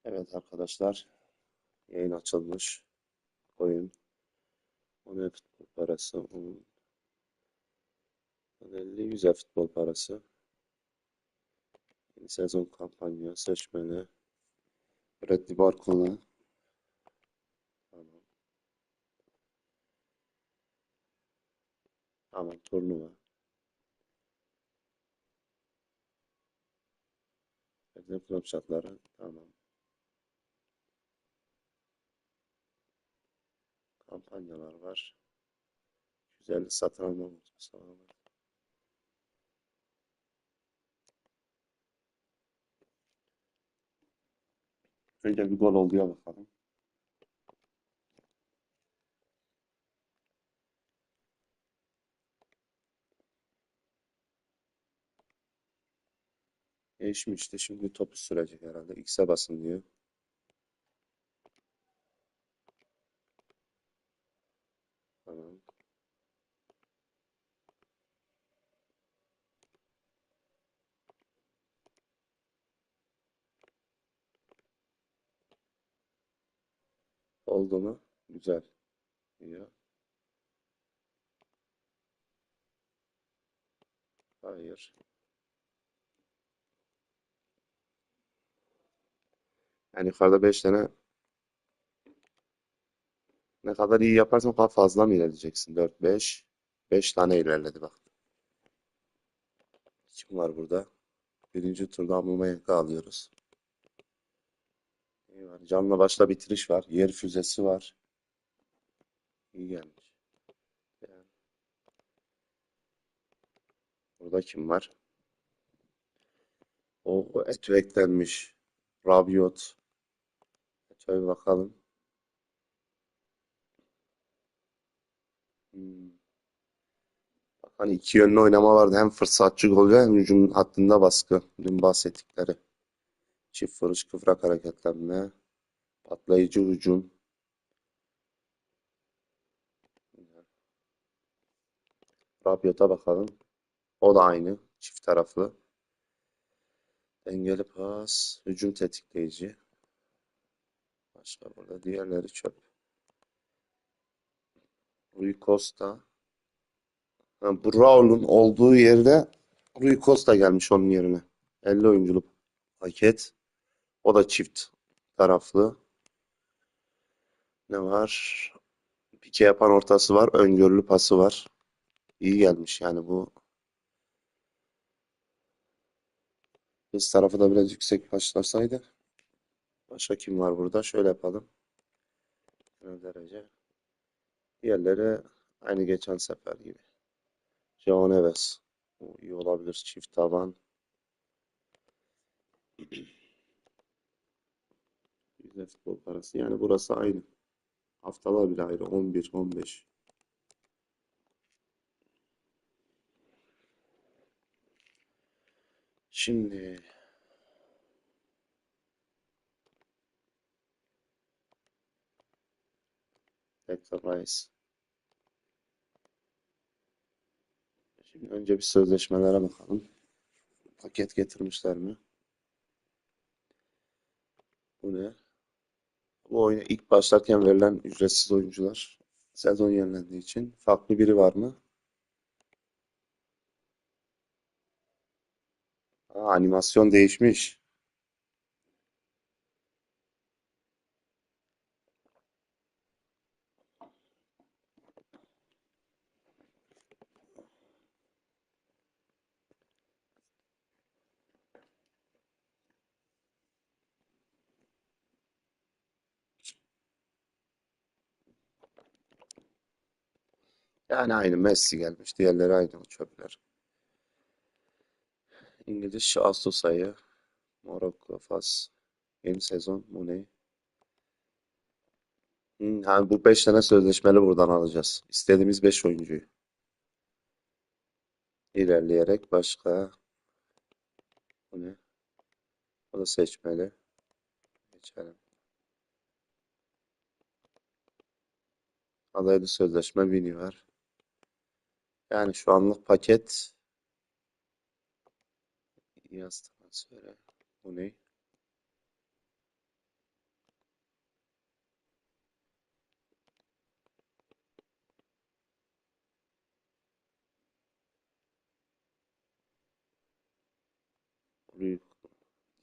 Evet arkadaşlar, yayın açılmış. Oyun, onun futbol parası, onun 50 100'e futbol parası. Yeni sezon kampanya seçmeli. Bradley Barcola. Tamam. Tamam, turnuva. Bizim kulüp şartları. Tamam. Kampanyalar var. 150 satın alma sağlamak. Önce bir gol olduya bakalım. Değişmişti. Şimdi topu sürecek herhalde. X'e basın diyor. Tamam. Oldu mu? Güzel. Diyor. Hayır. Yani yukarıda 5 tane ne kadar iyi yaparsan o kadar fazla mı ilerleyeceksin? 4, 5. 5 tane ilerledi bak. Kim var burada? Birinci turda Aubameyang'ı alıyoruz. İyi var. Canla başla bitiriş var. Yer füzesi var. İyi gelmiş. Yani burada kim var? O Eto eklenmiş. Rabiot. Eto'ya bir bakalım. Hmm. Bak hani iki yönlü oynama vardı. Hem fırsatçı golcü hem hücum hattında baskı. Dün bahsettikleri. Çift vuruş, kıvrak hareketlenme. Patlayıcı hücum. Rabiot'a bakalım. O da aynı. Çift taraflı. Dengeli pas. Hücum tetikleyici. Başka burada. Diğerleri çöp. Rui Costa. Ha, bu Raul'un olduğu yerde Rui Costa gelmiş onun yerine. 50 oyunculuk paket. O da çift taraflı. Ne var? Pike yapan ortası var. Öngörülü pası var. İyi gelmiş yani bu. Hız tarafı da biraz yüksek başlasaydı. Başka kim var burada? Şöyle yapalım. Ne derece? Diğerleri aynı geçen sefer gibi. João Neves. Bu iyi olabilir. Çift taban. Güzel futbol parası. Yani burası aynı. Haftalar bile ayrı. 11, 15. Şimdi Enterprise. Şimdi önce bir sözleşmelere bakalım. Paket getirmişler mi? Bu ne? Bu oyuna ilk başlarken verilen ücretsiz oyuncular. Sezon yenilendiği için. Farklı biri var mı? Aa, animasyon değişmiş. Yani aynı Messi gelmiş. Diğerleri aynı o çöpler. İngiliz Ağustos ayı. Morocco, Fas. Yeni sezon. Bu ne? Yani bu 5 tane sözleşmeli buradan alacağız. İstediğimiz 5 oyuncuyu. İlerleyerek başka. Bu ne? O da seçmeli. Geçelim. Adaylı sözleşme Vini var. Yani şu anlık paket yaz transferi. Bu ne?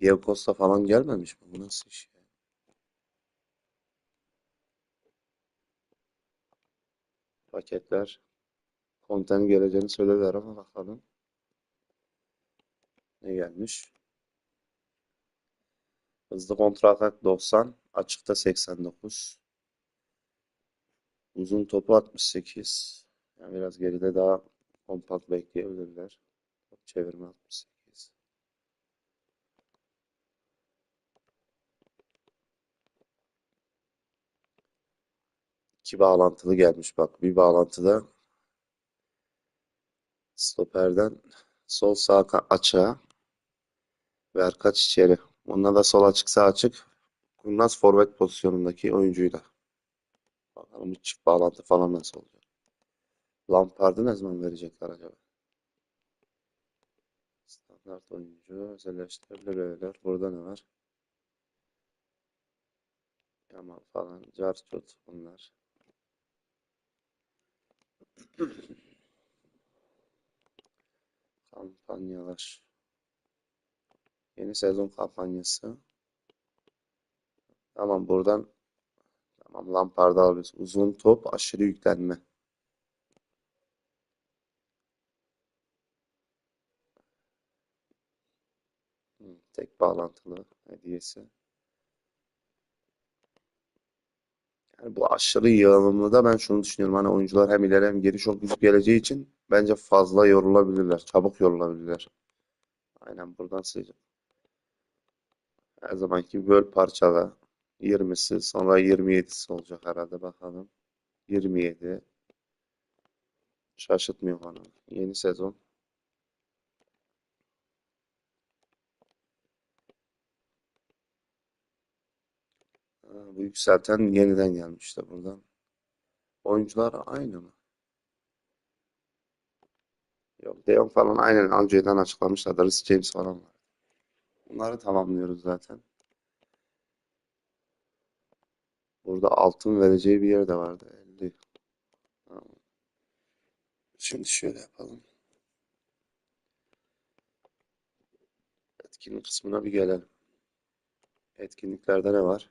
Diego Costa falan gelmemiş mi? Bu nasıl iş ya? Paketler. Conte'nin geleceğini söylediler ama bakalım ne gelmiş. Hızlı kontra atak 90. Açıkta 89. Uzun topu 68. Yani biraz geride daha kompakt bekleyebilirler. Top çevirme 68. İki bağlantılı gelmiş bak. Bir bağlantıda stoperden sol sağ açığa ve arkaç içeri. Onunla da sol açık sağ açık. Kurnaz forvet pozisyonundaki oyuncuyla. Bakalım bu çift bağlantı falan nasıl olacak. Lampard'ı ne zaman verecekler acaba? Standart oyuncu, özelleştirilir öğeler. Burada ne var? Yaman falan, carçot bunlar. Kampanyalar. Yeni sezon kampanyası. Tamam buradan tamam Lampard'ı alıyoruz. Uzun top, aşırı yüklenme. Tek bağlantılı hediyesi. Yani bu aşırı yığılımlı ben şunu düşünüyorum. Hani oyuncular hem ileri hem geri çok güçlü geleceği için bence fazla yorulabilirler. Çabuk yorulabilirler. Aynen buradan sileceğim. Her zamanki böl parçala. 20'si sonra 27'si olacak herhalde bakalım. 27. Şaşırtmıyor bana. Yeni sezon. Ha, bu yükselten yeniden gelmişti buradan. Oyuncular aynı mı? Yok. De Jong falan aynen önceden açıklamışlardı. Reece James falan var. Bunları tamamlıyoruz zaten. Burada altın vereceği bir yer de vardı. 50. Tamam. Şimdi şöyle yapalım. Etkinlik kısmına bir gelelim. Etkinliklerde ne var?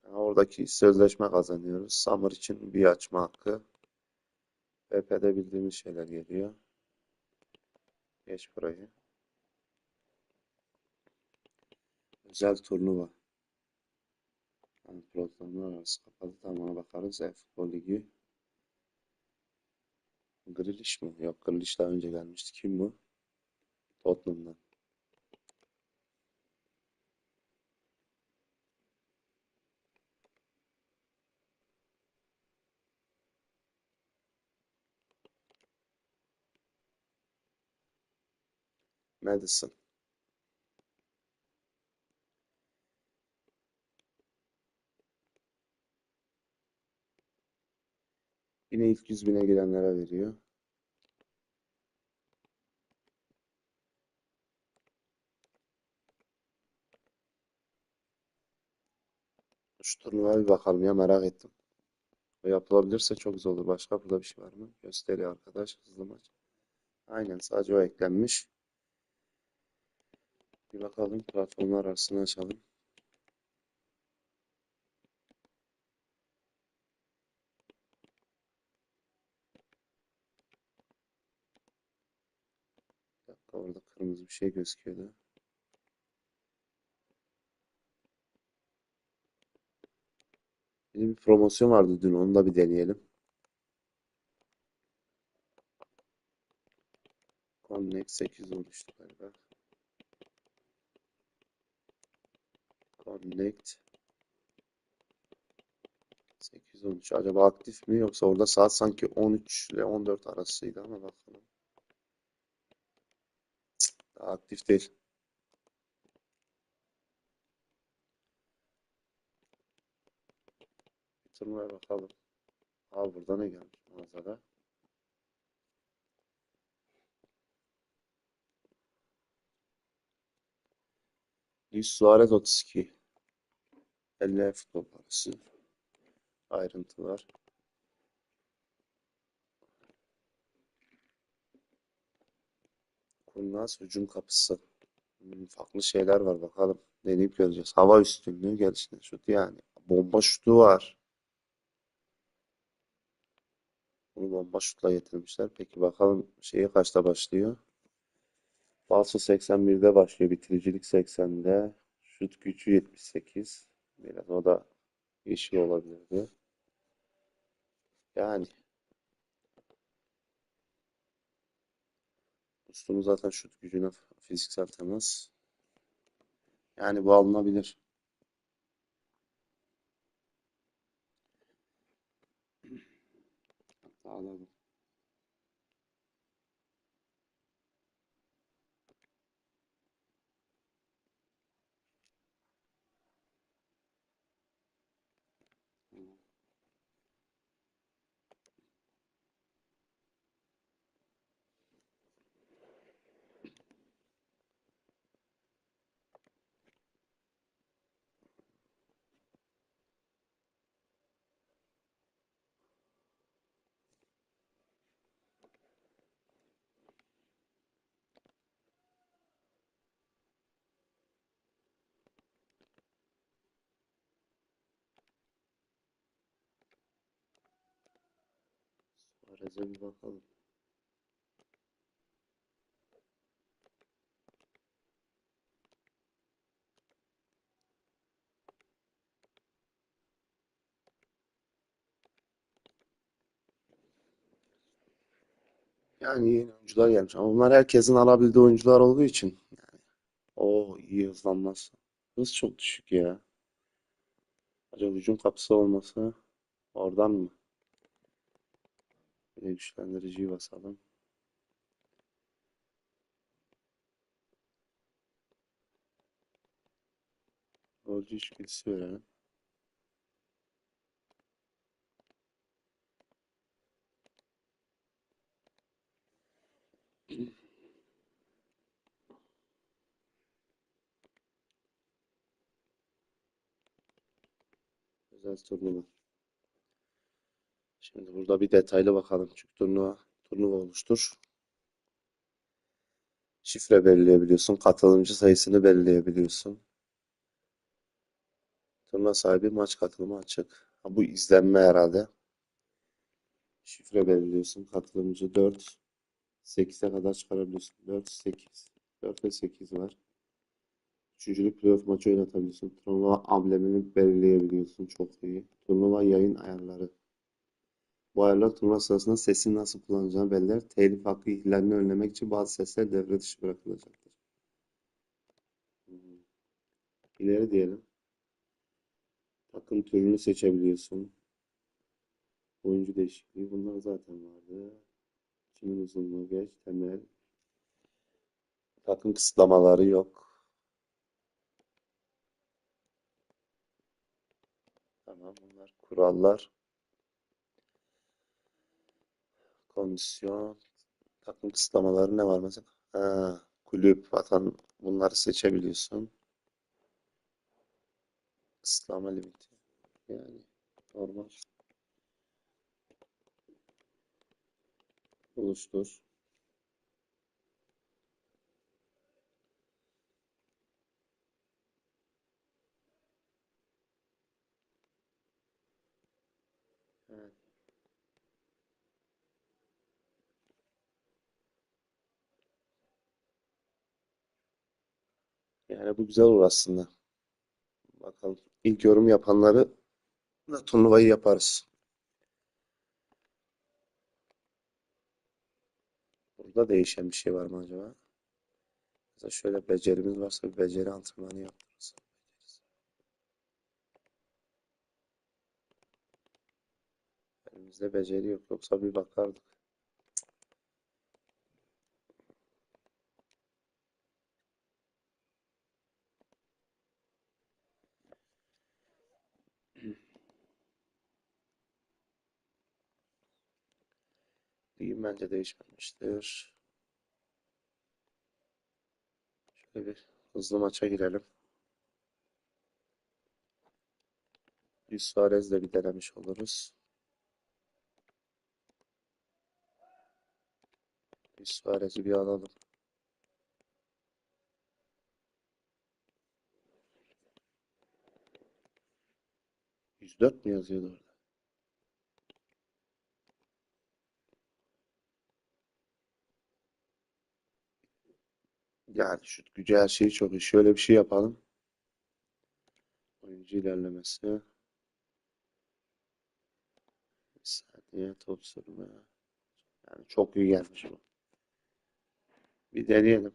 Ha, oradaki sözleşme kazanıyoruz. Summer için bir açma hakkı. BP'de bildiğimiz şeyler geliyor. Geç burayı. Özel turnuva. Yani programlar arası kapalı. Tamam ona bakarız. eFootball Ligi. Grealish mi? Yok Grealish daha önce gelmişti. Kim bu? Tottenham'dan. Madison. Yine ilk 100 bine girenlere veriyor. Şu turnuvaya bir bakalım ya merak ettim. Bu yapılabilirse çok güzel olur. Başka burada bir şey var mı? Gösteriyor arkadaş. Hızlı maç. Aynen sadece o eklenmiş. Bir bakalım platformlar arasını açalım. Bir dakika orada kırmızı bir şey gözüküyordu. Bir promosyon vardı dün onu da bir deneyelim. Connect 8 olmuştu galiba. Connect 813. Acaba aktif mi yoksa orada saat sanki 13 ile 14 arasıydı ama bakalım. Daha aktif değil. Bir turnuvaya bakalım. Aa burada ne gelmiş mağazada? Luis Suarez 32. 50 futbol parası. Ayrıntılar. Kurnaz hücum kapısı. Farklı şeyler var bakalım. Deneyip göreceğiz. Hava üstünlüğü gelişine şutu yani. Bomba şutu var. Bunu bomba şutla getirmişler. Peki bakalım şeyi kaçta başlıyor? Falso 81'de başlıyor. Bitiricilik 80'de. Şut gücü 78. Biraz o da yeşil olabilirdi. Yani üstümüz zaten şut gücüne fiziksel temas. Yani bu alınabilir. Anladım. Suarez'e bir bakalım. Yani yeni oyuncular gelmiş. Ama bunlar herkesin alabildiği oyuncular olduğu için. O iyi hızlanmaz. Hız çok düşük ya. Acaba hücum kapısı olması oradan mı? Bir de güçlendiriciyi basalım. Golcü içgüdüsü verelim. Özel turnuva. Şimdi burada bir detaylı bakalım. Çünkü turnuva oluştur. Şifre belirleyebiliyorsun. Katılımcı sayısını belirleyebiliyorsun. Turnuva sahibi maç katılımı açık. Ha, bu izlenme herhalde. Şifre belirliyorsun. Katılımcı 4. 8'e kadar çıkarabiliyorsun. 4, 8. 4 ve 8 var. Üçüncülük playoff maçı oynatabiliyorsun. Turnuva amblemini belirleyebiliyorsun. Çok iyi. Turnuva yayın ayarları. Bu ayarlar turnuva sırasında sesini nasıl kullanacağını belirler. Telif hakkı ihlalini önlemek için bazı sesler devre dışı bırakılacaktır. Hmm. İleri diyelim. Takım türünü seçebiliyorsun. Oyuncu değişikliği. Bunlar zaten vardı. Çimin uzunluğu geç. Temel. Takım kısıtlamaları yok. Tamam, bunlar kurallar. Kondisyon. Takım kısıtlamaları ne var mesela? Ha, kulüp, vatan bunları seçebiliyorsun. Kısıtlama limiti. Yani normal. Oluştur. Evet. Yani bu güzel olur aslında. Bakalım. İlk yorum yapanları da turnuvayı yaparız. Burada değişen bir şey var mı acaba? Mesela şöyle becerimiz varsa bir beceri antrenmanı yaparız. Elimizde beceri yok. Yoksa bir bakardık. Ligin bence değişmemiştir. Şöyle bir hızlı maça girelim. Luis Suarez'le bir denemiş oluruz. Luis Suarez'i bir alalım. 104 mi yazıyordu orada? Yani şut gücü her şeyi çok iyi. Şöyle bir şey yapalım. Oyuncu ilerlemesi. Bir saniye top sürme. Yani çok iyi gelmiş bu. Bir deneyelim.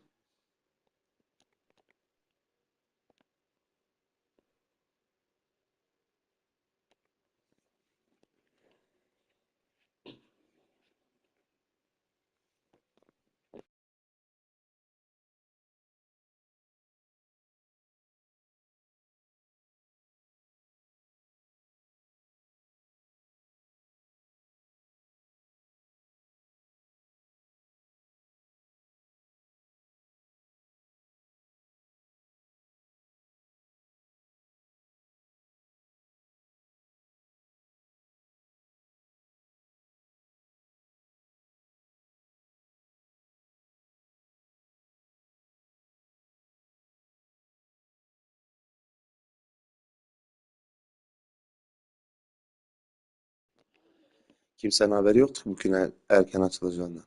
Kimsenin haberi yoktu bugün erken açılacağından.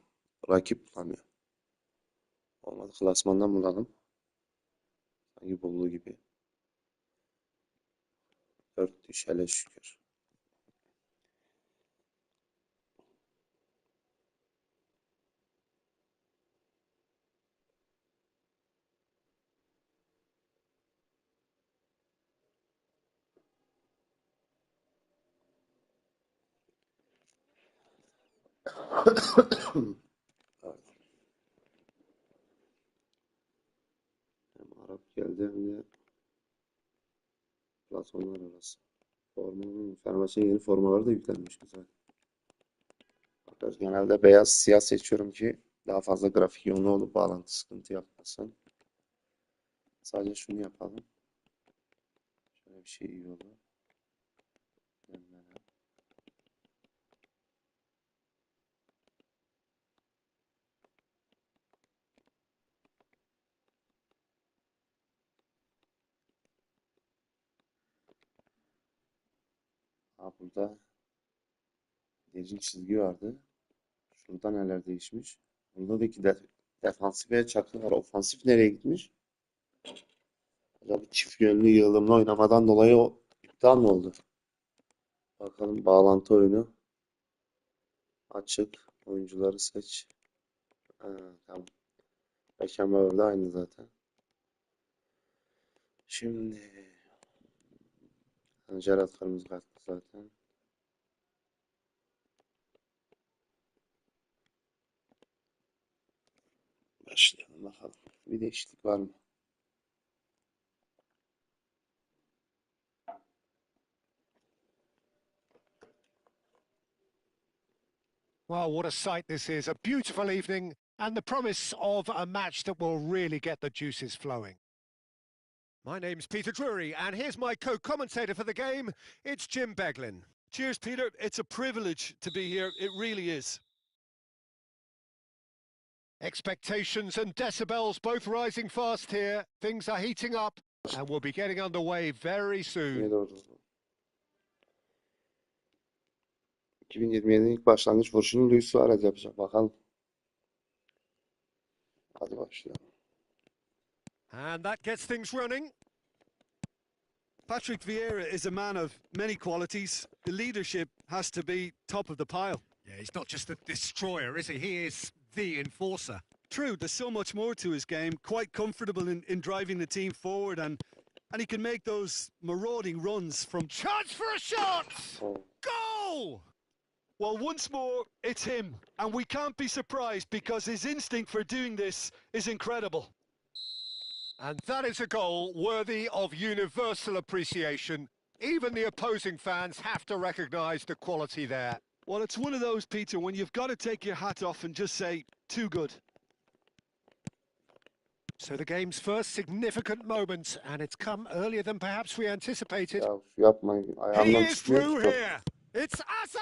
Rakip bulamıyor. Olmadı klasmandan bulalım. Sanki bulduğu gibi. 4 diş hele şükür. Hem Arap geldi hem de klasmanlar arası. Fenerbahçe'nin yeni formaları da yüklenmiş güzel. Bakıyoruz, genelde beyaz siyah seçiyorum ki daha fazla grafik yoğunluğu olup bağlantı sıkıntı yapmasın. Sadece şunu yapalım. Şöyle bir şey iyi olur. Ha, burada derin çizgi vardı. Şurada neler değişmiş? Buradaki defansif ve çakı var. Ofansif nereye gitmiş? Acaba çift yönlü yığılımlı oynamadan dolayı o iptal mi oldu? Bakalım bağlantı oyunu. Açık. Oyuncuları seç. Ha, tamam. Perşembe orada aynı zaten. Şimdi Gerard kırmızı kartlı zaten. Başlayalım bakalım. Bir değişiklik var mı? Well, what a sight this is. A beautiful evening and the promise of a match that will really get the juices flowing. My name's Peter Drury, and here's my co-commentator for the game. It's Jim Beglin. Cheers, Peter. It's a privilege to be here. It really is. Expectations and decibels both rising fast here. Things are heating up, and we'll be getting underway very Niye soon. doğru? 2027'nin ilk başlangıç vuruşunu Luis Suarez yapacak. Bakalım. Hadi başlayalım. And that gets things running. Patrick Vieira is a man of many qualities. The leadership has to be top of the pile. Yeah, he's not just a destroyer, is he? He is the enforcer. True, there's so much more to his game. Quite comfortable in driving the team forward, and he can make those marauding runs from... Chance for a shot! Oh. Goal! Well, once more, it's him. And we can't be surprised because his instinct for doing this is incredible. And that is a goal worthy of universal appreciation. Even the opposing fans have to recognise the quality there. Well, it's one of those, Peter, when you've got to take your hat off and just say, too good. So the game's first significant moment, and it's come earlier than perhaps we anticipated. Ya yapmayın. He Ayağımdan is çıkmıyor through ki top. here. It's Asa!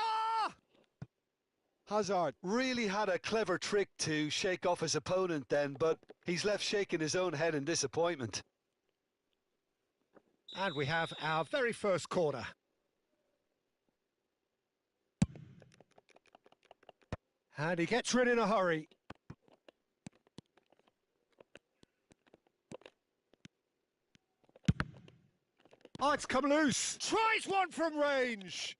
Hazard really had a clever trick to shake off his opponent then, but he's left shaking his own head in disappointment. And we have our very first corner. And he gets rid in a hurry. Oh, it's come loose. Tries one from range.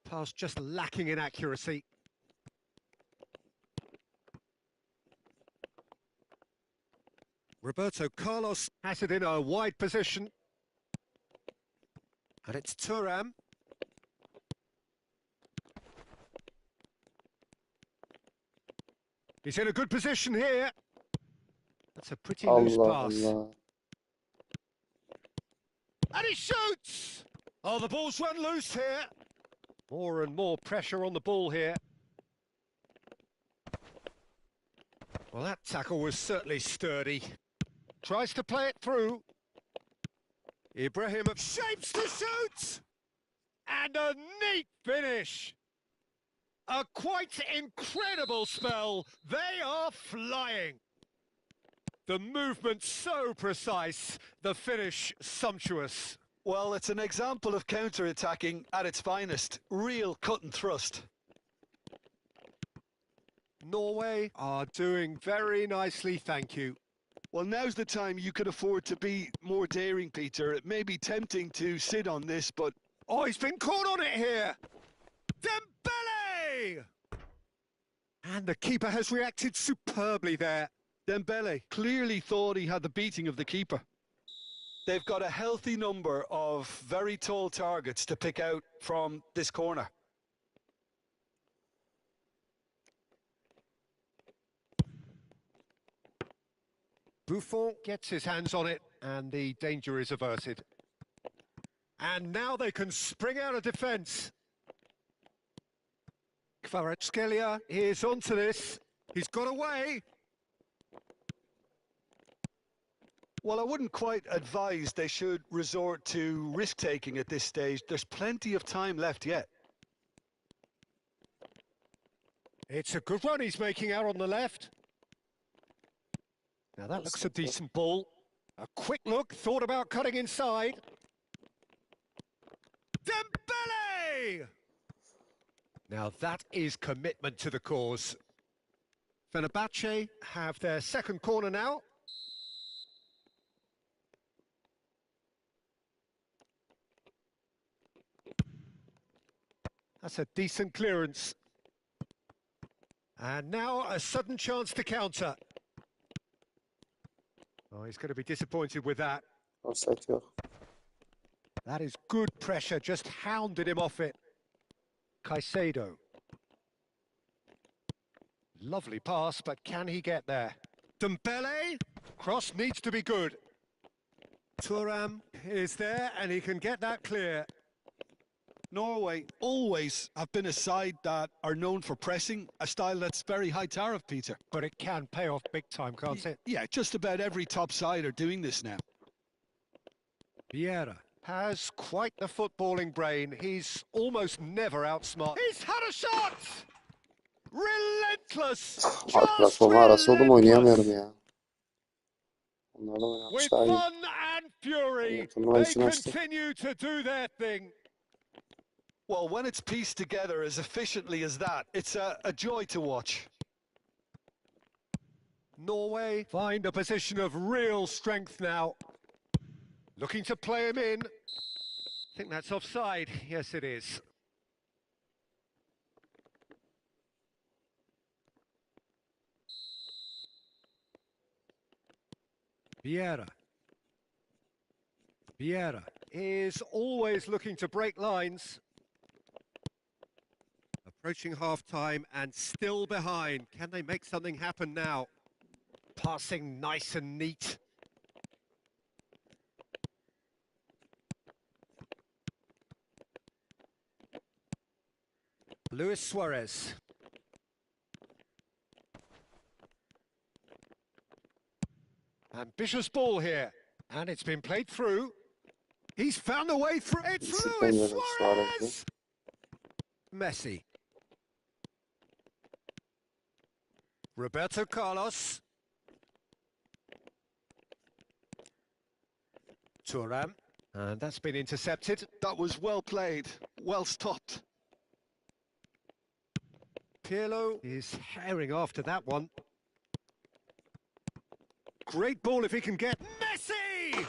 Pass just lacking in accuracy. Roberto Carlos has it in a wide position. And it's Thuram. He's in a good position here. That's a pretty loose Allah pass. Allah. And he shoots! Oh, the ball's run loose here. More and more pressure on the ball here. Well, that tackle was certainly sturdy. Tries to play it through. Ibrahim shapes to shoot! And a neat finish. A quite incredible spell. They are flying. The movement so precise, the finish sumptuous. Well, it's an example of counter-attacking at its finest. Real cut and thrust. Norway are doing very nicely, thank you. Well, now's the time you could afford to be more daring, Peter. It may be tempting to sit on this, but... Oh, he's been caught on it here! Dembele! And the keeper has reacted superbly there. Dembele clearly thought he had the beating of the keeper. They've got a healthy number of very tall targets to pick out from this corner. Buffon gets his hands on it and the danger is averted. And now they can spring out of defence. Kvaratskhelia is onto this. He's got away. Well, I wouldn't quite advise they should resort to risk-taking at this stage. There's plenty of time left yet. It's a good run he's making out on the left. Now that looks a decent ball. A quick look, thought about cutting inside. Dembele! Now that is commitment to the cause. Fenerbahce have their second corner now. That's a decent clearance. And now a sudden chance to counter. Oh, he's going to be disappointed with that. Offside yok. That is good pressure, just hounded him off it. Caicedo. Lovely pass, but can he get there? Dembele, cross needs to be good. Thuram is there and he can get that clear. Norway always have been a side that are known for pressing, a style that's very high tariff, Peter. But it can pay off big time, can't it? Yeah, just about every top side are doing this now. Vieira has quite the footballing brain. He's almost never outsmart. He's had a shot! Relentless! Arkadaşlarım arası oldum oynayamıyorum ya. Onlarla oynamış With daha iyi. fun and fury, Turnuva they için açtı. continue to do their thing. Well, when it's pieced together as efficiently as that, it's a joy to watch. Norway find a position of real strength now. Looking to play him in. I think that's offside. Yes, it is. Vieira. Vieira is always looking to break lines. Approaching half-time and still behind. Can they make something happen now? Passing nice and neat. Luis Suarez. Ambitious ball here. And it's been played through. He's found a way through. It's Luis Suarez! Messi. Roberto Carlos. Thuram. And that's been intercepted. That was well played, well stopped. Pirlo is herring after that one. Great ball if he can get Messi!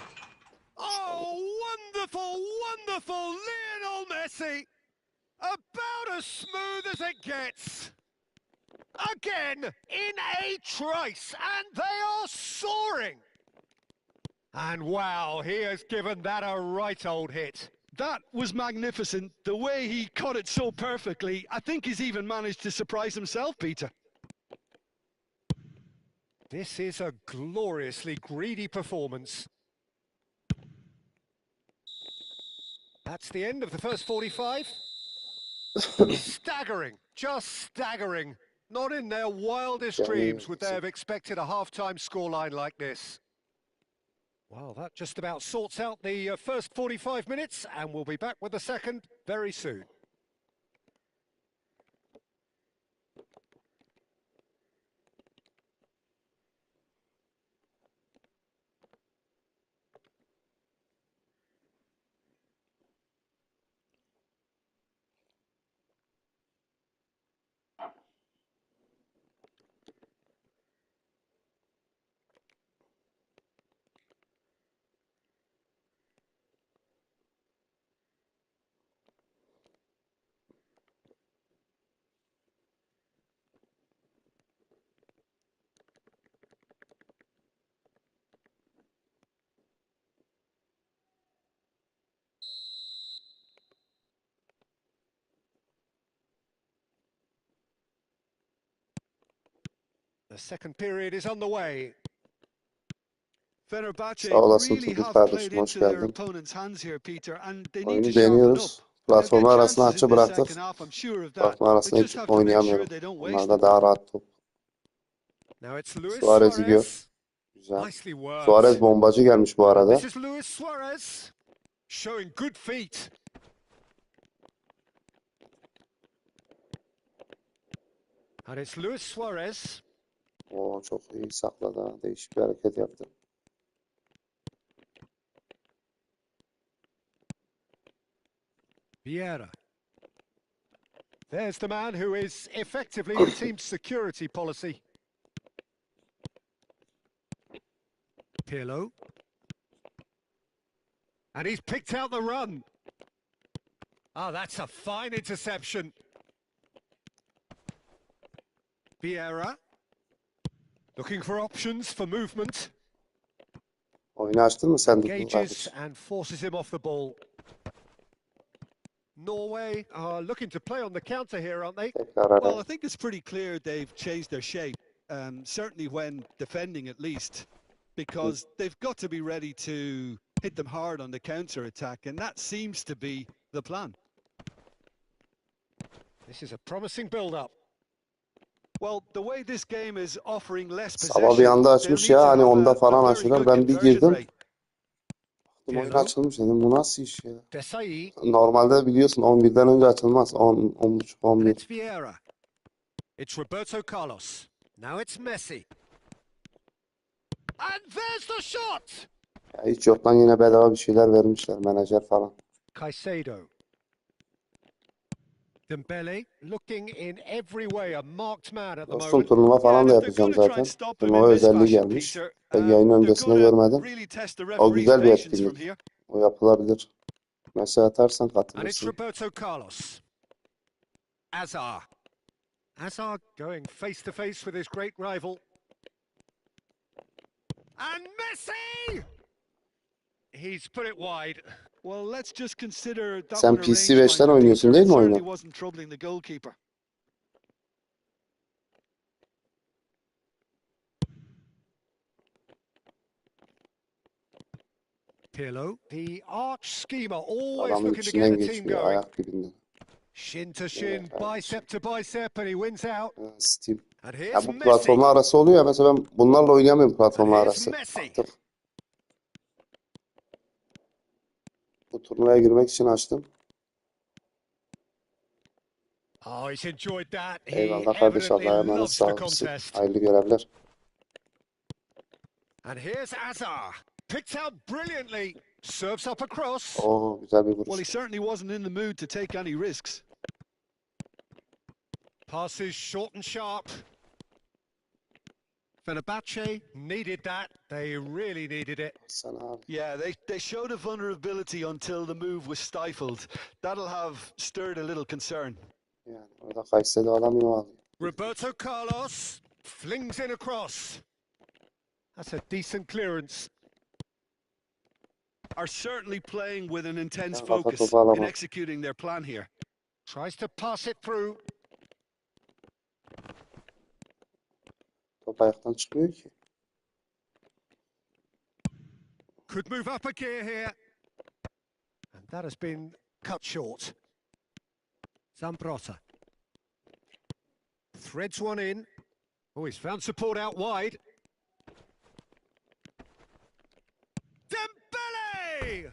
Oh, wonderful, wonderful Lionel Messi! About as smooth as it gets. Again, in a trice, and they are soaring. And wow, he has given that a right old hit. That was magnificent. The way he caught it so perfectly, I think he's even managed to surprise himself, Peter. This is a gloriously greedy performance. That's the end of the first 45. Staggering, just staggering. Not in their wildest dreams would they have expected a half-time scoreline like this. Well, that just about sorts out the first 45 minutes, and we'll be back with the second very soon. The second period is on the way. Fenerbahce Sağ olasın really Turgut have kardeşim, played hoş into their geldin. opponent's hands here, Peter, and they need to Oyunu sharpen up. deniyoruz. They'll get Platformu arasına chances in açı this bıraktık. second half, I'm sure of that. Platformu They arasında just hiç have to make sure oynayamıyorum. they don't waste Onlarda them. daha rahat top. Now it's Luis Suarez'i gör. Suarez. Güzel. Nicely worked. Suarez bombacı gelmiş bu arada. This is Luis Suarez, showing good feet. And it's Luis Suarez. Oo, çok iyi sakladı ha. Değişik bir hareket yaptı. Vieira. There's the man who is effectively the team's security policy. Pirlo. And he's picked out the run. Oh, that's a fine interception. Vieira. Looking for options for movement. Oyunu açtın mı sen de Engages kardeşim? and forces him off the ball. Norway are looking to play on the counter here, aren't they? Tekrar Well, I ara. think it's pretty clear they've changed their shape, certainly when defending at least, because they've got to be ready to hit them hard on the counter-attack, and that seems to be the plan. This is a promising build-up. Well, the way this game is offering less Sabah bir possession, anda they'll açmış need ya, to hani have onda a falan very açıyorlar. good Ben bir conversion girdim. rate. Oyun Pirlo. açılmış dedim. Bu nasıl iş ya? Desai. Normalde biliyorsun 11'den önce açılmaz. 10, 10.30, And 11. it's Vieira. It's Roberto Carlos. Now it's Messi. And there's the shot! Ya hiç yoktan yine bedava bir şeyler vermişler. Menajer falan. Caicedo. Dembele looking in every way a marked man at the Dostum moment. turnuva Yeah, falan and da if they're yapacağım going to try and zaten. stop him in Turnuva this özelliği fashion, gelmiş. Peter, Yayın they're öncesinde going to görmedim. really test the O referee's güzel bir patience from etkinlik. here. O yapılabilir. Mesaj atarsan And it's katılırsın. Roberto Carlos. Azar. Azar going face to face with his great rival. And Messi! He's put it wide. Well, let's just consider that Sen one a PC range 5'ten finder, oynuyorsun Peter. değil It mi certainly oyunu? wasn't troubling the goalkeeper. Pirlo, the arch schemer, always Adamın looking to get içinden the team geçiyor going. ayak dibinden. Shin to Evet shin, kardeşim. bicep to bicep, and he wins out. Ha, Steam. And Ya here's bu Messi. platformlar arası oluyor ya. Mesela ben bunlarla oynayamıyorum And platformlar here's arası. Messi. Aktif. Bu turnuvaya girmek için açtım. Oh, he's enjoyed that. He Eyvallah kardeş, evidently Allah'a emanet, loves sağ the olasın. contest. Hayırlı görevler. And here's Azar. Picked out brilliantly. Serves up a cross. Oo, güzel bir Well, he vuruş. certainly wasn't in the mood to take any risks. Passes short and sharp. Fenerbahce needed that. They really needed it. Sana abi. Yeah, they showed a vulnerability until the move was stifled. That'll have stirred a little concern. Yani orada Kayseri alamıyor alıyor. Roberto Carlos flings in across. That's a decent clearance. Are certainly playing with an intense Ya kafa focus topu in alamaz. executing their plan here. Tries to pass it through. Top ayaktan çıkmıyor ki. Could move up a gear here. And that has been cut short. Zambrotta threads one in. Oh, he's found support out wide. Dembele!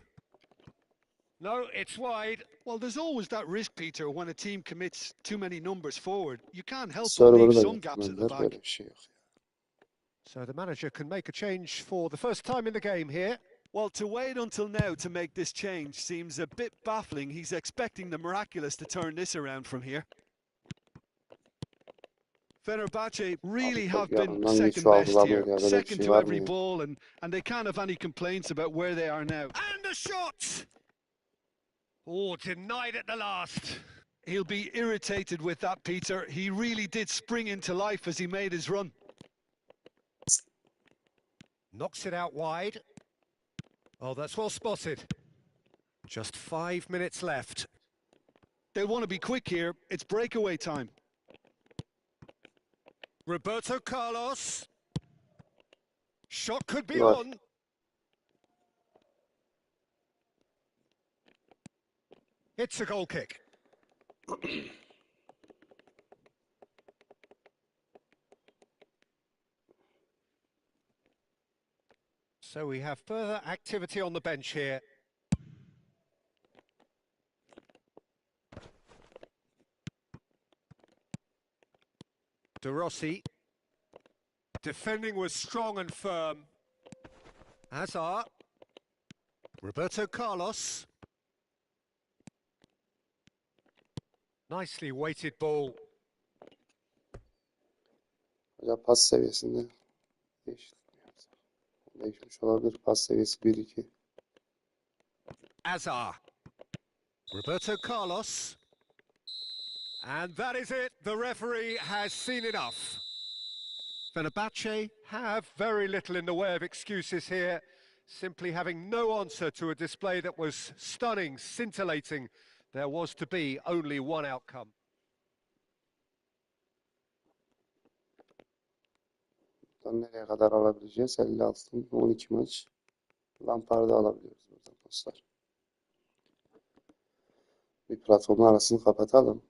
No, it's wide. Well, there's always that risk, Peter, when a team commits too many numbers forward. You can't help but Server'ı leave da some gaps at the götürmediler. back. Böyle bir şey yok. So the manager can make a change for the first time in the game here. Well, to wait until now to make this change seems a bit baffling. He's expecting the miraculous to turn this around from here. Fenerbahce really have been yanından second geçiyor, best algılamıyor here, ya, böyle bir second şey to var mı every ya? ball, and they can't have any complaints about where they are now. And a shot! Oh, denied at the last. He'll be irritated with that, Peter. He really did spring into life as he made his run. Knocks it out wide. Oh, that's well spotted. Just 5 minutes left. They'll want to be quick here. It's breakaway time. Roberto Carlos. Shot could be Right. on. It's a goal kick. So we have further activity on the bench here. De Rossi. Defending was strong and firm. Hazard. Roberto Carlos. Nicely weighted ball. Acaba pas seviyesinde değişmiş olabilir. Pas seviyesi 1-2. Azar. Roberto Carlos. And that is it. The referee has seen enough. Fenerbahce have very little in the way of excuses here, simply having no answer to a display that was stunning, scintillating. There was to be only one outcome. Buradan nereye kadar alabileceğiz? 56'ın 12 maç. Lampard'ı alabiliyoruz buradan dostlar. Bir platformun arasını kapatalım.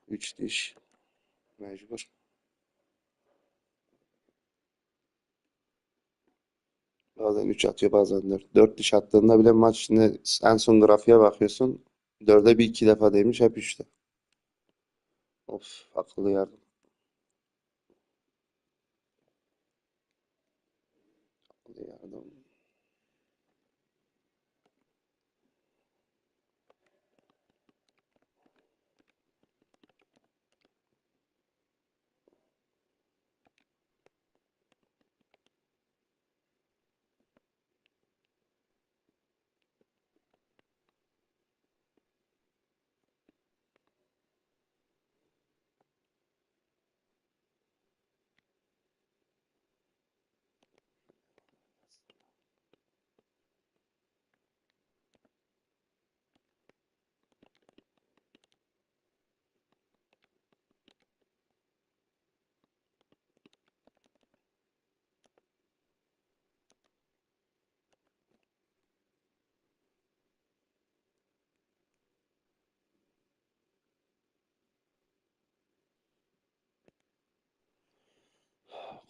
Üç diş. Mecbur. Bazen 3 atıyor, bazen 4. 4 diş attığında bile maç içinde en son grafiğe bakıyorsun. 4'e bir 2 defa değmiş, hep 3'te. Of, akıllı yardım.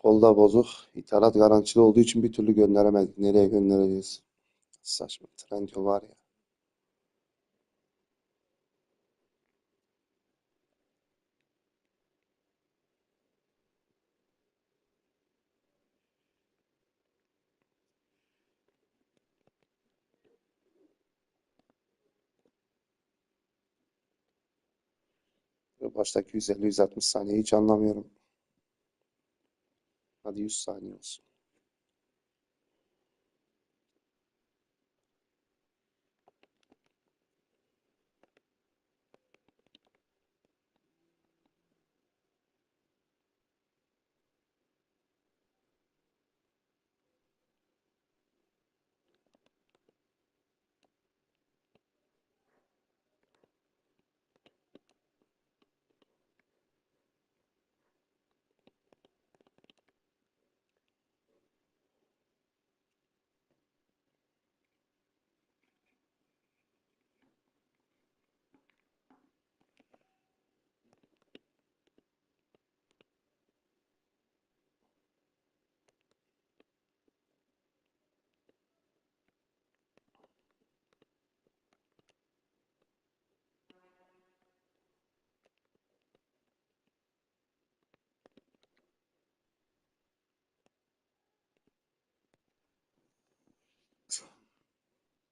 Kolda bozuk. İthalat garantili olduğu için bir türlü gönderemedik. Nereye göndereceğiz? Saçma. Trendyol var ya. Baştaki 150-160 saniye hiç anlamıyorum. Hadi 100 saniye olsun.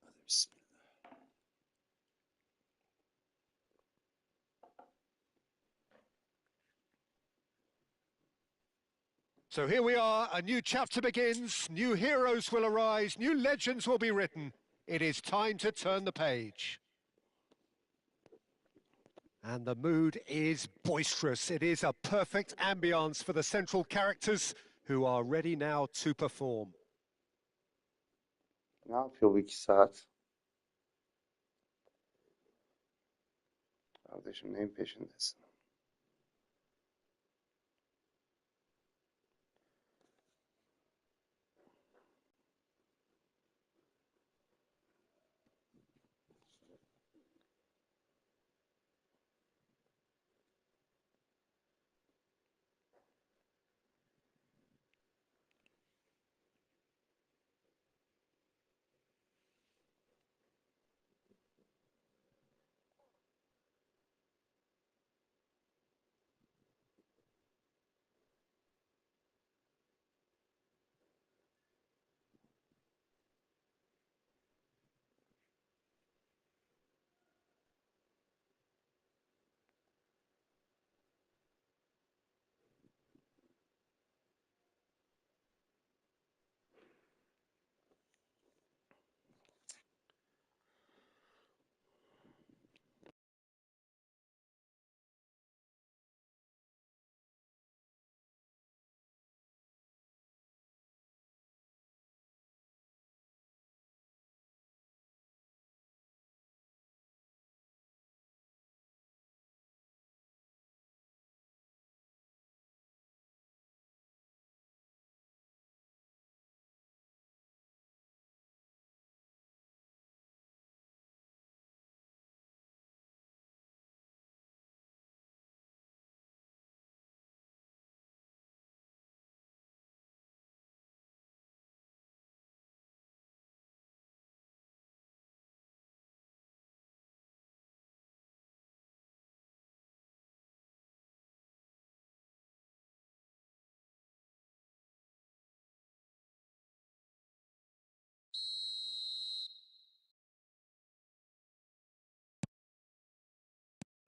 Hadi bismillah. So here we are, a new chapter begins, new heroes will arise, new legends will be written. It is time to turn the page. And the mood is boisterous. It is a perfect ambience for the central characters who are ready now to perform. Ne yapıyor bu 2 saat? Kardeşim neyin peşindesin?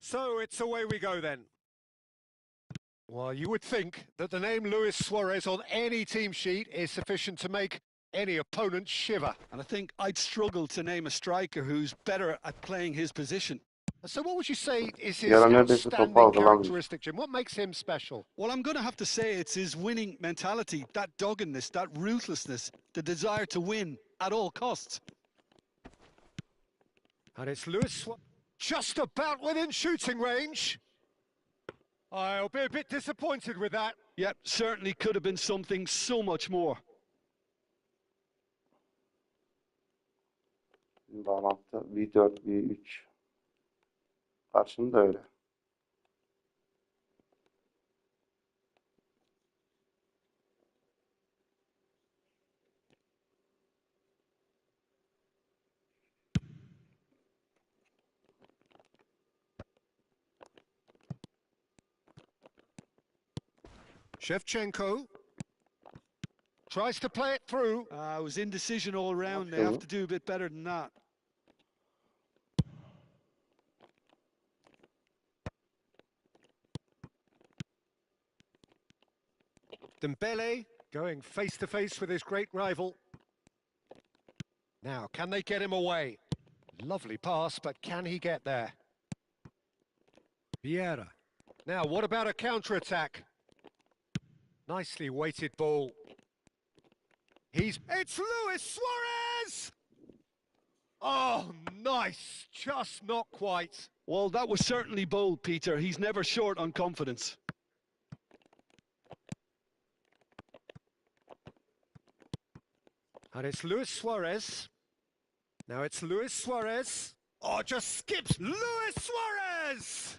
So it's away we go then. Well, you would think that the name Luis Suarez on any team sheet is sufficient to make any opponent shiver. And I think I'd struggle to name a striker who's better at playing his position. So what would you say is his Yara neredeyse topu outstanding algılamıyor. characteristic, Jim? What makes him special? Well, I'm going to have to say it's his winning mentality, that doggedness, that ruthlessness, the desire to win at all costs. And it's Luis Suarez just about within shooting range. I'll be a bit disappointed with that. Yep, certainly could have been something so much more. Bağlantı V4, V3. Karşında öyle. Shevchenko tries to play it through. It was indecision all round. They have to do a bit better than that. Dembele going face to face with his great rival. Now, can they get him away? Lovely pass, but can he get there? Vieira. Now, what about a counter-attack? Nicely weighted ball. It's Luis Suarez! Oh, nice. Just not quite. Well, that was certainly bold, Peter. He's never short on confidence. And it's Luis Suarez. Now it's Luis Suarez. Oh, just skips Luis Suarez!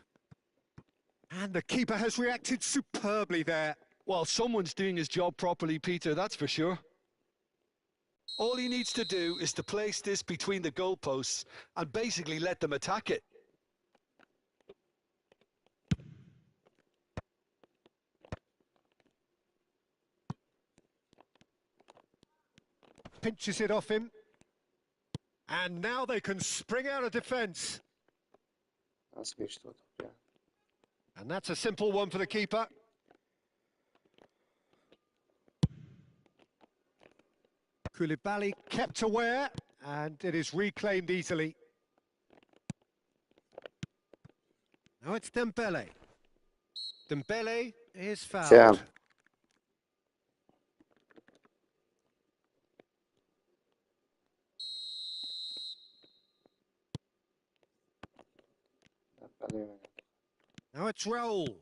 And the keeper has reacted superbly there. Well, someone's doing his job properly, Peter, that's for sure. All he needs to do is to place this between the goalposts and basically let them attack it. Pinches it off him. And now they can spring out of defence. Nasıl geçti o top ya? And that's a simple one for the keeper. Koulibaly kept aware, and it is reclaimed easily. Now it's Dembele. Dembele is fouled. Sen. Now it's Raul.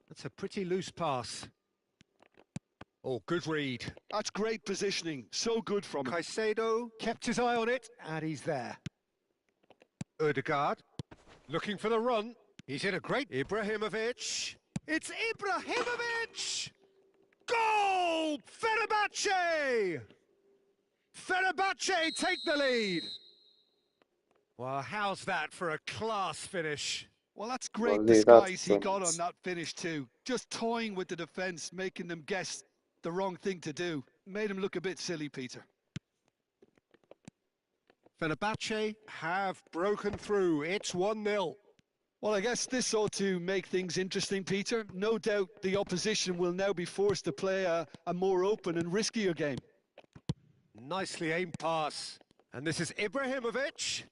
That's a pretty loose pass. Oh, good read. That's great positioning. So good from him. Caicedo kept his eye on it, and he's there. Ødegaard looking for the run. He's in a great... Ibrahimovic. It's Ibrahimovic! Goal! Fenerbahce! Fenerbahce take the lead. Well, how's that for a class finish? Well, that's great Well, disguise he that's got on that finish too. Just toying with the defence, making them guess the wrong thing to do. Made him look a bit silly, Peter. Fenerbahce have broken through. It's 1-0. Well, I guess this ought to make things interesting, Peter. No doubt the opposition will now be forced to play a more open and riskier game. Nicely aimed pass. And this is Ibrahimovic.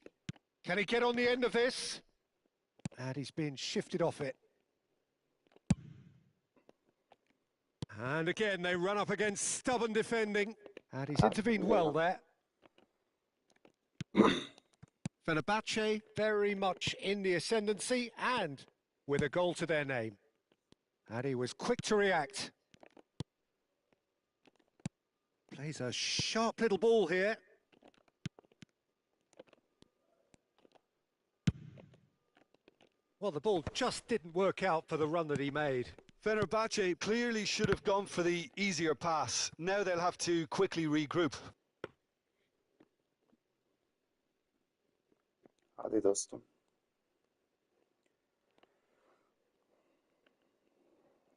Can he get on the end of this? And he's been shifted off it. And again, they run up against stubborn defending. And he's intervened well there. Fenerbahce very much in the ascendancy and with a goal to their name. And he was quick to react. Plays a sharp little ball here. Well, the ball just didn't work out for the run that he made. Fenerbahce clearly should have gone for the easier pass. Now they'll have to quickly regroup. Hadi dostum.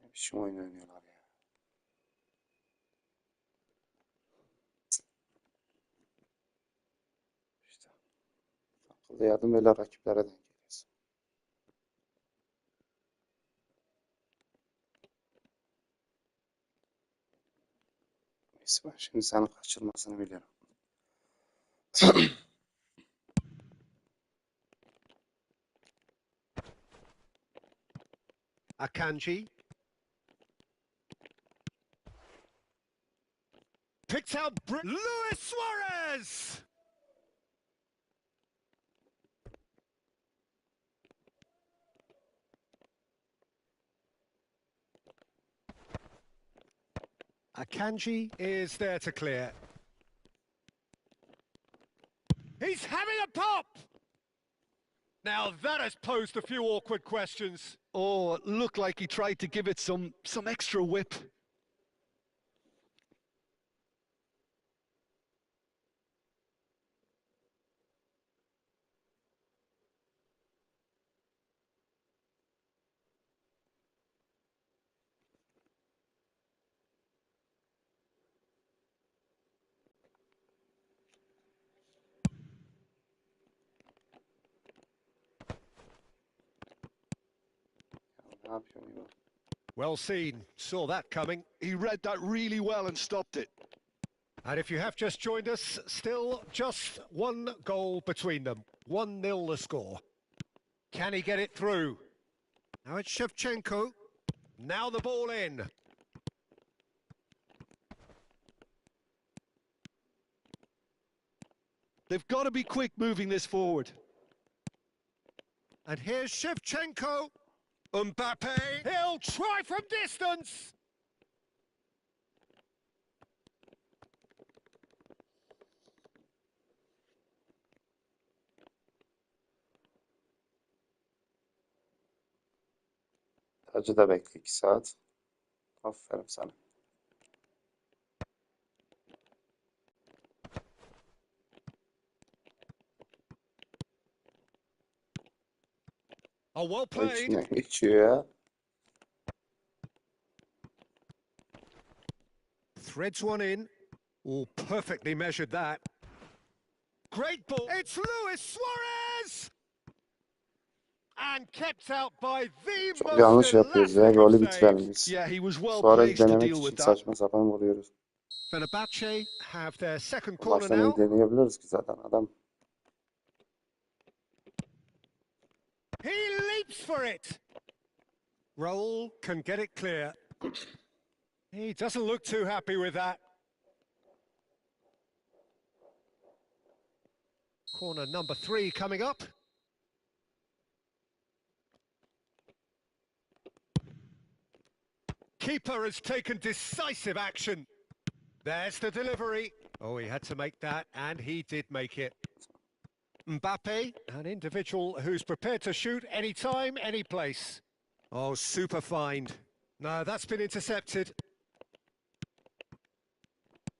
Ne biçim oyun oynuyorlar ya. İşte. Akıllı yardım böyle rakiplere denk geliyorsun. Neyse ben şimdi senin kaçırmasını biliyorum. Akanji. Picked out Luis Suarez! Akanji is there to clear. He's having a pop! Now that has posed a few awkward questions. Oh, it looked like he tried to give it some extra whip. Ne yapıyorsun ya? Well seen, saw that coming. He read that really well and stopped it. And if you have just joined us, still just one goal between them. 1-0 the score. Can he get it through? Now it's Shevchenko. Now the ball in. They've got to be quick moving this forward. And here's Shevchenko. Mbappe. He'll try from distance. Hacı da bekle 2 saat. Aferin sana. Oh, well O played. içinden geçiyor ya. Threads one in. Oh, perfectly measured that. Great ball. It's Luis Suarez! And kept out by the Çok most yanlış yapıyoruz ya. elastic of Golü bitirelim saves. biz. Yeah, he was well Suarez placed to denemek deal için with that. saçma sapan vuruyoruz. Fenerbahce have their second corner Allah'tan iyi now. deneyebiliriz ki zaten adam. He leaps for it. Raul can get it clear. He doesn't look too happy with that. Corner number 3 coming up. Keeper has taken decisive action. There's the delivery. Oh, he had to make that, and he did make it. Mbappe, an individual who's prepared to shoot any time, any place. Oh, super find. No, that's been intercepted.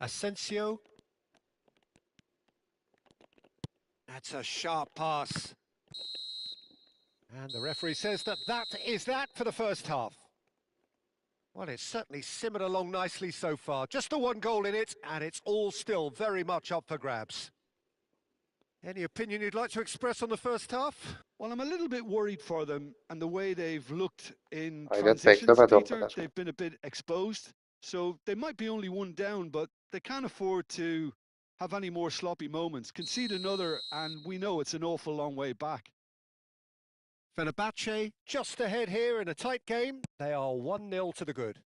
Asensio. That's a sharp pass. And the referee says that is that for the first half. Well, it's certainly simmered along nicely so far. Just the one goal in it, and it's all still very much up for grabs. Any opinion you'd like to express on the first half? Well, I'm a little bit worried for them and the way they've looked in Hayret transitions, beklemedi o Peter. kadar. They've been a bit exposed. So they might be only one down, but they can't afford to have any more sloppy moments. Concede another, and we know it's an awful long way back. Fenerbahce just ahead here in a tight game. They are 1-0 to the good.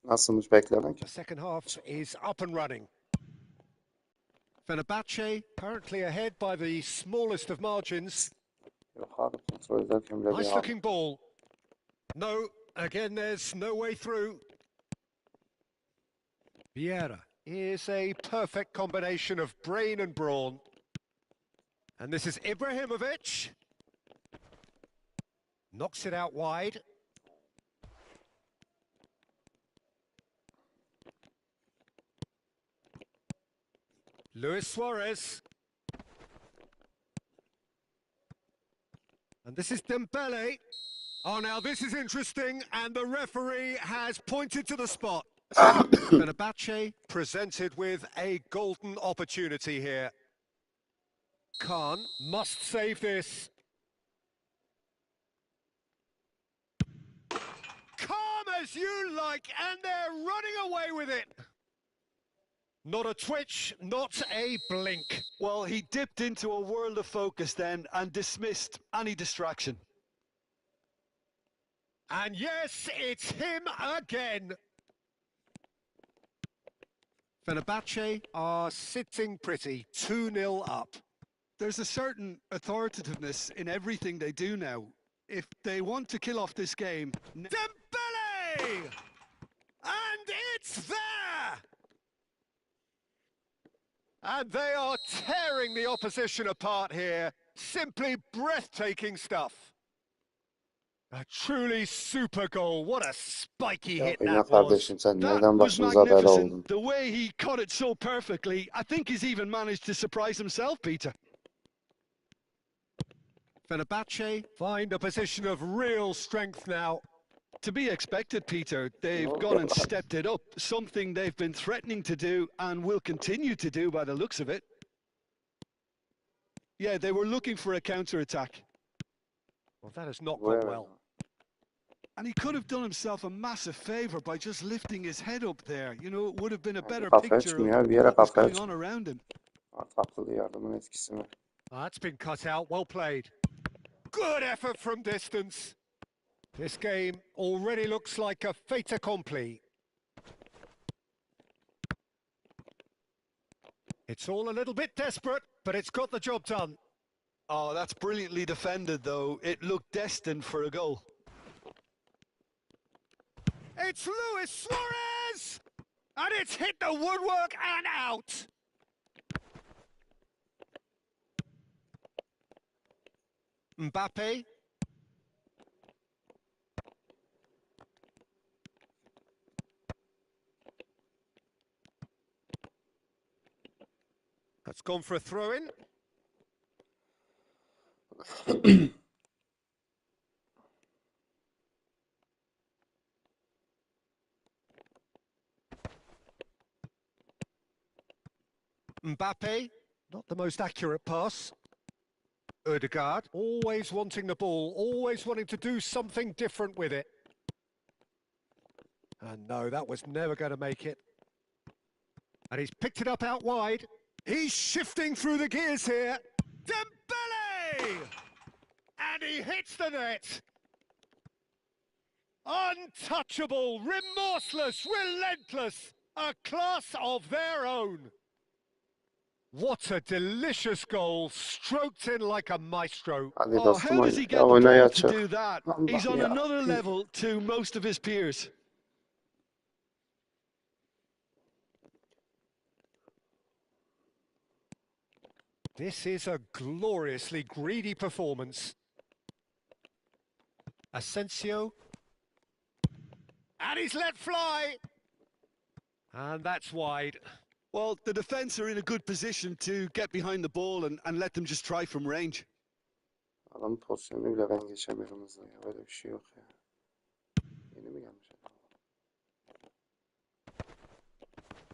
Nasılmış beklemek? The second half is up and running. Fenerbahce currently ahead by the smallest of margins. Yok abi kontrol ederken bile bir Nice an. looking ball. No, again there's no way through. Vieira is a perfect combination of brain and brawn. And this is Ibrahimovic. Knocks it out wide. Luis Suarez. And this is Dembele. Oh, now this is interesting, and the referee has pointed to the spot. Fenerbahce presented with a golden opportunity here. Khan must save this. Calm as you like, and they're running away with it. Not a twitch, not a blink. Well, he dipped into a world of focus then and dismissed any distraction. And yes, it's him again. Fenerbahce are sitting pretty, 2-0 up. There's a certain authoritativeness in everything they do now. If they want to kill off this game... Dembele! And it's there! And they are tearing the opposition apart here. Simply breathtaking stuff. A truly super goal. What a spiky hit Yapma that was. kardeşim sen That nereden was başımıza bela oldun? magnificent. The way he caught it so perfectly, I think he's even managed to surprise himself, Peter. Fenerbahce find a position of real strength now. To be expected, Peter. They've gone and stepped it up, something they've been threatening to do and will continue to do by the looks of it. Yeah, they were looking for a counter-attack. Well, that has not gone well. And he could have done himself a massive favour by just lifting his head up there. You know, it would have been a Yani bir better kafaya picture of çıkmıyor. Bir yere what was kafaya going on çıkmıyor. around him. Akıllı yardımın etkisi var. That's been cut out, well played. Good effort from distance. This game already looks like a fait accompli. It's all a little bit desperate, but it's got the job done. Oh, that's brilliantly defended, though. It looked destined for a goal. It's Luis Suarez! And it's hit the woodwork and out. Mbappe. That's gone for a throw-in. Mbappe, not the most accurate pass. Odegaard, always wanting the ball, always wanting to do something different with it. And no, that was never going to make it. And he's picked it up out wide. He's shifting through the gears here. Dembele! And he hits the net. Untouchable, remorseless, relentless. A class of their own. What a delicious goal, stroked in like a maestro. Hadi Oh, dostum how does oyna. he Ya get the oynayı ball to açık. do that? Allah He's on ya. another level to most of his peers. This is a gloriously greedy performance. Asensio. And he's let fly. And that's wide. Well, the defence are in a good position to get behind the ball and let them just try from range. Adamın pozisyonunu bile ben geçemiyorum hızla ya. Böyle bir şey yok ya. Yeni mi gelmiş adam?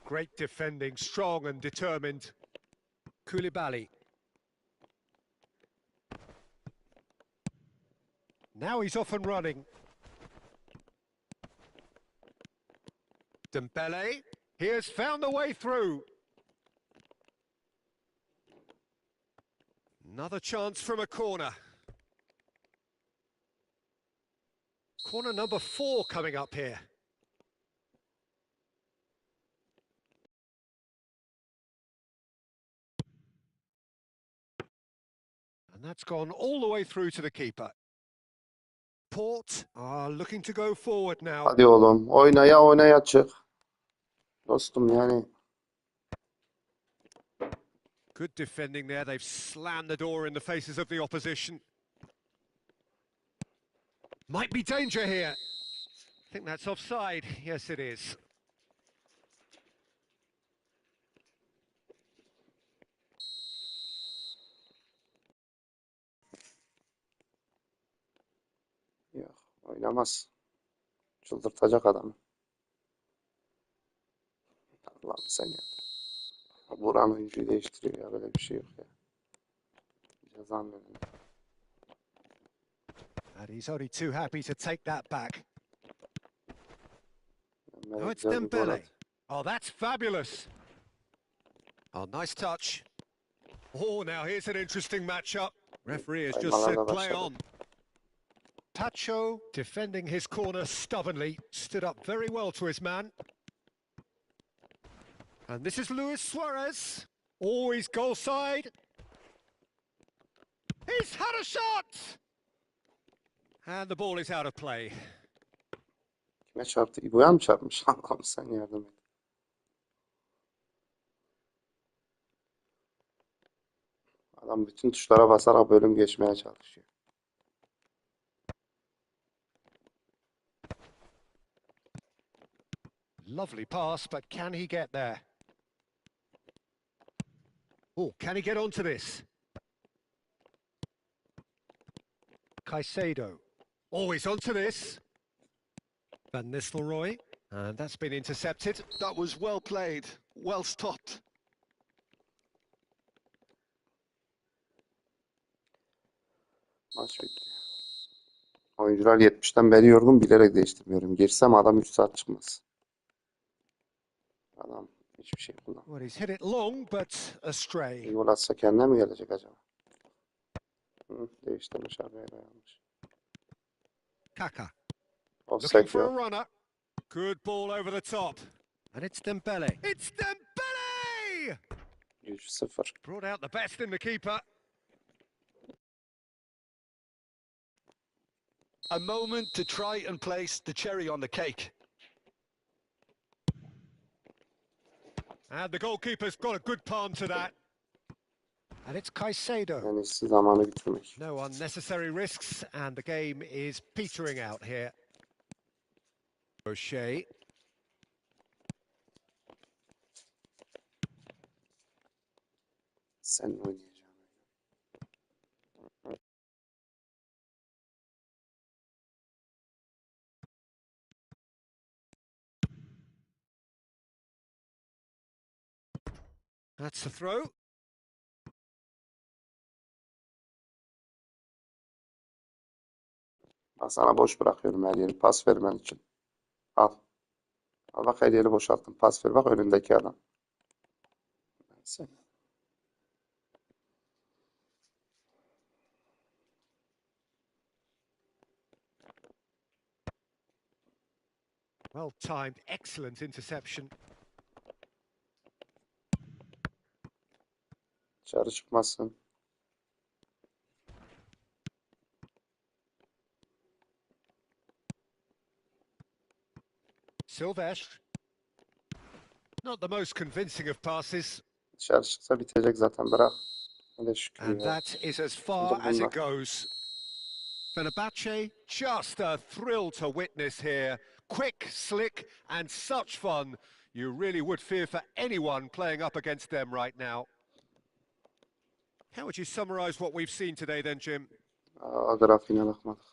Great defending, strong and determined. Koulibaly. Now he's off and running. Dembele, he has found the way through. Another chance from a corner. Corner number 4 coming up here. And that's gone all the way through to the keeper. Port are looking to go forward now. Hadi oğlum. Oynaya açık. Dostum yani. Good defending there. They've slammed the door in the faces of the opposition. Might be danger here. I think that's offside. Yes, it is. Yok. Oynamaz. Çıldırtacak adamı. Allah'ım sen ya. Buran oyuncuyu değiştiriyor ya. Böyle bir şey yok ya. Cezan verin. And he's only too happy to take that back. Böyle Oh, it's güzel bir gol Dembele. at. Oh, that's fabulous. Oh, nice touch. Oh, now here's an interesting matchup. Referee has just said Kaymalarla play başladı. on. Tacho, defending his corner stubbornly, stood up very well to his man. And this is Luis Suarez. Oh, he's goal side. He's had a shot! And the ball is out of play. Kime çarptı? İbo'ya mı çarpmış? Allah'ım sen yardım et. Adam bütün tuşlara basarak bölüm geçmeye çalışıyor. Lovely pass, but can he get there? Oh, can he get onto this? Caicedo. Oh, he's onto this. Van Nistelrooy. And that's been intercepted. That was well played, well stopped. Maç bitti. Oyuncular 70'ten beri yorgun, bilerek değiştirmiyorum. Girsem adam 3 saat çıkmaz. Adam hiçbir şey kullanmıyor. Well, he's hit it long, but astray. Bir gol atsa kendine mi gelecek acaba? Değiştirmiş abi, yanlış. Kaka. Offside Looking for a yok. runner. Good ball over the top. And it's Dembele. It's Dembele! 3-0. Brought out the best in the keeper. A moment to try and place the cherry on the cake. And the goalkeeper's got a good palm to that. And it's Caicedo. En iyisi zamanı bitirmek. No unnecessary risks, and the game is petering out here. O'Shea. Sen oynayacaksın. That's the throw. Ben sana boş bırakıyorum her yeri pas vermen için. Al. Al bak, her yeri boşalttım. Pas ver bak, önündeki adam. Sen. Well timed, excellent interception. Dışarı çıkmazsın. Silvestre. Not the most convincing of passes. Dışarı çıksa bitecek zaten, bırak. Öyle şükür And ya. that is as far as it goes. Fenerbahce, just a thrill to witness here. Quick, slick, and such fun. You really would fear for anyone playing up against them right now. How would you summarise what we've seen today then, Jim? Grafiğine bakmadık.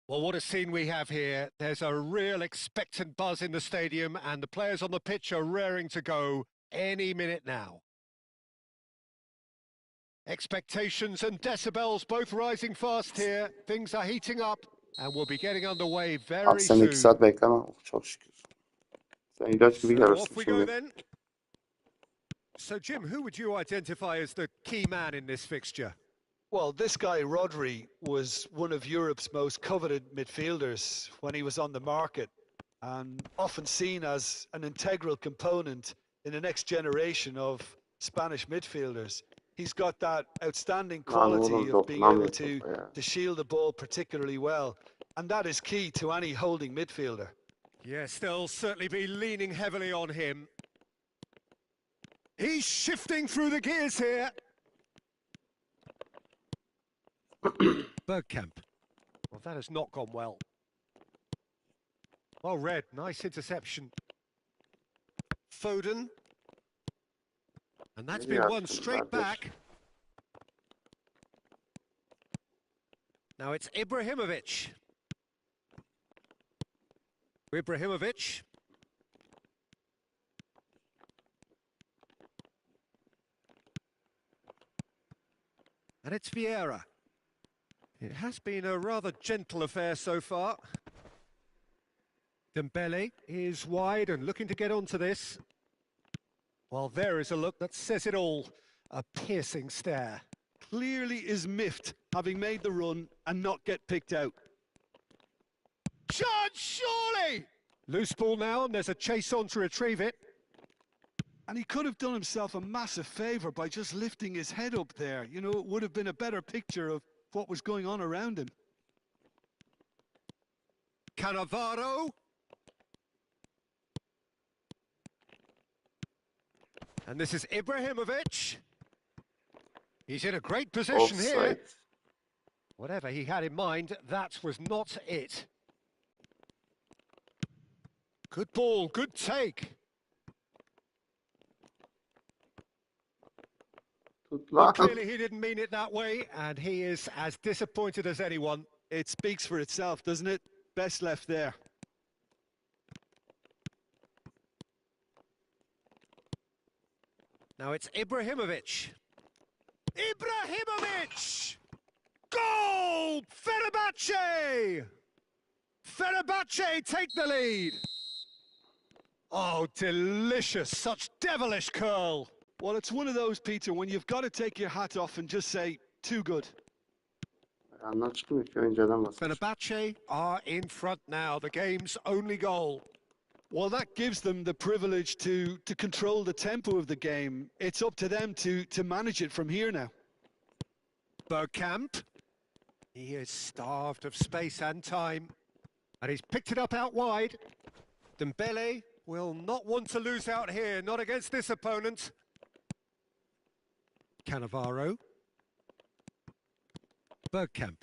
Well, what a scene we have here. There's a real expectant buzz in the stadium, and the players on the pitch are raring to go any minute now. Expectations and decibels both rising fast here. Things are heating up, and we'll be getting underway Abi very sen 2 soon. saat bekleme. Oh, çok şükür. Sen ilaç gibi So gelirsin off we go şimdi. then. So, Jim, who would you identify as the key man in this fixture? Well, this guy, Rodri, was one of Europe's most coveted midfielders when he was on the market, and often seen as an integral component in the next generation of Spanish midfielders. He's got that outstanding Lan oğlum quality of being able dokunamıyor topa ya. to shield the ball particularly well, and that is key to any holding midfielder. Yes, they'll certainly be leaning heavily on him. He's shifting through the gears here. Bergkamp. Well, that has not gone well. Well read, nice interception. Foden. And that's been Nereye won attın straight kardeş? back. Now it's Ibrahimovic. Ibrahimovic. And it's Vieira. It has been a rather gentle affair so far. Dembele is wide and looking to get onto this. Well, there is a look that says it all. A piercing stare. Clearly is miffed, having made the run and not get picked out. Chance, surely! Loose ball now, and there's a chase on to retrieve it. And he could have done himself a massive favour by just lifting his head up there. You know, it would have been a better picture of what was going on around him. Cannavaro. And this is Ibrahimovic. He's in a great position here. Offside. Whatever he had in mind, that was not it. Good ball, good take. Tut Well, lan. clearly he didn't mean it that way, and he is as disappointed as anyone. It speaks for itself, doesn't it? Best left there. Now it's Ibrahimovic. Ibrahimovic! Goal! Fenerbahce! Fenerbahce take the lead. Oh, delicious. Such devilish curl. Well, it's one of those, Peter, when you've got to take your hat off and just say, too good. Ayağından çıkmıyor ki önceden basmış. Fenerbahce are in front now. The game's only goal. Well, that gives them the privilege to control the tempo of the game. It's up to them to manage it from here now. Bergkamp. He is starved of space and time. And he's picked it up out wide. Dembele will not want to lose out here, not against this opponent. Cannavaro. Bergkamp.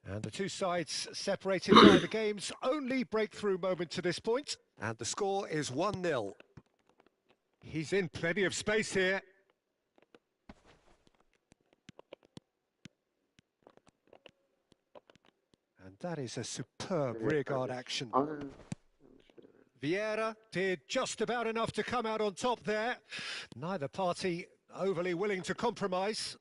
And the two sides separated by the game's only breakthrough moment to this point. And the score is 1-0. He's in plenty of space here. And that is a superb rearguard action. Ay, Vieira did just about enough to come out on top there. Neither party overly willing to compromise.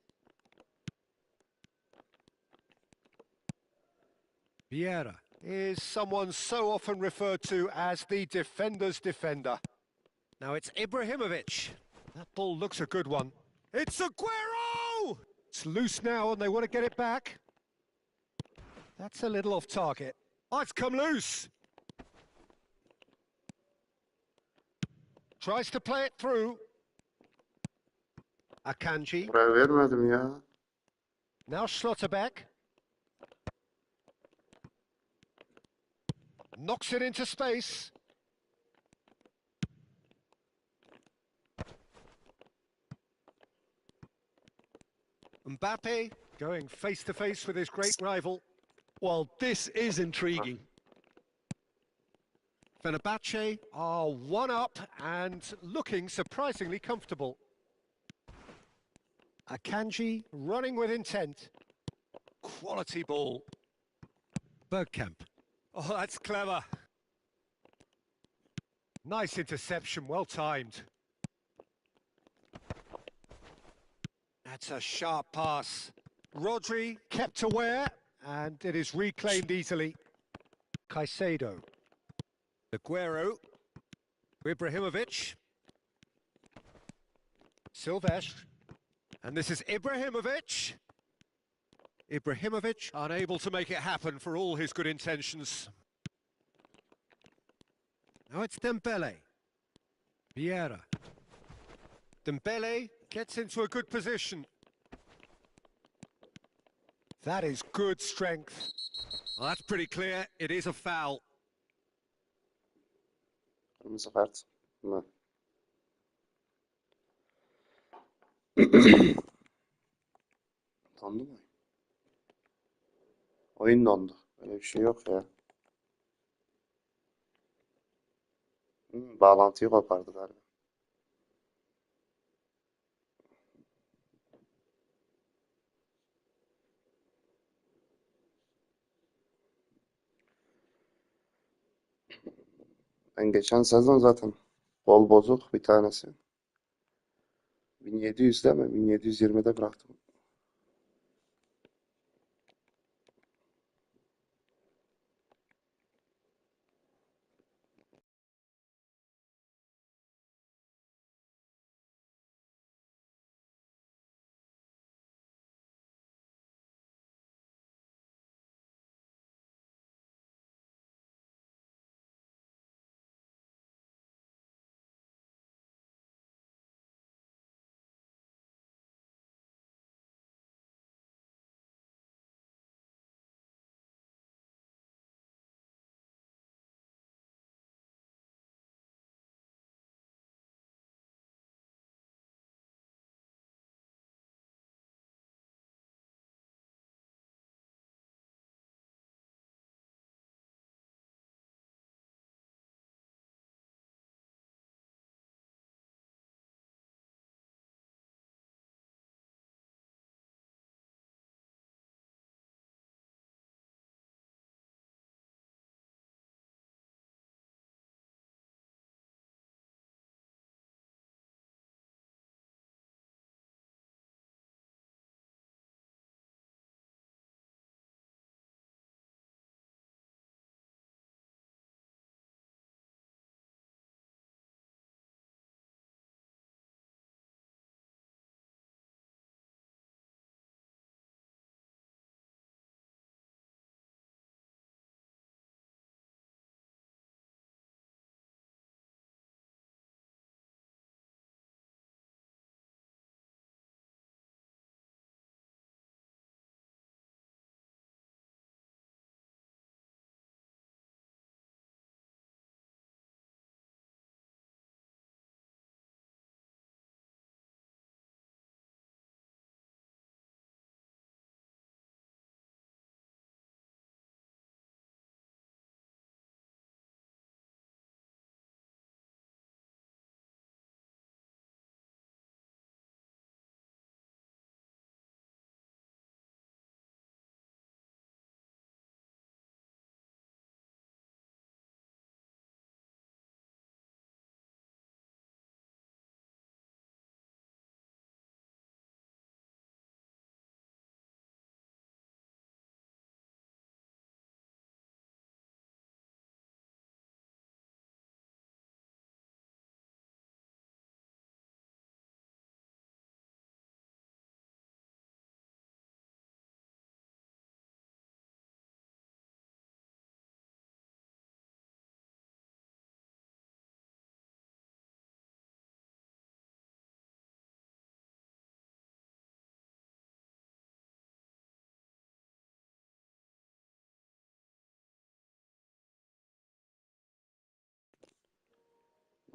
Vieira is someone so often referred to as the defender's defender. Now it's Ibrahimovic. That ball looks a good one. It's Aguero! It's loose now and they want to get it back. That's a little off target. Oh, it's come loose. Tries to play it through. Akanji. buraya vermedim ya. Now Schlotterbeck. Knocks it into space. Mbappe going face to face with his great rival. Well, this is intriguing. Fenerbahce are one up and looking surprisingly comfortable. Akanji running with intent. Quality ball. Bergkamp. Oh, that's clever. Nice interception, well timed. That's a sharp pass. Rodri kept aware, and it is reclaimed easily. Caicedo. Aguero. Ibrahimovic. Silvesh. And this is Ibrahimovic. Ibrahimovic unable to make it happen for all his good intentions. Now it's Dembele. Vieira. Dembele gets into a good position. That is good strength. Well, that's pretty clear. It is a foul. Kırmızı kart mı? Dondu mu? Oyun dondu. Öyle bir şey yok ya. Bağlantıyı kopardı galiba. Ben geçen sezon zaten bol bozuk bir tanesi. 1700'de mi? 1720'de bıraktım.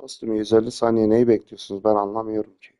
Dostum 150 saniye neyi bekliyorsunuz? Ben anlamıyorum ki.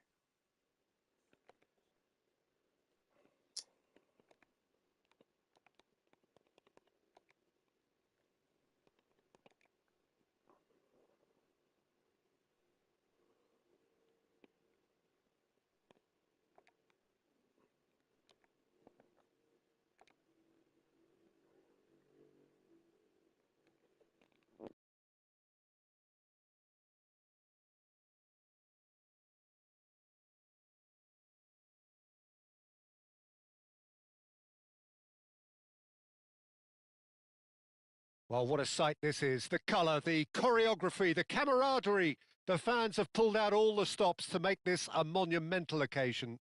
Well, what a sight this is. The colour, the choreography, the camaraderie The fans have pulled out all the stops to make this a monumental occasion.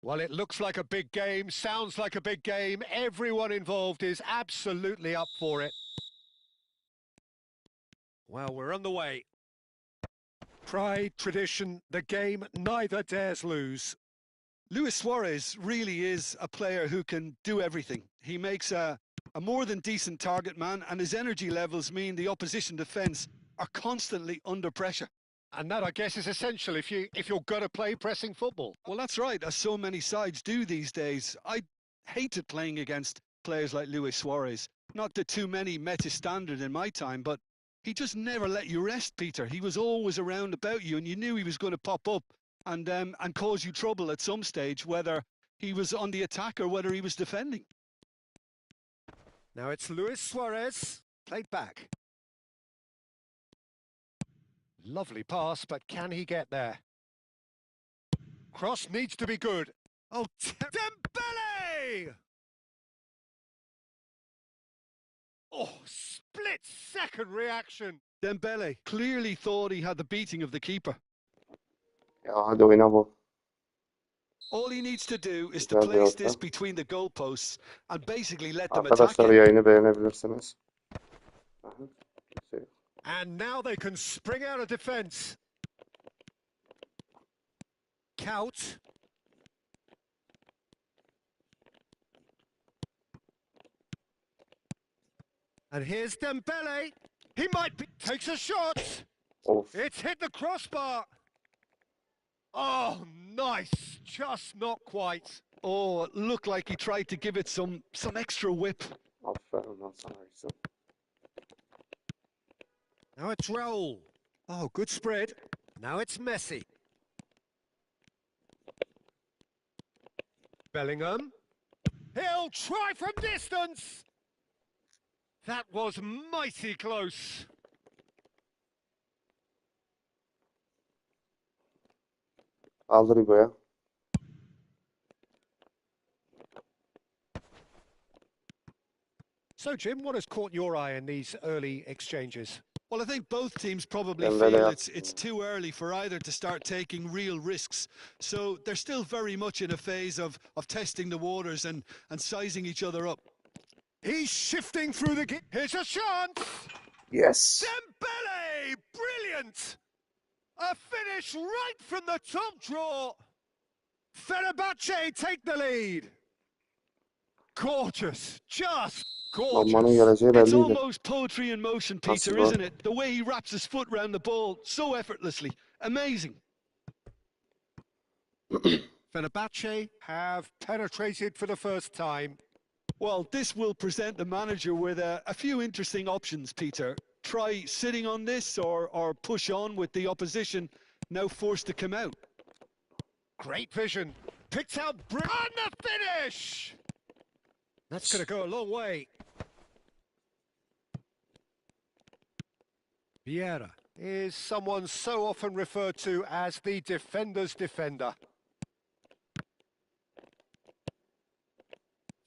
Well, it looks like a big game, sounds like a big game. Everyone involved is absolutely up for it. Well, we're on the way. Pride, tradition, the game neither dares lose. Luis Suarez really is a player who can do everything. He makes a more than decent target man, and his energy levels mean the opposition defence are constantly under pressure. And that, I guess, is essential if you're going to play pressing football. Well, that's right, as so many sides do these days. I hated playing against players like Luis Suarez. Not that too many met his standard in my time, but he just never let you rest, Peter. He was always around about you, and you knew he was going to pop up and cause you trouble at some stage, whether he was on the attack or whether he was defending. Now it's Luis Suarez, played back. Lovely pass, but can he get there? Cross needs to be good. Oh, Dembele! Oh, split-second reaction. Dembele clearly thought he had the beating of the keeper. Ya hadi oyna bu. All he needs to do is to Güzel bir place orta. this between the goalposts and basically let them attack Arkadaşlar it. yayını beğenebilirsiniz. Aha, şey. And now they can spring out of defence. Count. And here's Dembele. He might be... Takes a shot. Of. It's hit the crossbar. Oh, nice. Just not quite. Oh, it looked like he tried to give it some extra whip. Aferin lan sana Ayşe. Now it's Raul. Oh, good spread. Now it's Messi. Bellingham. He'll try from distance. That was mighty close. Aldır İbo'ya. So, Jim, what has caught your eye in these early exchanges? Well, I think both teams probably Dembele feel yaptı. it's too early for either to start taking real risks. So they're still very much in a phase of testing the waters and sizing each other up. He's shifting through the... Here's a chance! Yes. Dembele! Brilliant! A finish right from the top draw. Fenerbahce take the lead. Gorgeous. Just Bombanın gorgeous. geleceği It's belliydi. almost poetry in motion, Peter, Nasıl bu? isn't it? The way he wraps his foot round the ball so effortlessly. Amazing. Fenerbahce have penetrated for the first time. Well, this will present the manager with a few interesting options, Peter. Try sitting on this or push on with the opposition now forced to come out. Great vision. Picked out... On the finish! That's going to go a long way. Vieira is someone so often referred to as the defender's defender.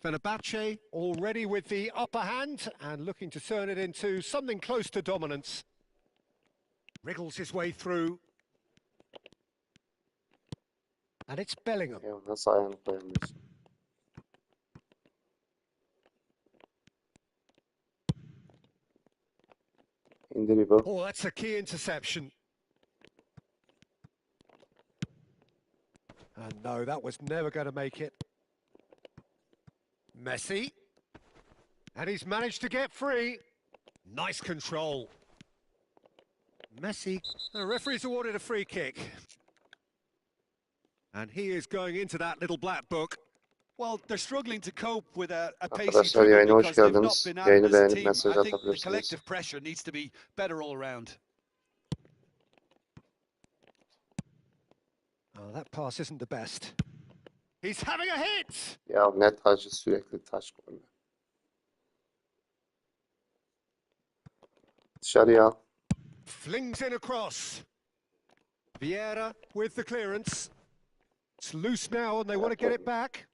Fenerbahce already with the upper hand and looking to turn it into something close to dominance. Wriggles his way through. And it's Bellingham. Ya nasıl ayağını koyamıyorsun? İndir İbo. Oh, that's a key interception. And no, that was never going to make it. Messi. And he's managed to get free. Nice control. Messi. The referee's awarded a free kick. And he is going into that little black book. Well, they're struggling to cope with a pacey Arkadaşlar yayına dribble hoş because they've not geldiniz. been at it Yayını as a beğenip team. mesaj I think the atabilirsiniz. collective pressure needs to be better all round. Oh, that pass isn't the best. He's having a hit! Ya ne tacı sürekli taş koyma. Dışarıya al. Flings in across. Vieira with the clearance. It's loose now and they want to get it back.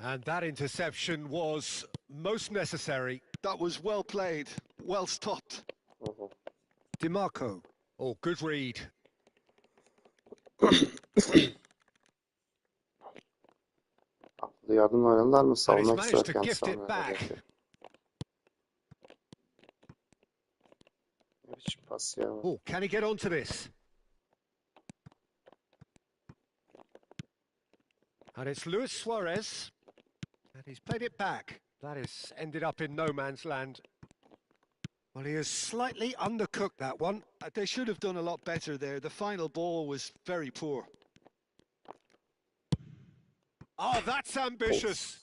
And that interception was most necessary. That was well played, well stopped. DiMarco. Oh, good read. Akıllı yardım oynadılar mı? And he's Savunma managed ekstra to yanlış gift it savunma back. yapıyor. Ne biçim pas ya? Oh, can he get onto this? And it's Luis Suarez. And he's played it back. That has ended up in no man's land. Well, he has slightly undercooked that one. They should have done a lot better there. The final ball was very poor. Oh, that's ambitious.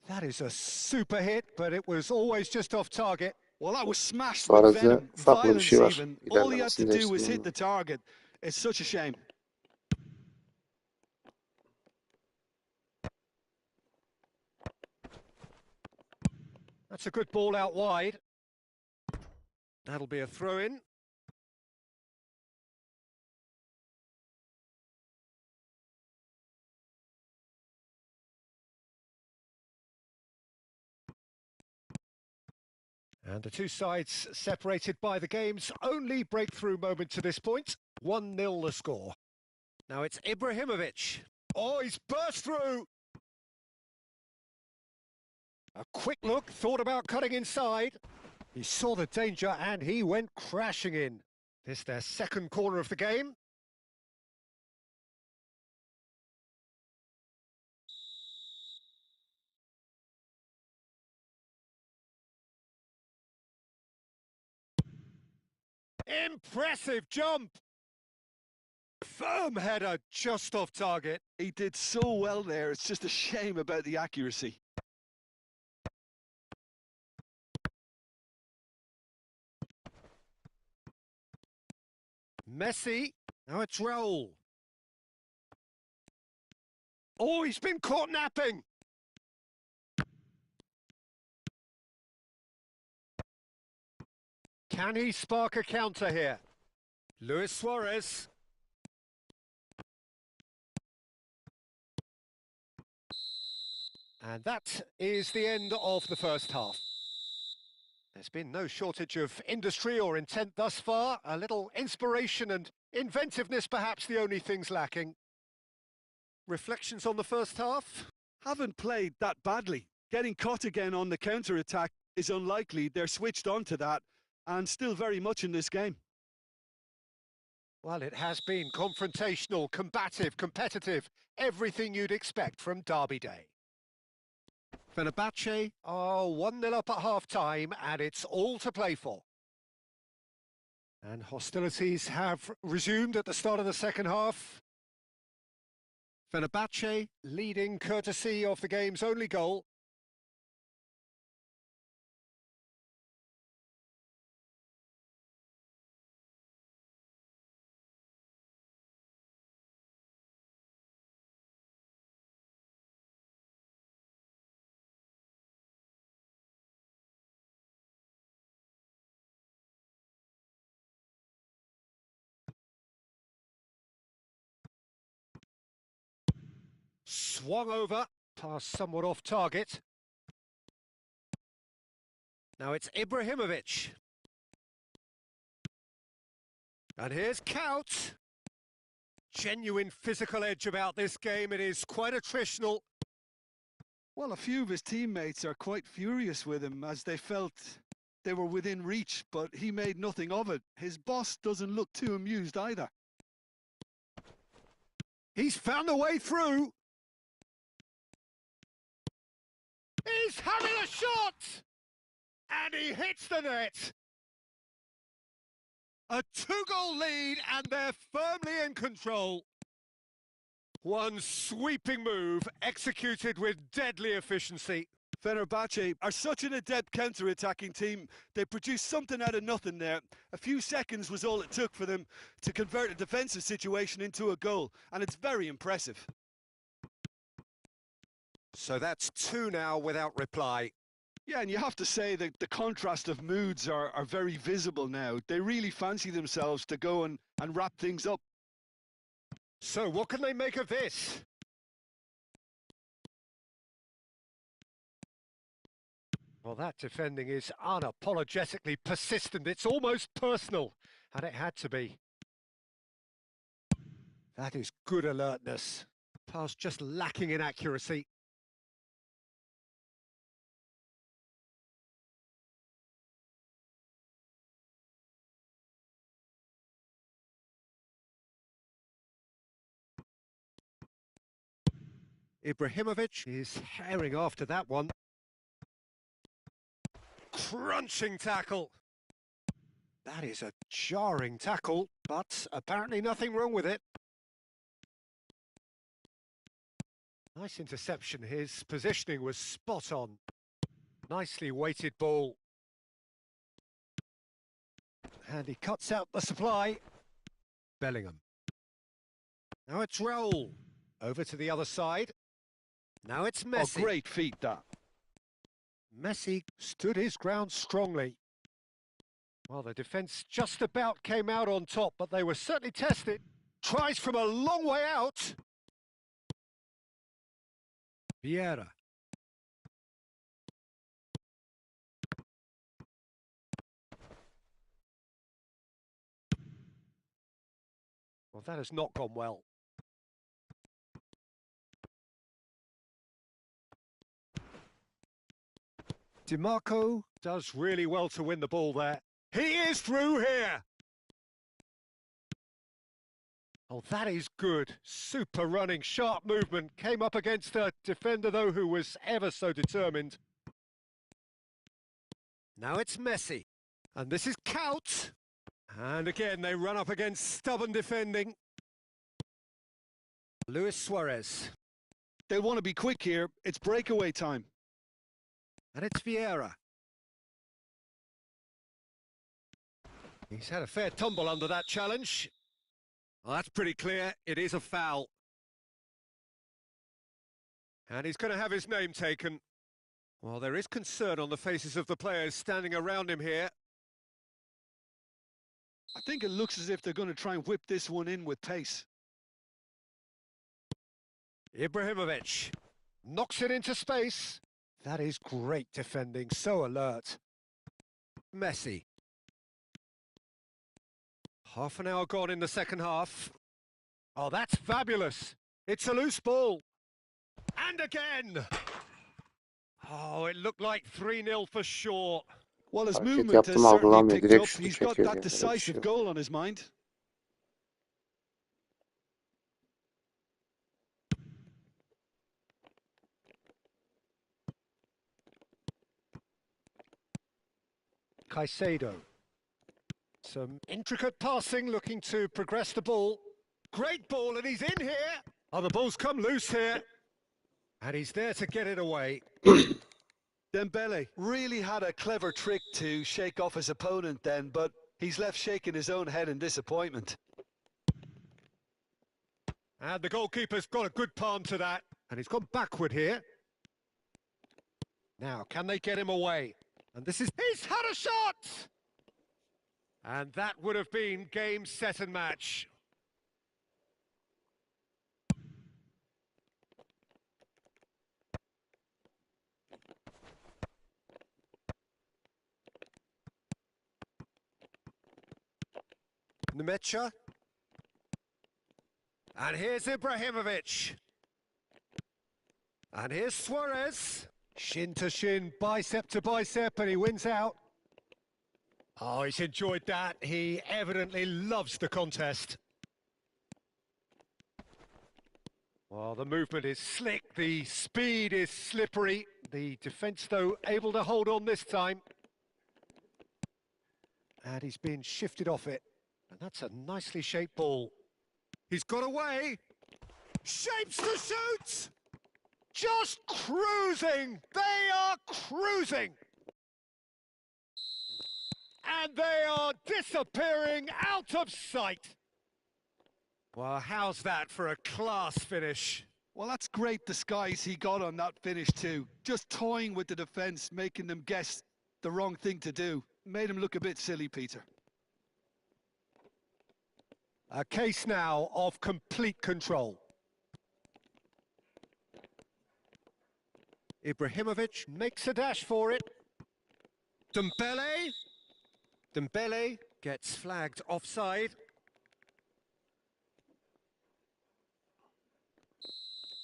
That is a super hit, but it was always just off target. Well, that was smashed with Suarez'de venom, farklı bir violence şey var. even. All he had to İlerlemesini do was hit değiştirmem. the target. It's such a shame. That's a good ball out wide. That'll be a throw-in. And the two sides separated by the game's only breakthrough moment to this point. 1-0 the score. Now it's Ibrahimovic. Oh, he's burst through. A quick look, thought about cutting inside. He saw the danger and he went crashing in. This their second corner of the game. Impressive jump. Firm header just off target. He did so well there. It's just a shame about the accuracy. Messi. Now it's Raul. Oh, he's been caught napping. Can he spark a counter here? Luis Suarez. And that is the end of the first half. There's been no shortage of industry or intent thus far. A little inspiration and inventiveness, perhaps the only things lacking. Reflections on the first half? Haven't played that badly. Getting caught again on the counter-attack is unlikely. They're switched on to that and still very much in this game. Well, it has been confrontational, combative, competitive. Everything you'd expect from Derby Day. Fenerbahce are 1-0 up at half-time, and it's all to play for. And hostilities have resumed at the start of the second half. Fenerbahce leading courtesy of the game's only goal. Swung over, pass somewhat off target. Now it's Ibrahimovic. And here's Kaut. Genuine physical edge about this game. It is quite attritional. Well, a few of his teammates are quite furious with him as they felt they were within reach, but he made nothing of it. His boss doesn't look too amused either. He's found a way through. He's having a shot! And he hits the net. A two-goal lead, and they're firmly in control. One sweeping move, executed with deadly efficiency. Fenerbahce are such an adept counter-attacking team. They produced something out of nothing there. A few seconds was all it took for them to convert a defensive situation into a goal, and it's very impressive. So that's 2 now without reply. Yeah, and you have to say that the contrast of moods are very visible now. They really fancy themselves to go and wrap things up. So what can they make of this? Well, that defending is unapologetically persistent. It's almost personal, and it had to be. That is good alertness. Pass just lacking in accuracy. Ibrahimovic is herring after that one. Crunching tackle. That is a jarring tackle, but apparently nothing wrong with it. Nice interception. His positioning was spot on. Nicely weighted ball. And he cuts out the supply. Bellingham. Now it's Raul. Over to the other side. Now it's Messi. Oh, great feat, that. Messi stood his ground strongly. Well, the defence just about came out on top, but they were certainly tested. Tries from a long way out. Vieira. Well, that has not gone well. DiMarco does really well to win the ball there. He is through here! Oh, that is good. Super running, sharp movement. Came up against a defender, though, who was ever so determined. Now it's Messi. And this is Kaut. And again, they run up against stubborn defending. Luis Suarez. They'll want to be quick here. It's breakaway time. And it's Vieira. He's had a fair tumble under that challenge. Well, that's pretty clear. It is a foul. And he's going to have his name taken. Well, there is concern on the faces of the players standing around him here. I think it looks as if they're going to try and whip this one in with pace. Ibrahimovic knocks it into space. That is great defending, so alert. Messi. Half an hour gone in the second half. Oh, that's fabulous. It's a loose ball. And again. Oh, it looked like 3-0 for sure. Well, his Hareket movement has yaptım, certainly algılamıyor. picked Direkt up. şutu He's got çekiyor that yani. Öyle bir şey decisive yok. goal on his mind. Caicedo. Some intricate passing, looking to progress the ball. Great ball, and he's in here. Oh, the ball's come loose here. And he's there to get it away. Dembele really had a clever trick to shake off his opponent then, but he's left shaking his own head in disappointment. And the goalkeeper's got a good palm to that. And he's gone backward here. Now, can they get him away? And this is... He's had a shot! And that would have been game, set and match. Nemecha. And here's Ibrahimovic. And here's Suarez. Shin to shin, bicep to bicep, and he wins out. Oh, he's enjoyed that. He evidently loves the contest. Well, the movement is slick, the speed is slippery. The defence, though, able to hold on this time. And he's been shifted off it. And that's a nicely shaped ball. He's got away. Shapes to shoot! Just cruising! They are cruising! And they are disappearing out of sight. Well, how's that for a class finish? Well, that's great disguise he got on that finish too. Just toying with the defence, making them guess the wrong thing to do. Made him look a bit silly, Peter. A case now of complete control. Ibrahimovic makes a dash for it. Dembele. Dembele gets flagged offside.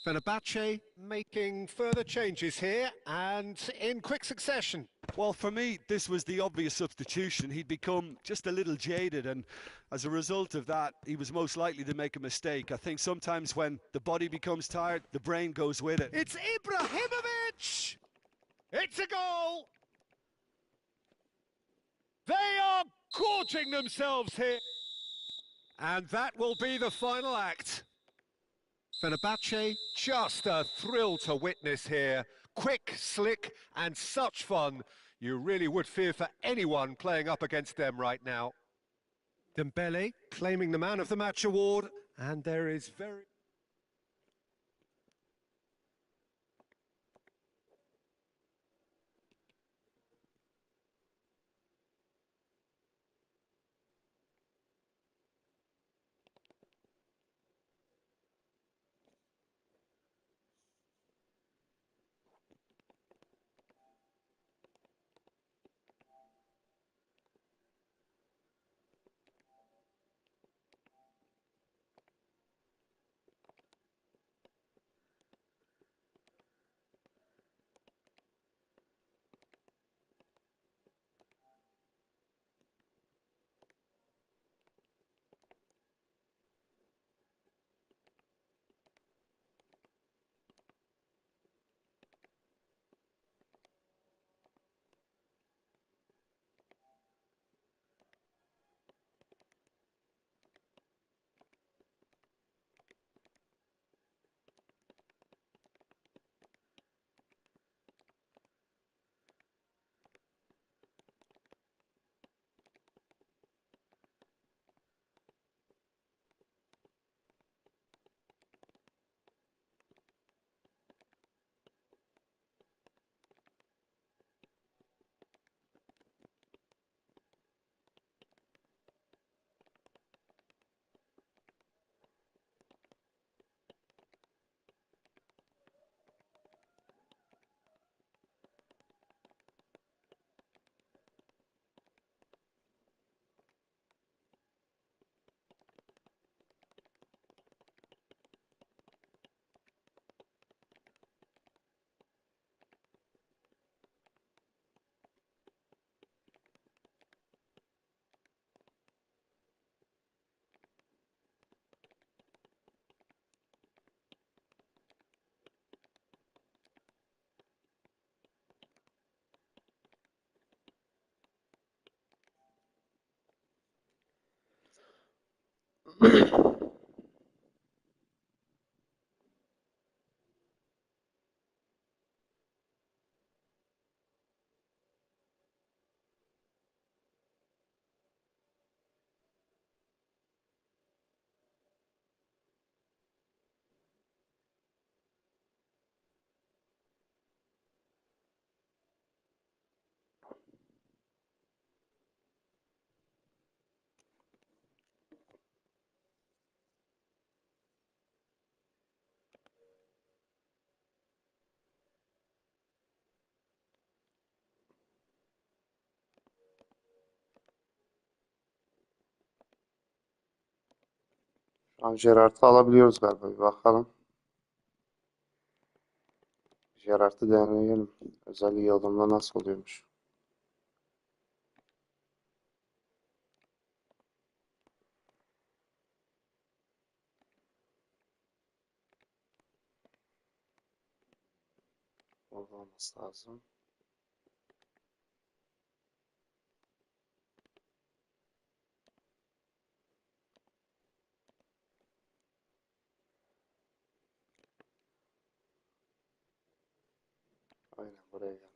Fenerbahce making further changes here and in quick succession. Well, for me, this was the obvious substitution. He'd become just a little jaded, and as a result of that, he was most likely to make a mistake. I think sometimes when the body becomes tired, the brain goes with it. It's Ibrahimovic! It's a goal! They are gorging themselves here. And that will be the final act. Fenerbahce, just a thrill to witness here. Quick, slick, and such fun. You really would fear for anyone playing up against them right now. Dembele claiming the Man of the Match award, and there is very... Şu an Gerrard'ı alabiliyoruz galiba. Bir bakalım. Gerrard'ı deneyelim. Özelliği adamda nasıl oluyormuş. Orada olması lazım. Aynen buraya gelmiş.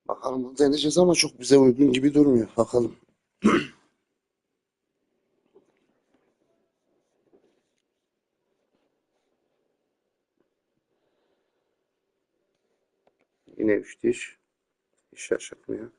Bakalım deneyeceğiz ama çok bize uygun gibi durmuyor. Bakalım. Yine 3 diş. Hiç şaşırtmıyor.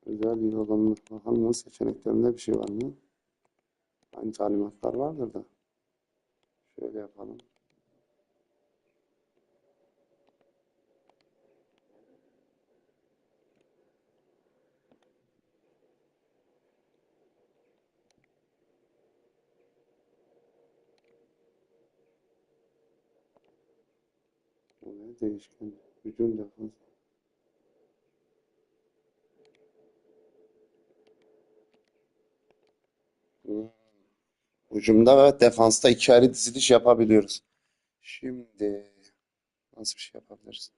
Özel bir olanı. Bakalım seçeneklerinde bir şey var mı? Aynı talimatlar vardır da. Şöyle yapalım. Oraya değişken. Hücum defans. Hmm. Hücumda ve defansta iki ayrı diziliş yapabiliyoruz. Şimdi nasıl bir şey yapabiliriz?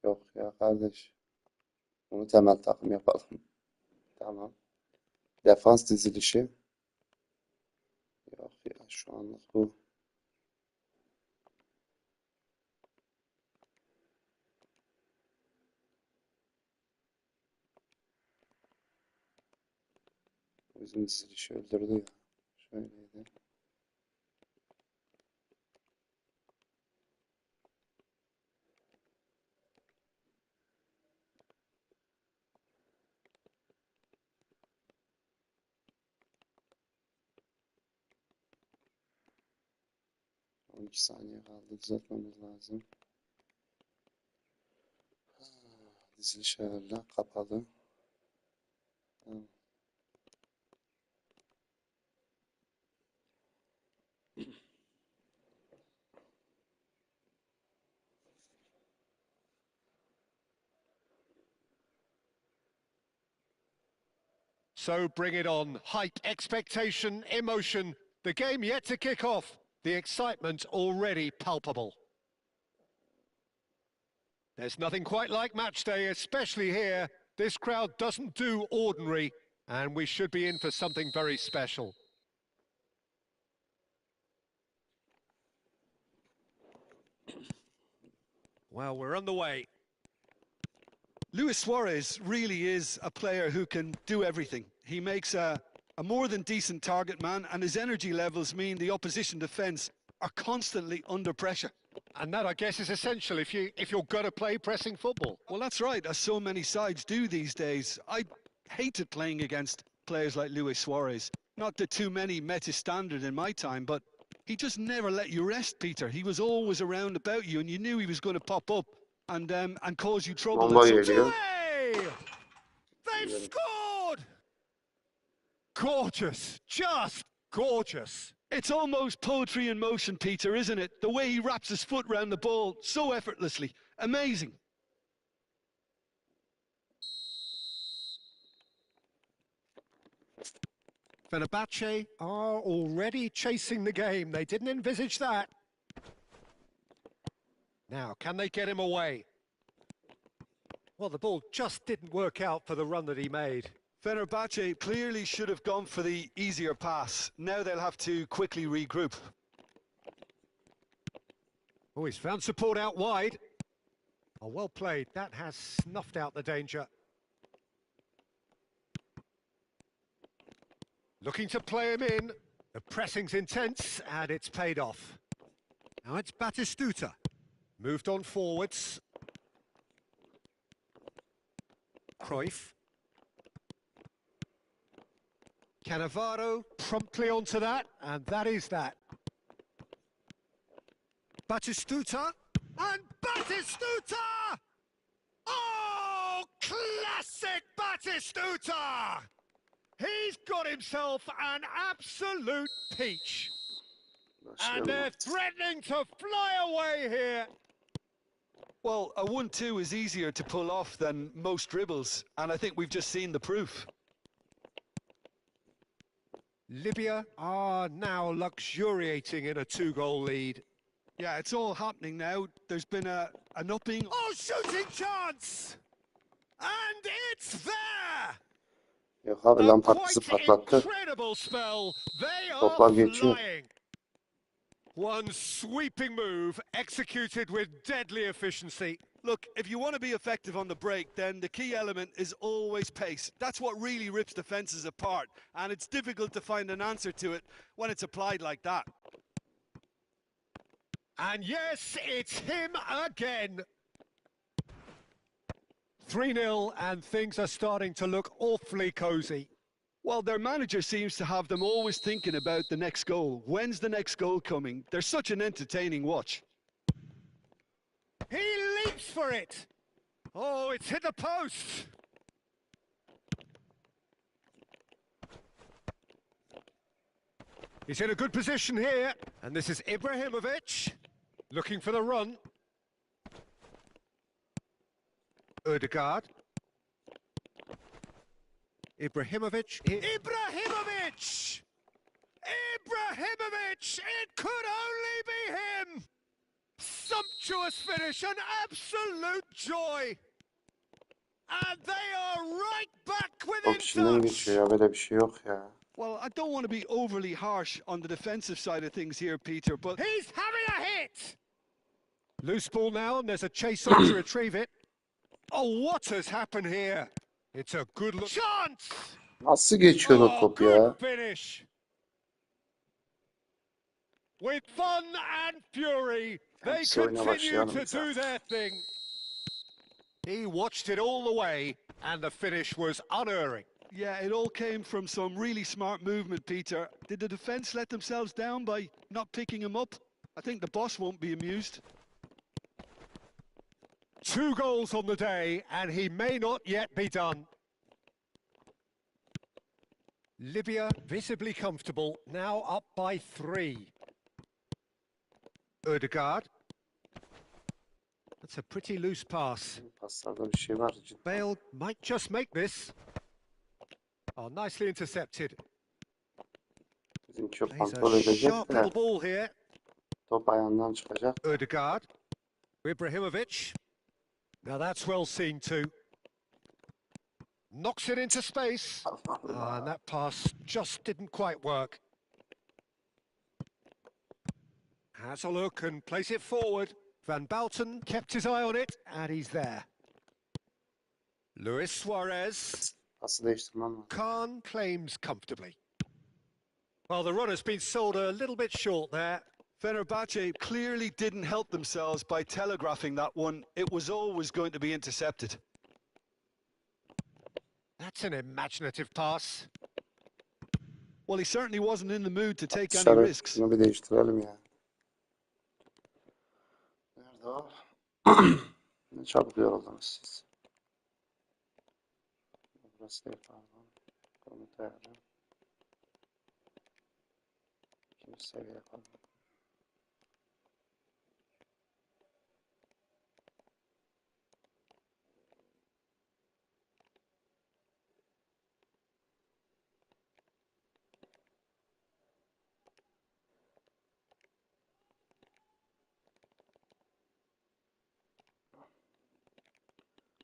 Yok ya kardeş. Bunu temel takım yapalım. Tamam. Defans dizilişi. Yok ya şu anlık bu. Bizim dizilişi öldürdü ya. Şöyleydi. On 12 saniye kaldı. Düzeltmemiz lazım. Diziliş ayarla kapalı. Tamam. So bring it on. Hype, expectation, emotion. The game yet to kick off. The excitement already palpable. There's nothing quite like match day, especially here. This crowd doesn't do ordinary, and we should be in for something very special. Well, we're on the way. Luis Suarez really is a player who can do everything. He makes a more than decent target man, and his energy levels mean the opposition defence are constantly under pressure. And that, I guess, is essential if you're going to play pressing football. Well, that's right, as so many sides do these days. I hated playing against players like Luis Suarez. Not that too many met his standard in my time, but he just never let you rest, Peter. He was always around about you, and you knew he was going to pop up and cause you trouble at Bomba some geliyor. Away! They've Güzel. scored! Gorgeous, just gorgeous. It's almost poetry in motion, Peter, isn't it? The way he wraps his foot round the ball so effortlessly. Amazing. Fenerbahce are already chasing the game. They didn't envisage that. Now, can they get him away? Well, the ball just didn't work out for the run that he made. Fenerbahce clearly should have gone for the easier pass. Now they'll have to quickly regroup. Oh, he's found support out wide. Oh, well played. That has snuffed out the danger. Looking to play him in. The pressing's intense and it's paid off. Now it's Batistuta. Moved on forwards. Cruyff. Cannavaro promptly onto that, and that is that. Batistuta, and Batistuta! Oh, classic Batistuta! He's got himself an absolute peach. And they're threatening to fly away here. Well, a 1-2 is easier to pull off than most dribbles, and I think we've just seen the proof. Libya are now luxuriating in a 2-goal lead. Yeah, it's all happening now. There's been an upping. Oh, shooting chance! And it's there! Yok abi, A Lampard bizi quite patlattı. incredible spell. They Toplar are geçiyor. flying. One sweeping move executed with deadly efficiency. Look, if you want to be effective on the break, then the key element is always pace. That's what really rips defences apart, and it's difficult to find an answer to it when it's applied like that. And yes, it's him again. 3-0, and things are starting to look awfully cosy. Well, their manager seems to have them always thinking about the next goal. When's the next goal coming? They're such an entertaining watch. He leaps for it. Oh, it's hit the post. He's in a good position here. And this is Ibrahimovic looking for the run. Ødegaard. Ibrahimovic. Ibrahimovic! Ibrahimovic! It could only be him! Sumptuous finish, an absolute joy! And they are right back Top within içinden touch! geçiyor ya, böyle bir şey yok ya. Well, I don't want to be overly harsh on the defensive side of things here, Peter, but He's having a hit! Loose ball now, and there's a chase on to retrieve it. Oh, what has happened here? It's a good look. Chance! Nasıl geçiyor o Oh, top good ya? finish. With fun and fury, they Hepsi oyuna continue başlayalım to biz do artık. their thing. He watched it all the way, and the finish was unerring. yeah, it all came from some really smart movement, Peter. Did the defence let themselves down by not picking him up? I think the boss won't be amused. 2 goals on the day, and he may not yet be done. Libya visibly comfortable, now up by 3. Ødegaard. That's a pretty loose pass. Paslarda bir şey var cidden. Bale might just make this. Oh, nicely intercepted. Bizimki o Plays kontrol a edecek sharp de little ball here. top ayağından çıkacak. Ødegaard. Ibrahimovic. Now that's well seen too. Knocks it into space. And that pass just didn't quite work. Has a look and plays it forward. Van Bouten kept his eye on it, and he's there. Luis Suarez. Pası değiştirmem lazım. Khan claims comfortably. Well, the run has been sold a little bit short there. Fenerbahce clearly didn't help themselves by telegraphing that one. It was always going to be intercepted. That's an imaginative pass. Well, he certainly wasn't in the mood to take any Dışarı risks. şunu bir değiştirelim ya. Nerede o? Ne çabuk yoruldunuz siz. Burası değil, pardon. Komut ayarı. İkinci seviye yapalım.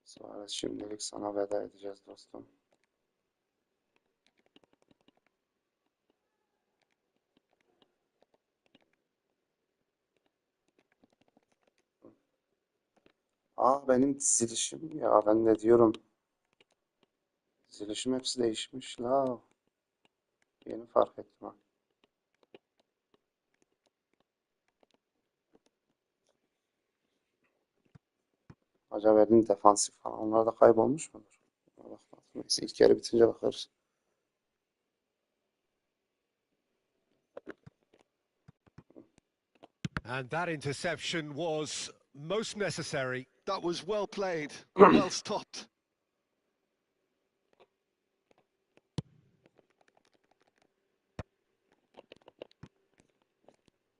Sonra şimdilik sana veda edeceğiz dostum. Aa, benim dizilişim ya, ben de diyorum. Dizilişim hepsi değişmiş la. Yeni fark ettim ha. Acaba verdiğim defansif falan. Onlar da kaybolmuş mudur? Bakmadım. Neyse ilk yarı bitince bakarız. And that interception was most necessary. That was well played, well stopped.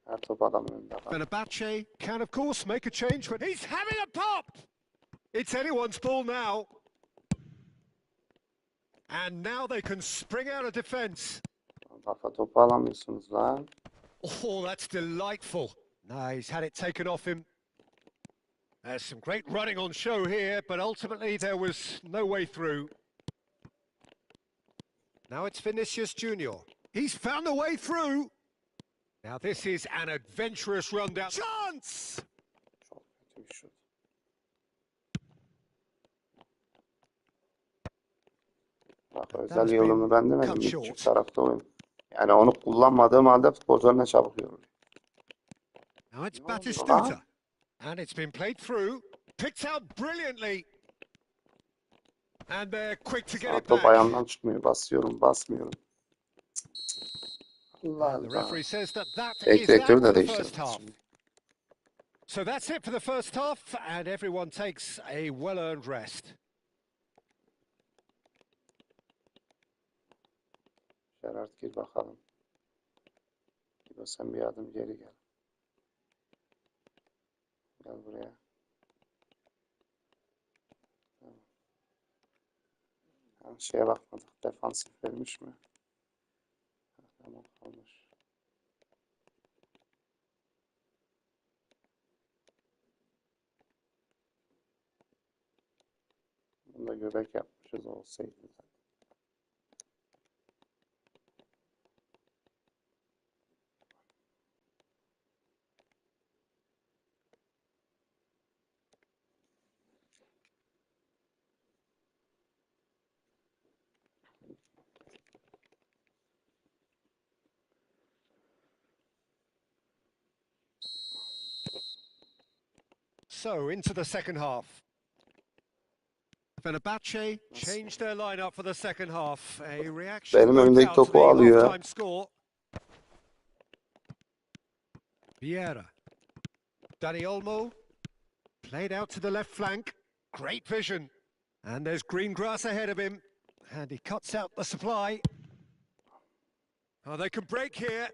Her top adamın önünde. Fenerbahce can of course make a change, but he's having a pop! It's anyone's ball now. And now they can spring out of defence. Kafa topu alamıyorsunuz lan. Oh, that's delightful. No, he's had it taken off him. There's some great running on show here, but ultimately there was no way through. Now it's Vinicius Junior. He's found a way through. Now this is an adventurous rundown. Chance! Çok kötü bir şut. Bak özel yolumu ben demedim. cut Bir short. küçük tarafta oyun. Yani onu kullanmadığım halde futbolcular ne çabuk yoruluyor. Now it's Ne oluyor Batistuta. lan? And it's been played through. Picked out brilliantly. And they're quick to get Sağ it top back. ayağımdan çıkmıyor. Basıyorum, basmıyorum. Allah And the Allah. referee says that is Teknik that direktörü for de the first değiştirdim half. şimdi. So that's it for the first half, and everyone takes a well-earned rest. Gerard gir bakalım. Gido sen bir adım geri gel. Gel buraya. Tamam. Ha, şeye bakmadık. Defansif vermiş mi? Ha, tamam kalmış. Bunda göbek yapmışız olsaydı. So into the second half. Fenerbahce changed their lineup for the second half. A reaction Benim no önümdeki doubt to the topu alıyor. half-time score. Vieira. Dani Olmo. Played out to the left flank. Great vision. And there's green grass ahead of him. And he cuts out the supply. Oh, they can break here.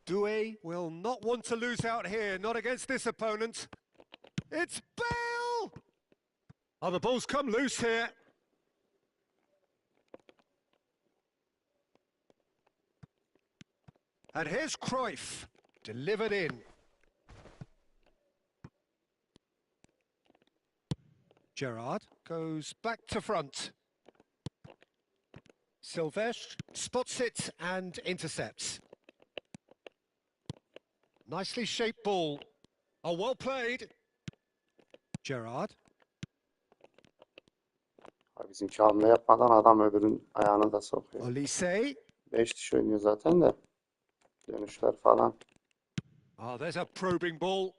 Doué will not want to lose out here, not against this opponent. It's Bale! Oh, the ball's come loose here. And here's Cruyff, delivered in. Gerrard goes back to front. Silvestre spots it and intercepts. Nicely shaped ball. Oh, well played. Gerrard. Bizimki hamle yapmadan adam öbürün ayağını da sokuyor. Olise. 5 kişi oynuyor zaten de. Dönüşler falan. Oh, there's a probing ball.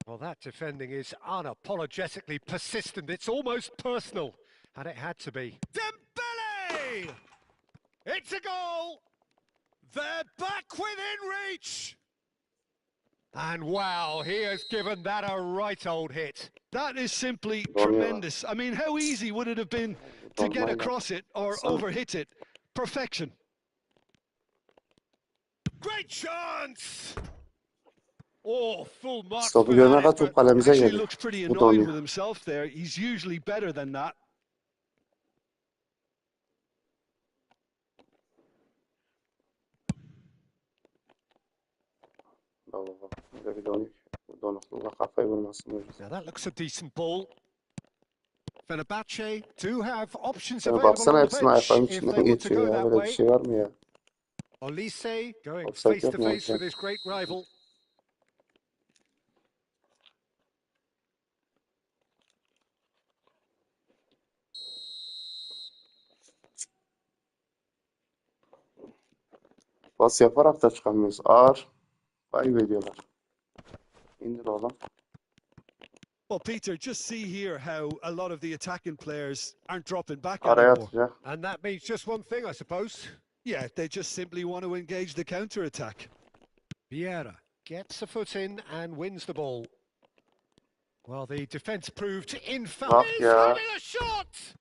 Well, that defending is unapologetically persistent. It's almost personal. And it had to be. Dembele! It's a goal! They're back within reach! And wow, he has given that a right old hit. That is simply Donuyor lan. tremendous. I mean, how easy would it have been to get Donmayla. across it or Baksana. overhit it? Perfection. Great chance! Oh, full mark Stopu for görene that kadar top effort. kalemize Actually geliyor. looks pretty Bu annoyed donuyor. with himself there. He's usually better than that. Baba bak. Böyle bir donuyor. Bu donukluğuna kafayı vurmasın hocam. Now that looks a decent ball. Fenerbahce do have options Sana available baksana on the hepsini bench ayaklarının if içinden they want to geçiyor go ya. that Böyle bir way. şey var mı ya? Olise going Offside face yok to mu face hocam? with his great rival. Pas yaparak da çıkamıyoruz. Ağır. Kaybediyorlar. İndir oğlum. Well, Peter, just see here how a lot of the attacking players aren't dropping back Araya anymore. atacak. And that means just one thing, I suppose. Yeah, they just simply want to engage the counter-attack. Vieira gets a foot in and wins the ball. Well, the defence proved infallible. Bak He's ya. having a shot!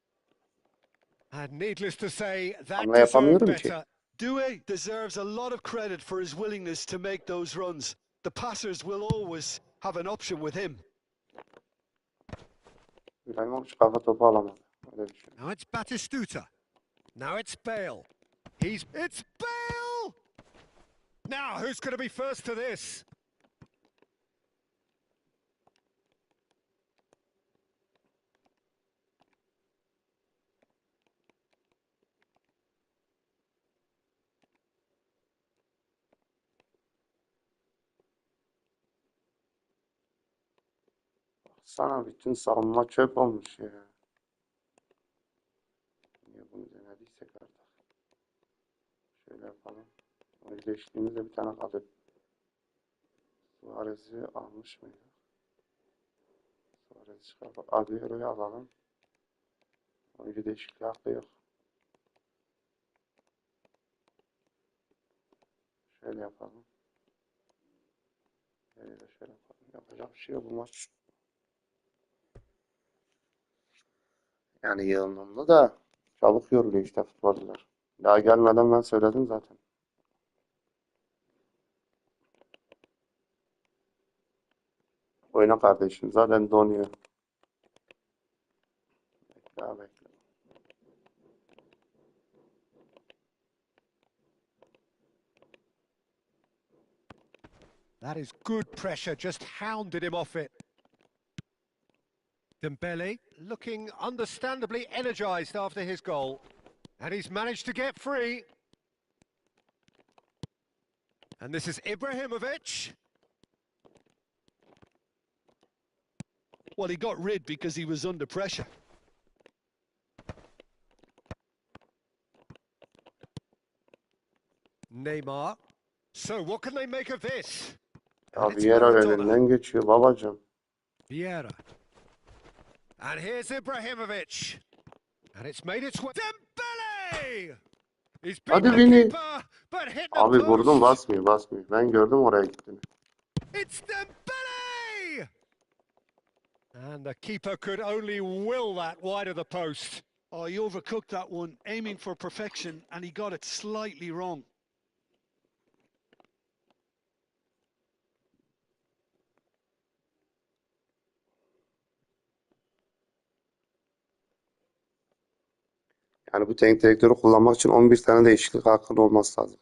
And needless to say, that Hamle deserved yapamıyorum ki. better. Due deserves a lot of credit for his willingness to make those runs. The passers will always have an option with him. İbrahimovic kafa topu alamadı. Öyle bir şey. Now it's Batistuta. Now it's Bale. It's Bale! Now, who's going to be first to this? Sana bütün savunma çöp olmuş ya. Niye bunu denediysek artık. Şöyle yapalım. Özdeşliğimizde bir tane kaldı. Suarez'i almış mıydı? Suarez'i çıkartıp Agüero'yu alalım. Oyuncu değişikliği hakkı yok. Şöyle yapalım. Şöyle de şöyle yapalım. Yapacak bir şey yok bu maç. Yani yığılmamda da çabuk yoruluyor işte futbolcular. Daha gelmeden ben söyledim zaten. Oyna kardeşim. Zaten donuyor. Bekle abi, bekle. That is good pressure, just hounded him off it. Dembele looking understandably energised after his goal. And he's managed to get free. And this is Ibrahimovic. Well, he got rid because he was under pressure. Neymar. So what can they make of this? Ya And it's Vieira Maradona. önünden geçiyor babacığım. Vieira. And here's Ibrahimovic. And it's made its way. Dembele! He's beaten Hadi the Vini. keeper, but hit the Abi vurdum, post. basmıyor. Ben gördüm oraya gittiğini. It's Dembele! And the keeper could only will that wide of the post. Oh, he overcooked that one, aiming for perfection, and he got it slightly wrong. Yani bu teknik direktörü kullanmak için 11 tane değişiklik hakkın olması lazım.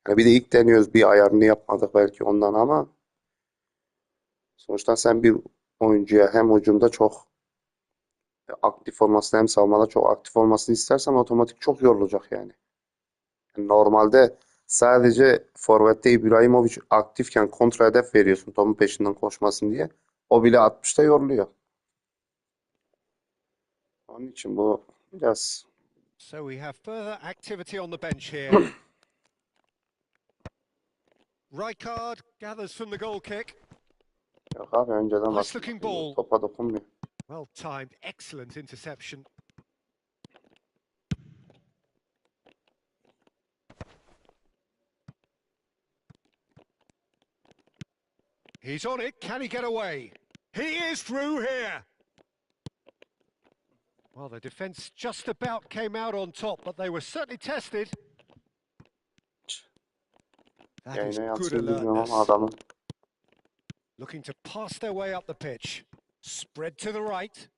Yani bir de ilk deniyoruz, bir ayarını yapmadık belki ondan ama sonuçta sen bir oyuncuya hem hücumda çok aktif olmasını hem savunmada çok aktif olmasını istersen otomatik çok yorulacak yani. Yani normalde sadece forvette İbrahimovic aktifken kontra hedef veriyorsun topun peşinden koşmasın diye. O bile 60'ta yoruluyor. Onun için bu biraz So we have further activity on the bench here. Rijkaard gathers from the goal kick. yok abi, önceden Nice looking ball. topa dokunmuyor. Well timed, excellent interception. He's on it, can he get away? He is through here! Well, the defence just about came out on top, but they were certainly tested. That is Yayına good yansıyor bilmiyorum ama alertness. adamın. Looking to pass their way up the pitch. Spread to the right.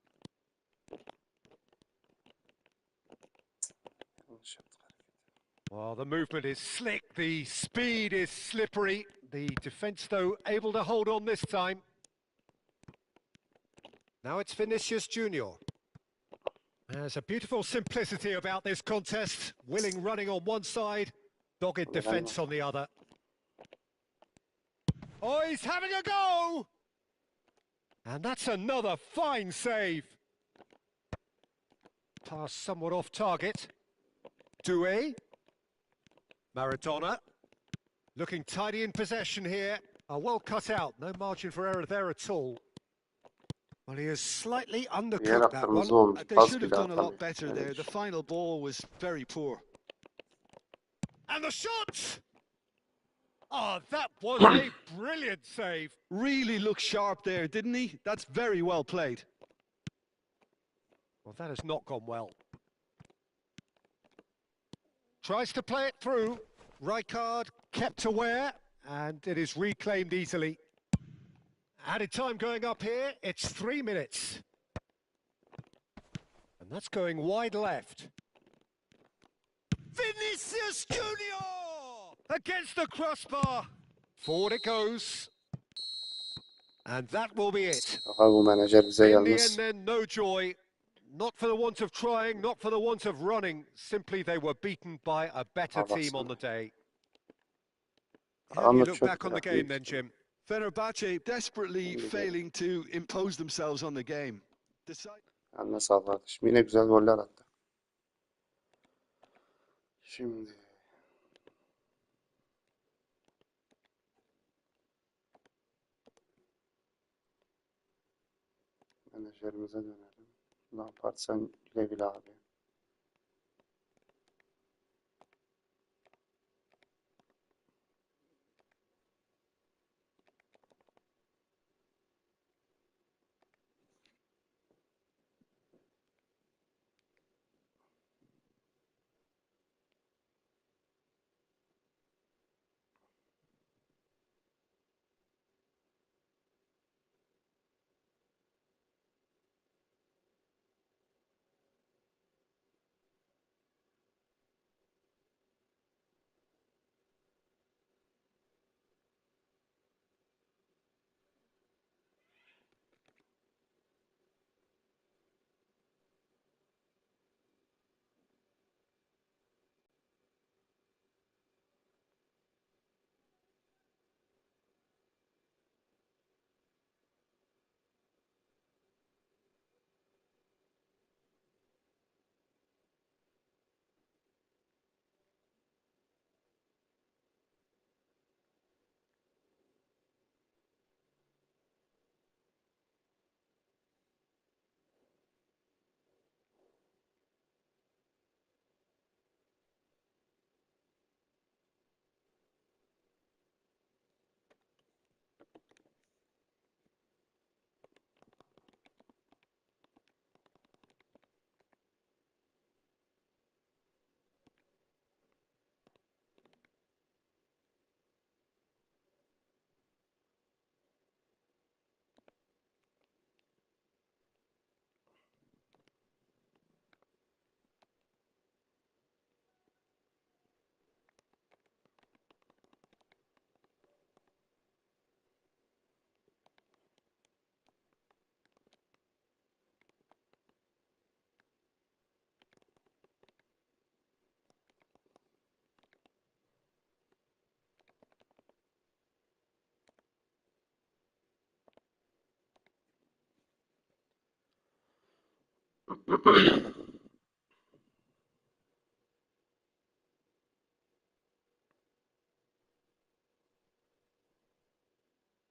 Well, the movement is slick, the speed is slippery. The defence, though, able to hold on this time. Now it's Vinicius Junior. There's a beautiful simplicity about this contest. Willing running on one side, dogged defence on the other. Oh, he's having a go! And that's another fine save. Pass somewhat off target. Doué. Maradona. Looking tidy in possession here. Well cut out. No margin for error there at all. Well, he has slightly undercooked Vieira that one. kırmızı olmuş. They Pas should have bile done a lot atamıyor. better Öyle there. bir The şey. final ball was very poor. And the shot! Oh, that was a brilliant save. Really looked sharp there, didn't he? That's very well played. Well, that has not gone well. Tries to play it through. Rijkaard kept aware, and it is reclaimed easily. Added time going up here, it's 3 minutes. And that's going wide left. Vinicius Junior! Against the crossbar. Forward it goes. And that will be it. Aha, bu menajer bize In the gelmez. end then, no joy. Not for the want of trying, not for the want of running. Simply they were beaten by a better team on the day. How do you Karanlık look çok back on the güzel. game then, Jim? Fenerbahce desperately failing to impose themselves on the game. Eline sağlık kardeşim. Yine güzel goller attı. Şimdi menajerimize dönelim. Ne yaparsan güle güle abi.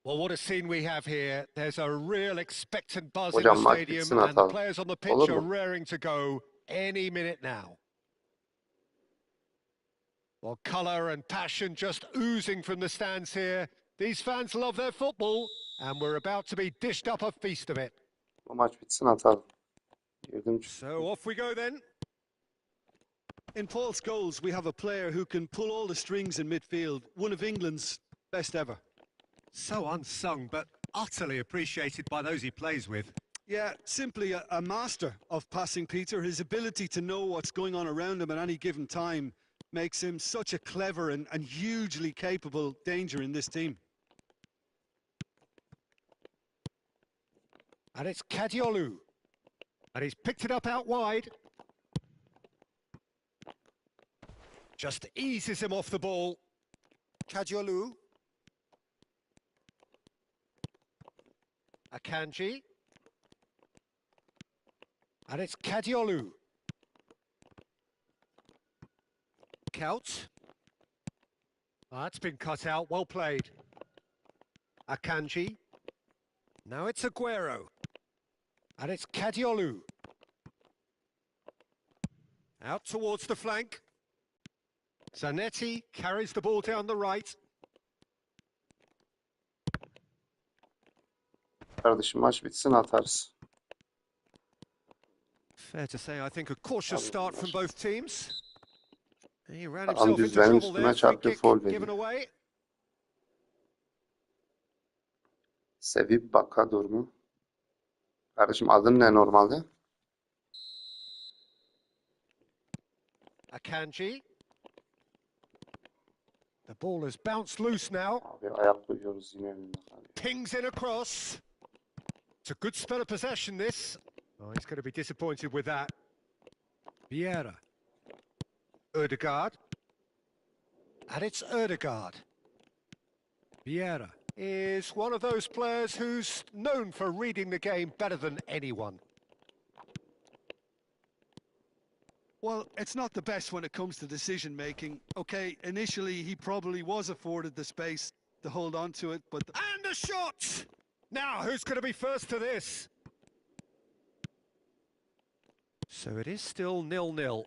Well, what a scene we have here. There's a real expectant buzz in the Hocam maç stadium, bitsin and the atalım. players on the Olur pitch are mu? raring to go any minute now. Well, colour and passion just oozing from the stands here. These fans love their football, and we're about to be dished up a feast of it. Bu maç bitsin atalım. Girdim çıktım. So off we go then. In Paul Scholes, we have a player who can pull all the strings in midfield, one of England's best ever. So unsung, but utterly appreciated by those he plays with. Yeah, simply a master of passing, Peter. His ability to know what's going on around him at any given time makes him such a clever and hugely capable danger in this team. And it's Kadiolu. And he's picked it up out wide. Just eases him off the ball. Kadiolu. Akanji. And it's Kadiolu. Couch. That's been cut out. Well played. Akanji. Now it's Aguero. And it's Kadiolu. Out towards the flank. Zanetti carries the ball down the right. Kardeşim maç bitsin atarız. Fair to say, I think a cautious start from both teams. He ran Adam himself düz into benim trouble there. üstüme Free çarpıyor, kick foul given veriyor. away. Sevip Bakadur mu? Kardeşim adın ne normalde? Akanji. The ball has bounced loose now. Abi ayak duyuyoruz yine önünde. Pings in across. It's a good spell of possession, this. Oh, he's going to be disappointed with that. Vieira. Ødegaard. And it's Ødegaard. Vieira is one of those players who's known for reading the game better than anyone. Well, it's not the best when it comes to decision making. Okay, initially he probably was afforded the space to hold on to it, but... And a shot! Now, who's going to be first to this? So it is still 0-0.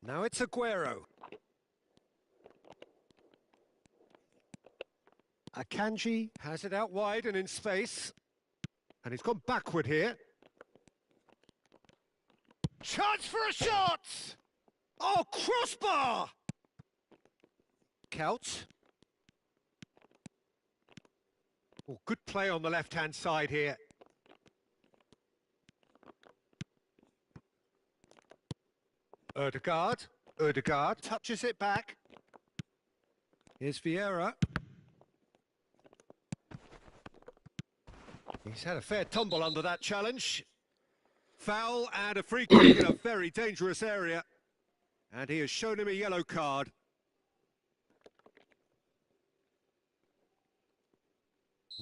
Now it's Aguero. Akanji has it out wide and in space. And he's gone backward here. Chance for a shot! Oh, crossbar! Couch. Oh, good play on the left-hand side here. Ødegaard touches it back. Here's Vieira. He's had a fair tumble under that challenge. Foul and a free kick in a very dangerous area. And he has shown him a yellow card.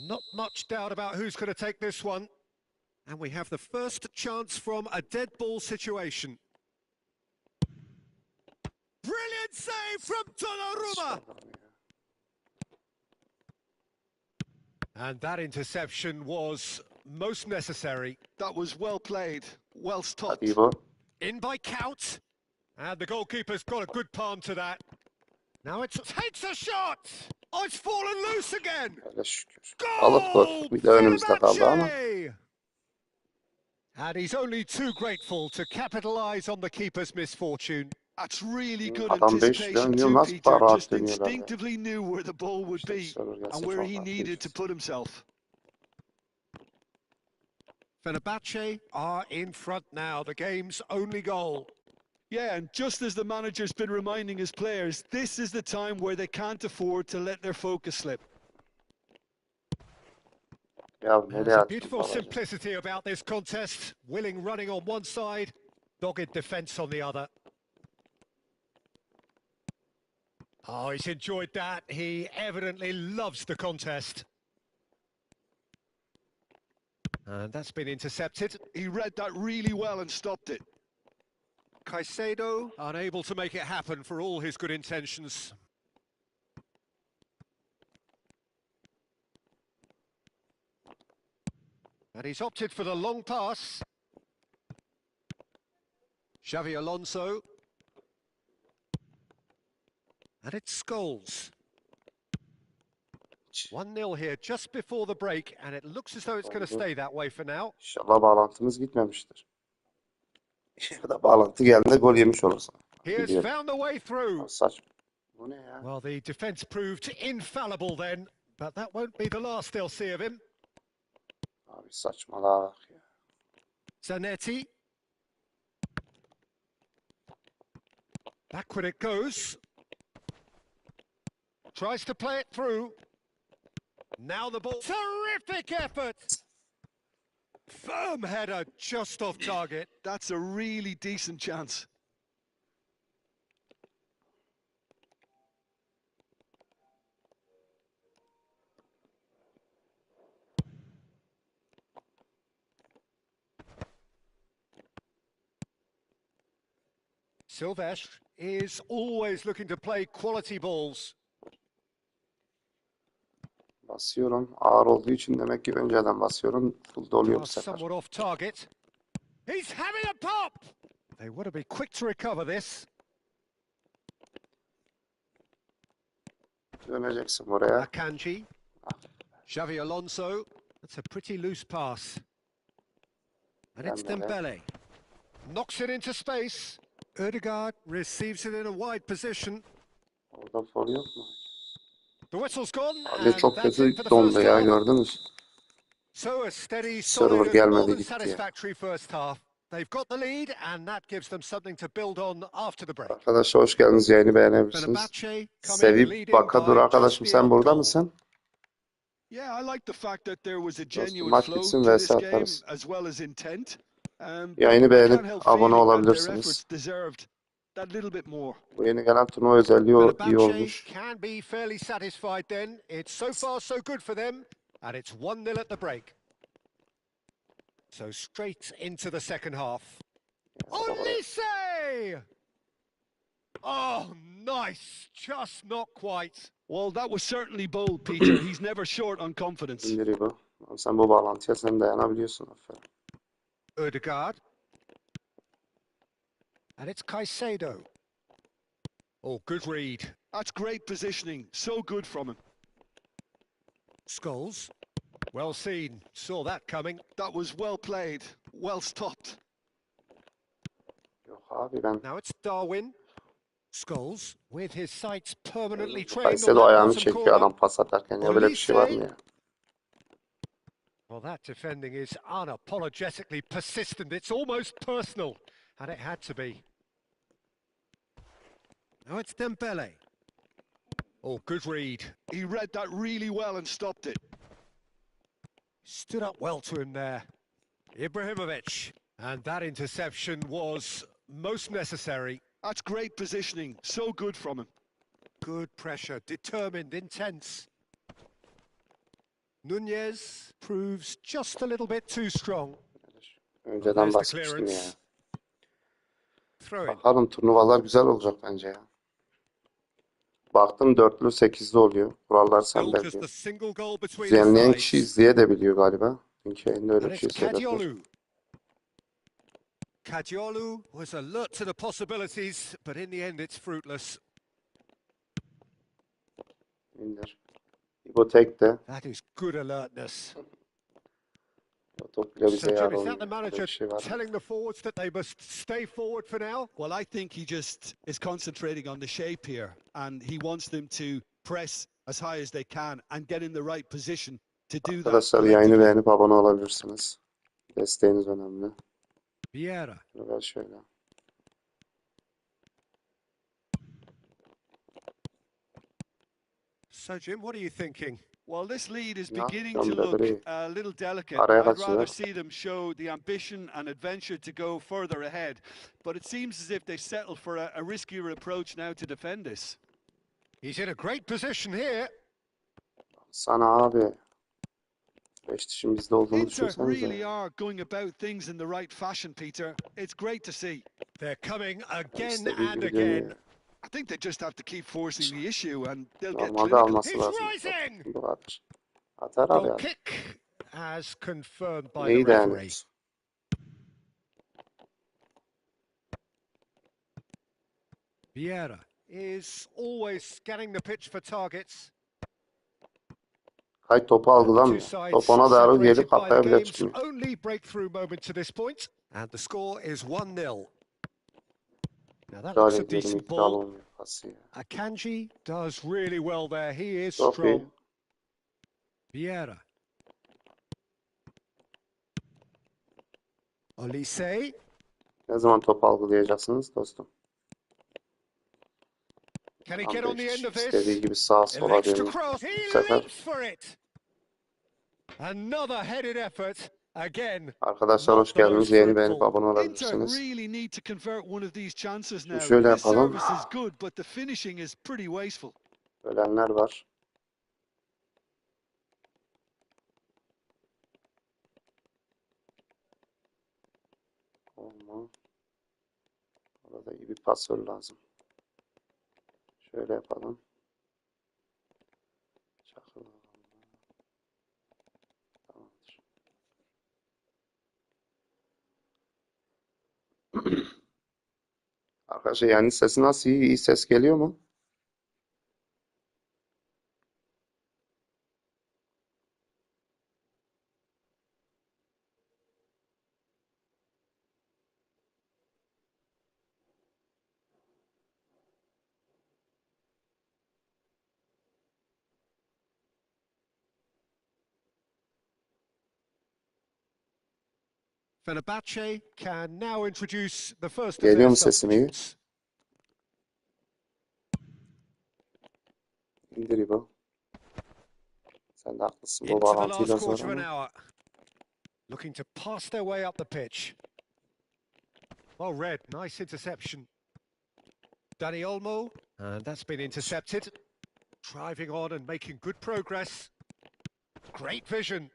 Not much doubt about who's going to take this one. And we have the first chance from a dead ball situation. Brilliant save from Donnarumma! And that interception was most necessary. That was well played, well stopped. Hadi İbo. In by Count. And the goalkeeper's got a good palm to that. Now it takes a shot! Oh, it's fallen loose again! Hele şükür. Goal! Alıp gol. Bir de önümüzde kaldı ama. Fenerbahçe! And he's only too grateful to capitalise on the keeper's misfortune. That's really good Adam 5 anticipation dönüyor. too, Nasıl Peter. daha rahat Just dönüyorlar ya. instinctively knew where the ball would be and where he needed to put himself. Fenerbahçe are in front now, the game's only goal. Yeah, and just as the manager's been reminding his players, this is the time where they can't afford to let their focus slip. Ya There's nereye a attın beautiful babacığım? simplicity about this contest. Willing running on one side, dogged defence on the other. Oh, he's enjoyed that. He evidently loves the contest. And that's been intercepted. He read that really well and stopped it. Caicedo unable to make it happen for all his good intentions. And he's opted for the long pass. Xavi Alonso. And it's Scholes. 1-0 here just before the break, and it looks as though it's going to stay that way for now. İnşallah bağlantımız gitmemiştir. Ya da bağlantı geldi gol yemiş olursa. He has Biliyorum. found the way through. Abi saçma. Bu ne ya? Well, the defence proved infallible then, but that won't be the last they'll see of him. Abi saçmalığa bak ya. Zanetti. Backward it goes. Tries to play it through. Now the ball. Terrific effort! Firm header just off target. That's a really decent chance. Silvestre. is always looking to play quality balls. Basıyorum. Ağır olduğu için demek ki önceden basıyorum. Full doluyor bu Pass sefer. somewhat off target. He's having a pop! They want to be quick to recover this. Döneceksin buraya. Akanji. Xavi Alonso. That's a pretty loose pass. And it's Dembele. Dembele. Knocks it into space. Ødegaard receives it in a wide position. Orada for yok mu? The whistle's gone, Ali and çok that's it kötü for the dondu first ya, half. gördünüz. So a steady, Server solid, and more gelmedi than gitti ya. satisfactory first half. They've got the lead, and that gives them something to build on after the break. Arkadaşlar hoş geldiniz. Yayını beğenebilirsiniz. Fenerbahçe coming Sevip leading baka dur by arkadaşım, just the sen odd burada goal. mısın? Yeah, I like the fact that there was a Dostum genuine maç flow bitsin to vs this game atarız. as well as intent. But Yayını I beğenip can't help abone feeling that their olabilirsiniz. efforts deserved that little bit more. Bu yeni gelen turnuva özelliği iyi Fenerbahçe olmuş. can be fairly satisfied then. It's so far so good for them, and it's 1-0 at the break. So straight into the second half. Olise! Oh, nice. Just not quite. Well, that was certainly bold, Peter. He's never short on confidence. İndiri bu. Sen bu bağlantıya sen dayanabiliyorsun. Aferin. Ødegaard. And it's Caicedo. Oh, good read. That's great positioning. So good from him. Scholes. Well seen. Saw that coming. That was well played. Well stopped. Yok abi ben Now it's Darwin. Scholes with his sights permanently trained on Kayseri that ayağını bottom çekiyor corner. adam pas atarken, ya böyle bir şey var mı ya? Well, that defending is unapologetically persistent. It's almost personal, and it had to be. Now it's Dembele. Oh, good read. He read that really well and stopped it. Stood up well to him there. Ibrahimovic. And that interception was most necessary. That's great positioning. So good from him. Good pressure, determined, intense. Nunez proves just a little bit too strong. Önceden There's the basmıştım ya. clearance. Throw in. Bakalım, turnuvalar güzel olacak bence ya. Baktım 4'lü 8'li oluyor. Kurallar sen Still just a belirliyorsun. single goal between İzleyen the kişi sides. izleyebiliyor galiba. Çünkü yayında öyle And bir it's şey söylediler. Kadiolu. Kadiolu was alert to the possibilities, but in the end it's fruitless. İndir. İbo tek de. That is good alertness. O top bile bize So, yar Jim, is olmuyor. that the Böyle manager bir şey var mı? telling the forwards that they must stay forward for now? Well, I think he just is concentrating on the shape here, and he wants them to press as high as they can and get in the right position to do that. Arkadaşlar yayını collectively. beğenip abone olabilirsiniz. Desteğiniz önemli. Vieira. Ver şöyle. So, Jim, what are you thinking? Well, this lead is Yeah, beginning from to the look three. a little delicate. Araya I'd rather kaçıyorlar. see them show the ambition and adventure to go further ahead. But it seems as if they settle for a riskier approach now to defend this. He's in a great position here. Sana abi. 5 dişin bizde olduğunu Inter düşünsenize. really are going about things in the right fashion, Peter. It's great to see. They're coming again İstediği and gibi dönüyor again. ya. I think they just have to keep forcing the issue and they'll get Normalde clinical. alması He's lazım. rising! Bu kadar. Atar abi Goal ya. kick as confirmed by the Neyi referee. beğeniyoruz? Vieira is always scanning the pitch for targets. Kay topu The two algılamıyor. sides Top ona doğru gelip separated by the kafaya bile game's tutmuyor. only breakthrough moment to this point, and the score is 1-0. Now that looks İdare a ediyorum, decent iptal ball. olmuyor pası ya. Akanji does really well there. He is Çok iyi. strong. Vieira. Olise. Ne zaman top algılayacaksınız dostum? Can he Tam get on 5 the end kişi of this? istediği gibi sağa sola Elects to dönüyor. cross. Bu He sefer leaps for it. Another headed effort. Again. arkadaşlar Not hoş the most geldiniz. Yayını beğenip fruitful. abone Inter olabilirsiniz. really need to convert one of these chances now. şöyle This yapalım. service is good, but the finishing is pretty wasteful. Ölenler var. Olma. Orada iyi bir pasör lazım. Şöyle yapalım. Çakıl. Tamamdır. Arkadaşlar yani sesi nasıl iyi? İyi ses geliyor mu? Fenerbahce can now introduce the first of Geliyor their mu sesim iyi? substitutes. İndir İbo. Sen de haklısın bu Into the bağlantıyı last da zor quarter of an ama. hour. Looking to pass their way up the pitch. Well read, nice interception. Dani Olmo, and that's been intercepted. Driving on and making good progress. Great vision.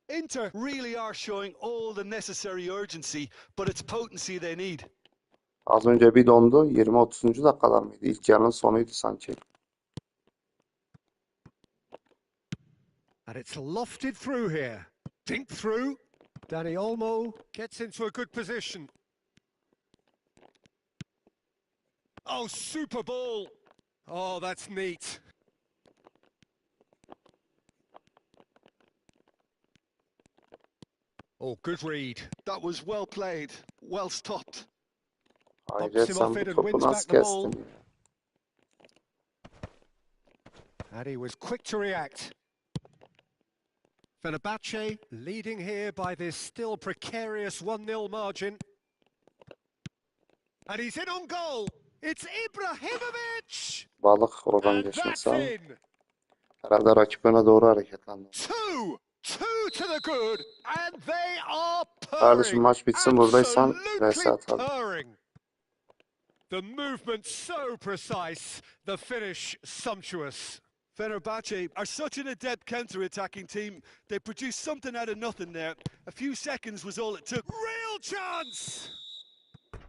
Inter really are showing all the necessary urgency, but it's potency they need. Az önce bir dondu. 20-30. dakikalar mıydı? İlk yarının sonuydu sanki. And it's lofted through here. Dink through. Dani Olmo gets into a good position. Oh, super ball. Oh, that's neat. Oh, good read. That was well played, well stopped. Hayret, Him sen off bu it and topu wins nasıl back the ball. kestin ya? And he was quick to react. Fenerbahce leading here by this still precarious 1-0 margin. And he's in on goal. It's Ibrahimovic. Balık oradan And geçmesi that's ama. in. Herhalde rakip yöne doğru hareketlendi. Two to the good. And they are Kardeşim purring. maç bitsin, buradaysan vs Absolutely atalım. purring. The movement so precise, the finish sumptuous. Fenerbahce are such an adept counter-attacking team. They produced something out of nothing there. A few seconds was all it took. Real chance!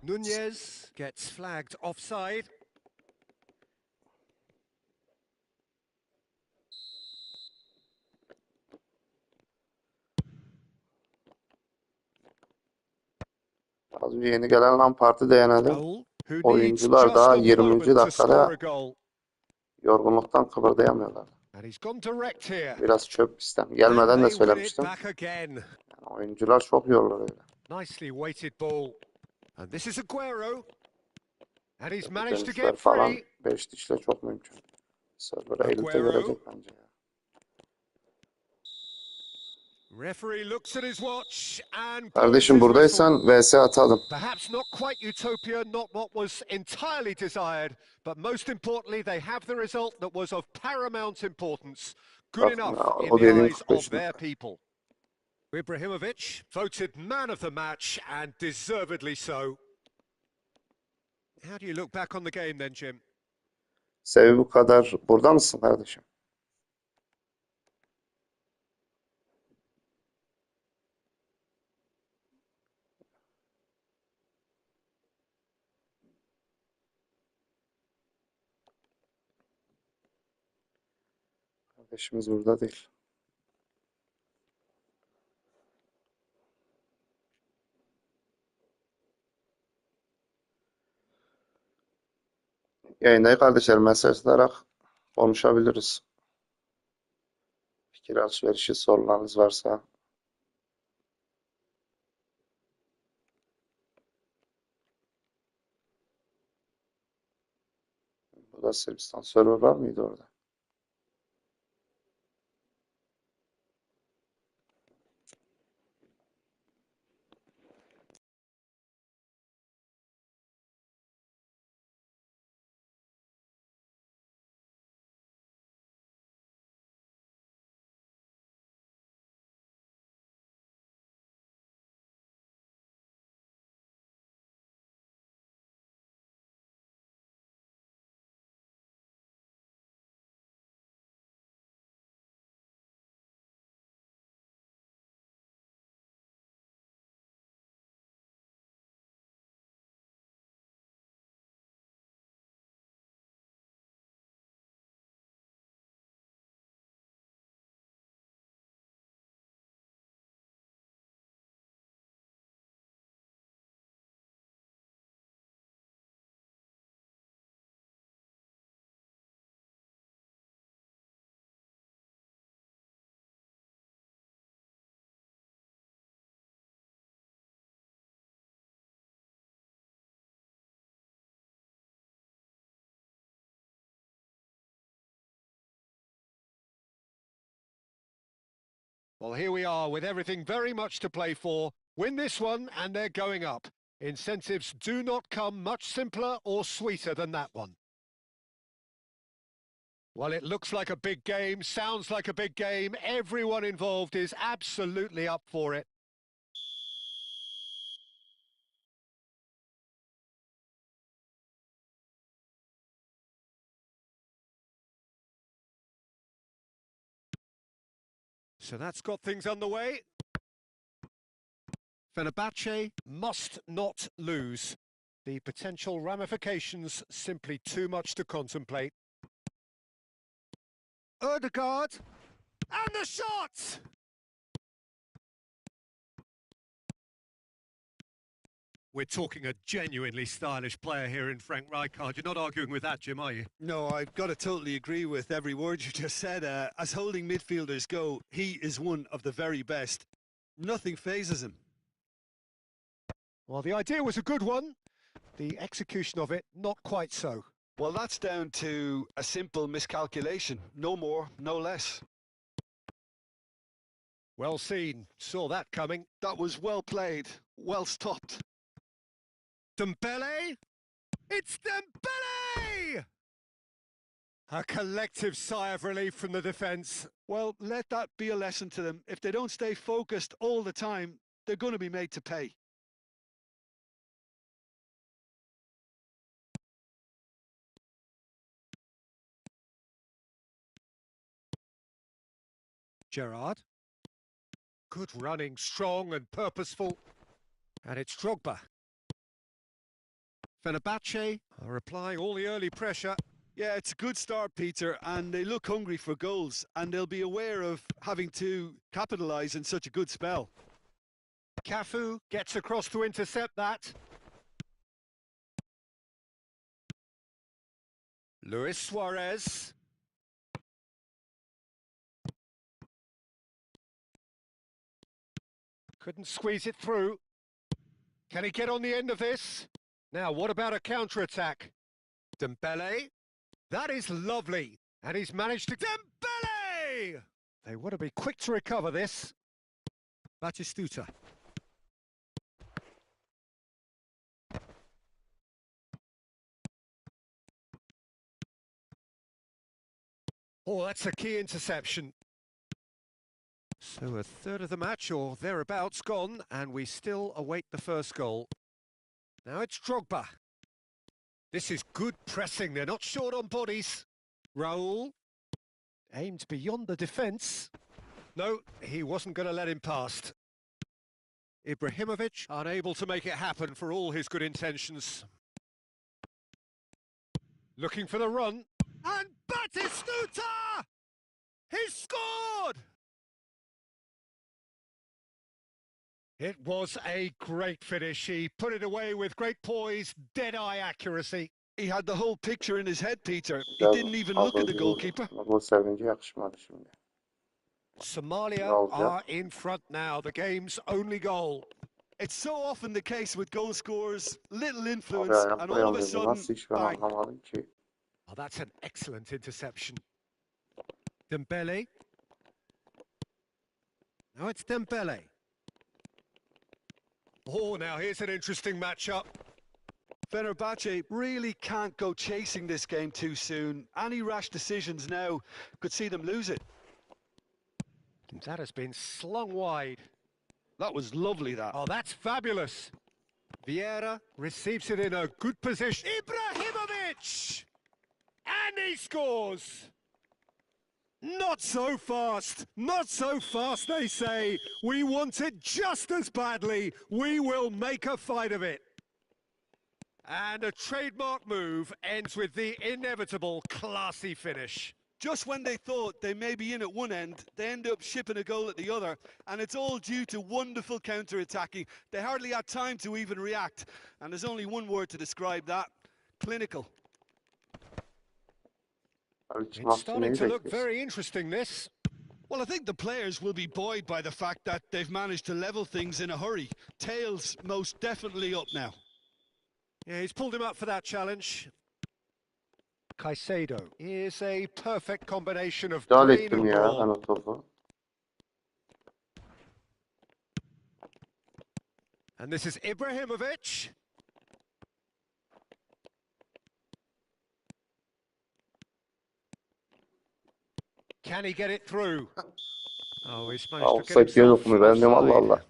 Nunez gets flagged offside. Az önce yeni gelen Lampard'ı denedim. Raul, who needs Oyuncular daha just a 20. moment to score dakikada a goal. yorgunluktan kıpırdayamıyorlar. And he's gone direct here. Biraz çöp sistem. And Gelmeden de they win it söylemiştim. back again. Yani oyuncular çok yorulur öyle. Nicely weighted ball. And this is Aguero. And he's managed to Dönüşler get falan free. 5 dişle çok mümkün. Server Eylül'de Aguero. gelecek bence ya. Referee looks at his watch and blows Kardeşim his whistle. buradaysan vs atalım. Perhaps not quite utopia, not what was entirely desired, but most importantly, they have the result that was of paramount importance. Good Bak, enough in o the dediğim eyes 45 of their dakika. people. Ibrahimovic, voted man of the match, and deservedly so. How do you look back on the game then, Jim? Sebebi bu kadar. Burada mısın kardeşim? Kardeşimiz burada değil. Yayındayı kardeşler mesaj atarak konuşabiliriz. Fikir alışverişi, sorularınız varsa. Bu da Sırbistan server var mıydı orada? Well, here we are with everything very much to play for. Win this one and they're going up. Incentives do not come much simpler or sweeter than that one. Well, it looks like a big game, sounds like a big game. Everyone involved is absolutely up for it. So that's got things underway. Fenerbahce must not lose. The potential ramifications simply too much to contemplate. Ødegaard, and the shot! We're talking a genuinely stylish player here in Frank Rijkaard. You're not arguing with that, Jim, are you? No, I've got to totally agree with every word you just said. As holding midfielders go, he is one of the very best. Nothing phases him. Well, the idea was a good one. The execution of it, not quite so. Well, that's down to a simple miscalculation. No more, no less. Well seen. Saw that coming. That was well played, well stopped. Dembele? It's Dembele! A collective sigh of relief from the defence. Well, let that be a lesson to them. If they don't stay focused all the time, they're going to be made to pay. Gerrard. Good running, strong and purposeful. And it's Drogba. Fenerbahce are applying all the early pressure. Yeah, it's a good start, Peter, and they look hungry for goals, and they'll be aware of having to capitalise in such a good spell. Cafu gets across to intercept that. Luis Suarez. Couldn't squeeze it through. Can he get on the end of this? Now, what about a counter-attack? Dembele. That is lovely. And he's managed to... Dembele! They want to be quick to recover this. Batistuta. Oh, that's a key interception. So a third of the match, or thereabouts, gone, and we still await the first goal. Now it's Drogba. This is good pressing, they're not short on bodies. Raul. Aimed beyond the defence. No, he wasn't going to let him past. Ibrahimovic, unable to make it happen for all his good intentions. Looking for the run. And Batistuta! He scored! It was a great finish. He put it away with great poise, dead-eye accuracy. He had the whole picture in his head, Peter. He didn't even look at the goalkeeper. Bu sevinci yakışmadı şimdi. Somalia are in front now. The game's only goal. It's so often the case with goal scorers, little influence, and all of a sudden, bang. Oh, that's an excellent interception. Dembele. Now it's Dembele. Oh, now here's an interesting matchup. Fenerbahce really can't go chasing this game too soon. Any rash decisions now could see them lose it. That has been slung wide. That was lovely, that. Oh, that's fabulous. Vieira receives it in a good position. Ibrahimovic! And he scores! Not so fast, not so fast, they say. We want it just as badly. We will make a fight of it. And a trademark move ends with the inevitable classy finish. Just when they thought they may be in at one end, they end up shipping a goal at the other, and it's all due to wonderful counter-attacking. They hardly had time to even react, and there's only one word to describe that: clinical. It's starting to look very interesting, this. Well, I think the players will be buoyed by the fact that they've managed to level things in a hurry. Tails most definitely up now. Yeah, he's pulled him up for that challenge. Caicedo is a perfect combination of İptal brain ettim and ya ben ball. o topu. And this is Ibrahimovic. Can he get it through? Oh, he's managed to get Offside diyorduk himself mu? Ben diyorum Allah offside. Allah.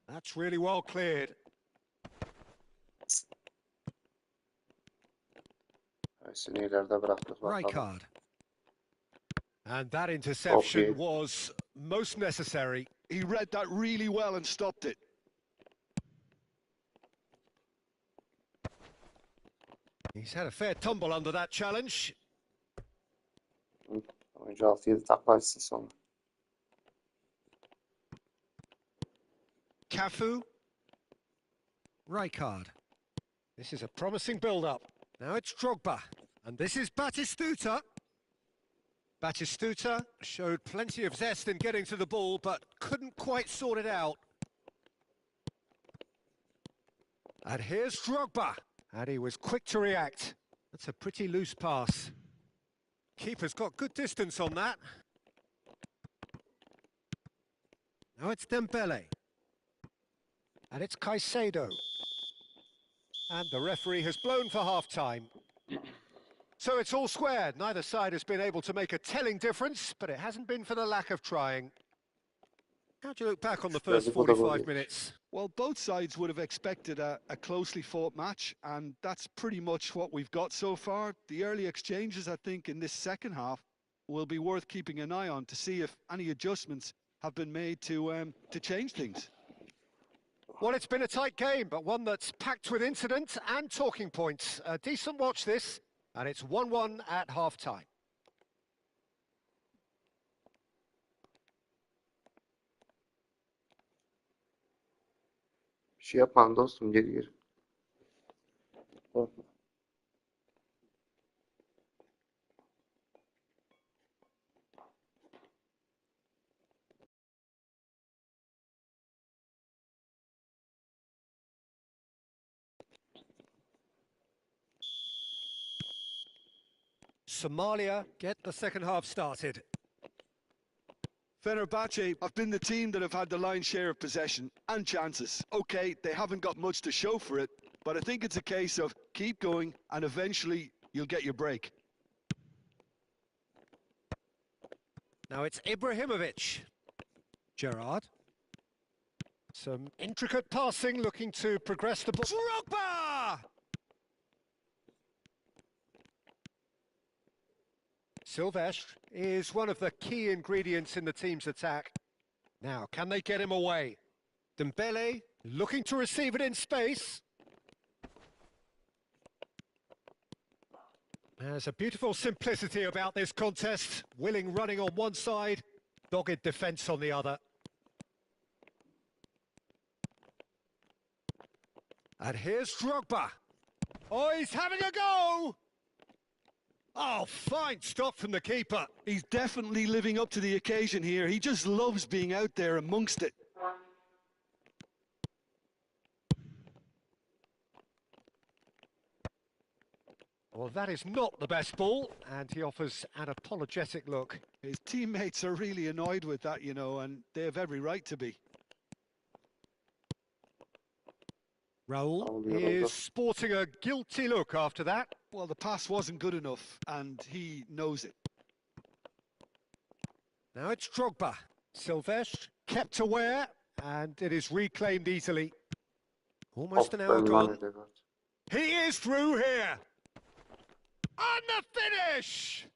That's really well cleared. Seni ileride bıraktık Right bakalım. card. And that Çok iyi. interception was most necessary. He read that really well and stopped it. He's had a fair tumble under that challenge. Oyuncu 6-7 takla etsin sonra. Cafu. Rijkaard. This is a promising build-up. Now it's Drogba. And this is Batistuta. Batistuta showed plenty of zest in getting to the ball, but couldn't quite sort it out. And here's Drogba. And he was quick to react. That's a pretty loose pass. Keeper's got good distance on that. Now it's Dembele. And it's Caicedo. And the referee has blown for half-time. So it's all squared. Neither side has been able to make a telling difference, but it hasn't been for the lack of trying. How do you look back on the first 45 minutes? Well, both sides would have expected a closely fought match, and that's pretty much what we've got so far. The early exchanges, I think, in this second half will be worth keeping an eye on to see if any adjustments have been made to change things. Well, it's been a tight game, but one that's packed with incident and talking points. A decent watch this, and it's 1-1 at half-time. Bir şey yapma dostum, geri gir. Korkma. Somalia get the second half started. Fenerbahce have been the team that have had the lion's share of possession and chances. Okay, they haven't got much to show for it, but I think it's a case of keep going and eventually you'll get your break. Now it's Ibrahimovic. Gerrard. Some intricate passing, looking to progress the ball. Drogba! Silvestre is one of the key ingredients in the team's attack. Now, can they get him away? Dembele looking to receive it in space. There's a beautiful simplicity about this contest. Willing running on one side, dogged defence on the other. And here's Drogba. Oh, he's having a go! Oh, fine stop from the keeper. He's definitely living up to the occasion here. He just loves being out there amongst it. Well, that is not the best ball, and he offers an apologetic look. His teammates are really annoyed with that, you know, and they have every right to be. Raul is sporting a guilty look after that. Well, the pass wasn't good enough, and he knows it. Now it's Drogba. Silvestre kept aware, and it is reclaimed easily. Almost an hour gone. He is through here. And the finish!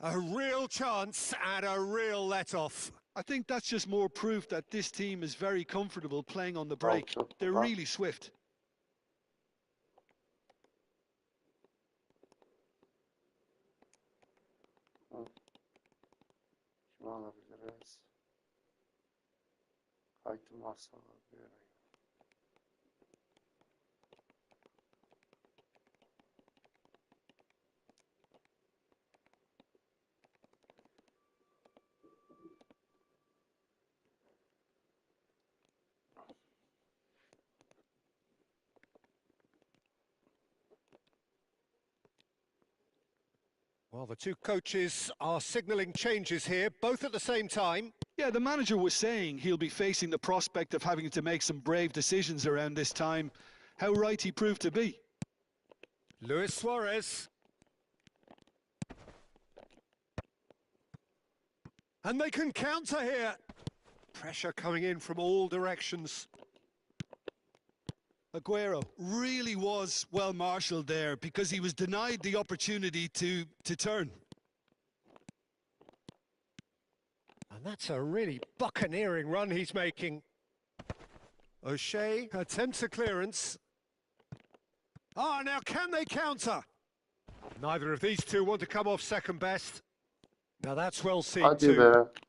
A real chance and a real let-off. I think that's just more proof that this team is very comfortable playing on the break. They're really swift. Kimi alabiliriz? Kaytım varsa alabilirim. Well, the two coaches are signalling changes here, both at the same time. Yeah, the manager was saying he'll be facing the prospect of having to make some brave decisions around this time. How right he proved to be. Luis Suarez. And they can counter here. Pressure coming in from all directions. Aguero really was well marshalled there because he was denied the opportunity to turn. And that's a really buccaneering run he's making. O'Shea attempts a clearance. Ah, now can they counter? Neither of these two want to come off second best. Now that's well seen Hadi too. be.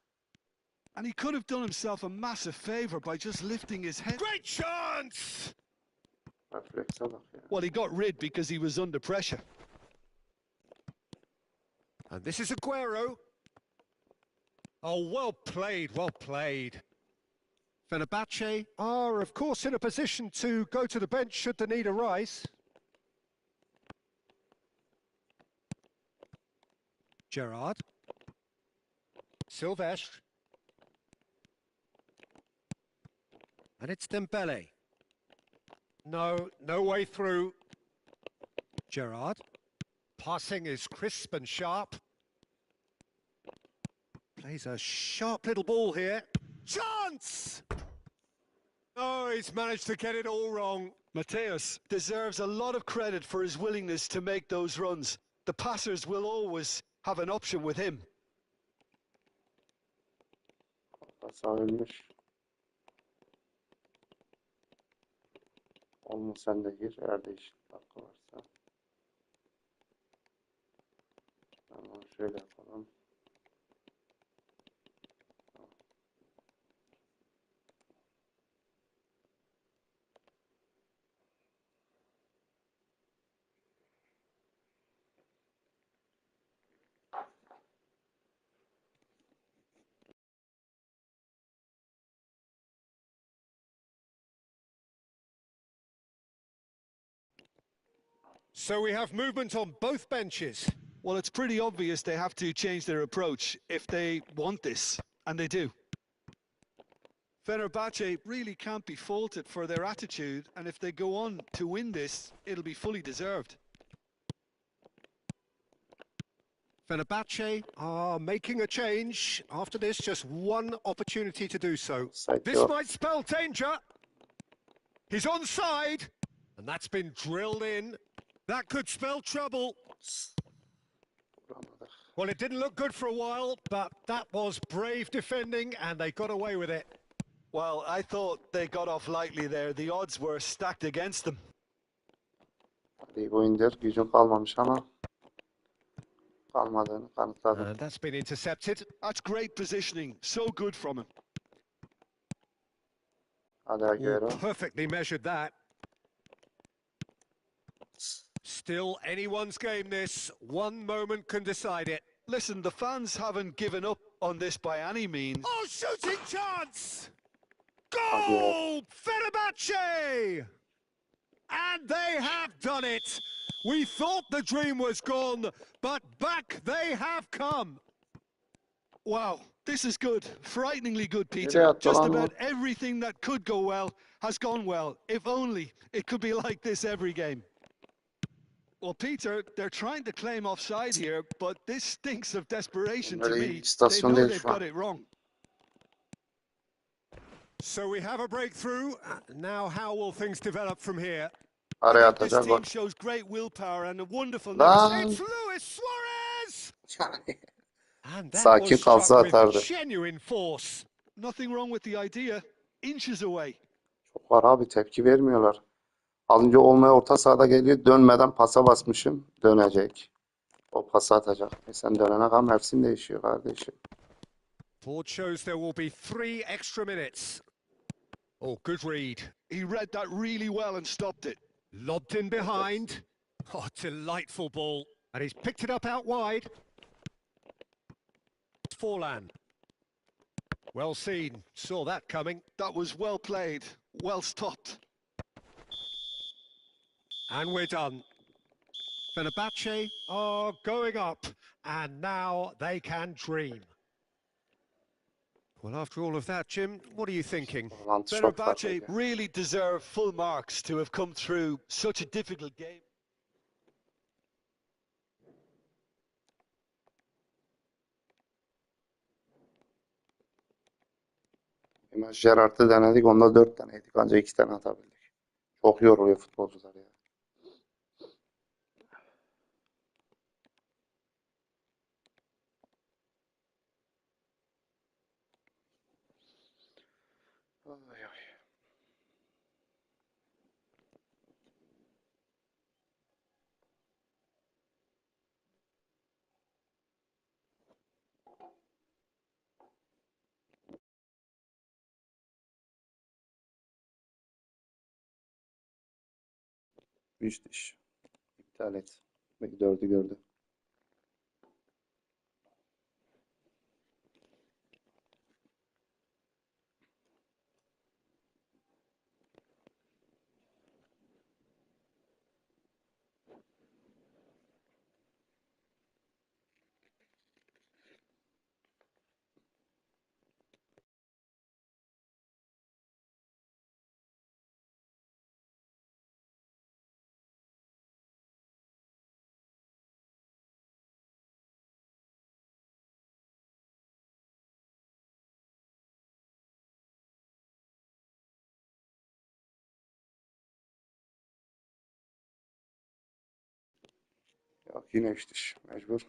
And he could have done himself a massive favour by just lifting his head. Great chance! Reflekse bak ya. Well, he got rid because he was under pressure. And this is Aguero. Oh, well played, well played. Fenerbahce are, of course, in a position to go to the bench should the need arise. Gerrard. Silvestre. And it's Dembele. No way through. Gerrard. Passing is crisp and sharp. Plays a sharp little ball here. Chance! Oh, he's managed to get it all wrong. Mateus deserves a lot of credit for his willingness to make those runs. The passers will always have an option with him. Pasa ölmüş. Olmu sen de gir. Eğer değişiklik hakkı varsa. Tamam şöyle yapalım. So we have movement on both benches. Well, it's pretty obvious they have to change their approach if they want this, and they do. Fenerbahce really can't be faulted for their attitude, and if they go on to win this, it'll be fully deserved. Fenerbahce are making a change. After this, just one opportunity to do so. Offside This yok. might spell danger. He's onside, and that's been drilled in. That could spell trouble. Vuramadık. Well, it didn't look good for a while, but that was brave defending, and they got away with it. Well, I thought they got off lightly there. The odds were stacked against them. Hadi bu indir. Gücün kalmamış ama kalmadığını kanıtladı. And that's been intercepted. That's great positioning. So good from him. Hadi Oh, Aguero. perfectly measured that. Still anyone's game this. One moment can decide it. Listen, the fans haven't given up on this by any means. Oh, shooting chance! Goal! Fenerbahce! And they have done it. We thought the dream was gone, but back they have come. Wow, this is good. Frighteningly good, Nereye Peter. attı Just lan o? about everything that could go well has gone well. If only it could be like this every game. Well, Peter, they're trying to claim offside here, but this stinks of desperation to Bunlar me. iyi They istasyon know değil they've şu an. got it wrong. So we have a breakthrough. Now how will things develop from here? Araya This atacak team bak. shows great willpower and a wonderful Lan. It's Luis Suarez! And that Sakin was kalsa struck with atardı. genuine force. Nothing wrong with the idea. Inches away. Çok var abi, tepki vermiyorlar. Alınca olmaya orta sahada geliyor. Dönmeden pasa basmışım. Dönecek. O pası atacak. Sen dönene kadar mevsim değişiyor kardeşim. Board shows there will be 3 extra minutes. Oh, good read. He read that really well and stopped it. Lobbed in behind. Oh, delightful ball. And he's picked it up out wide. Forlan. Well seen. Saw that coming. That was well played, well stopped. And we're done. Fenerbahce are going up. and now they can dream. Well, after all of that, Jim, what are you thinking? Bağlantı çok Fenerbahçe farklıydı. really deserve full marks to have come through such a difficult game. Imaj Gerrard'ı denedik. Onda 4 taneydik. Ancak 2 tane atabildik. Çok yoruluyor futbolcular ya. Ay, ay. Üç diş. İptal et. Belki 4'ü gördü. Yok yine üç diş. Mecbur.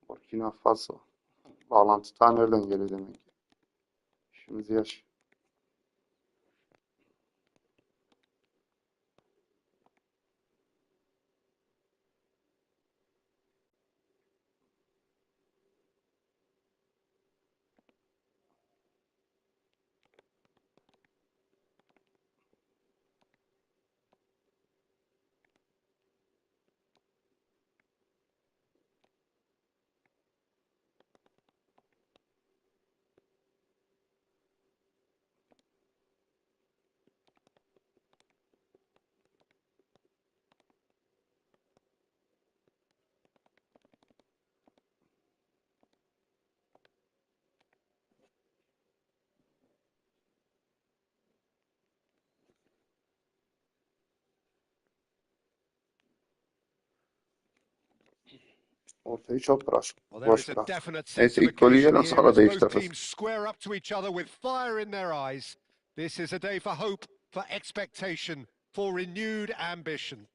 Burkina Faso. Bağlantı ta nereden geliyor demek ki. İşimizi yaş. Ortayı çok Well, there boş is a bıraktı. definite sense Neyse of ilk golü occasion yiyelim here sonra as both değiştiririz. teams square up to each other with fire in their eyes. This is a day for hope, for expectation, for renewed ambition.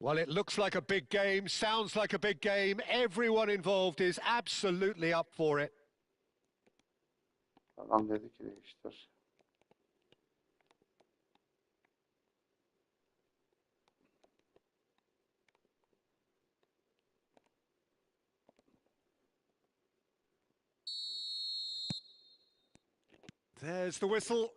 Well, it looks like a big game, sounds like a big game. Everyone involved is absolutely up for it. Adam dedi ki değiştir. There's the whistle.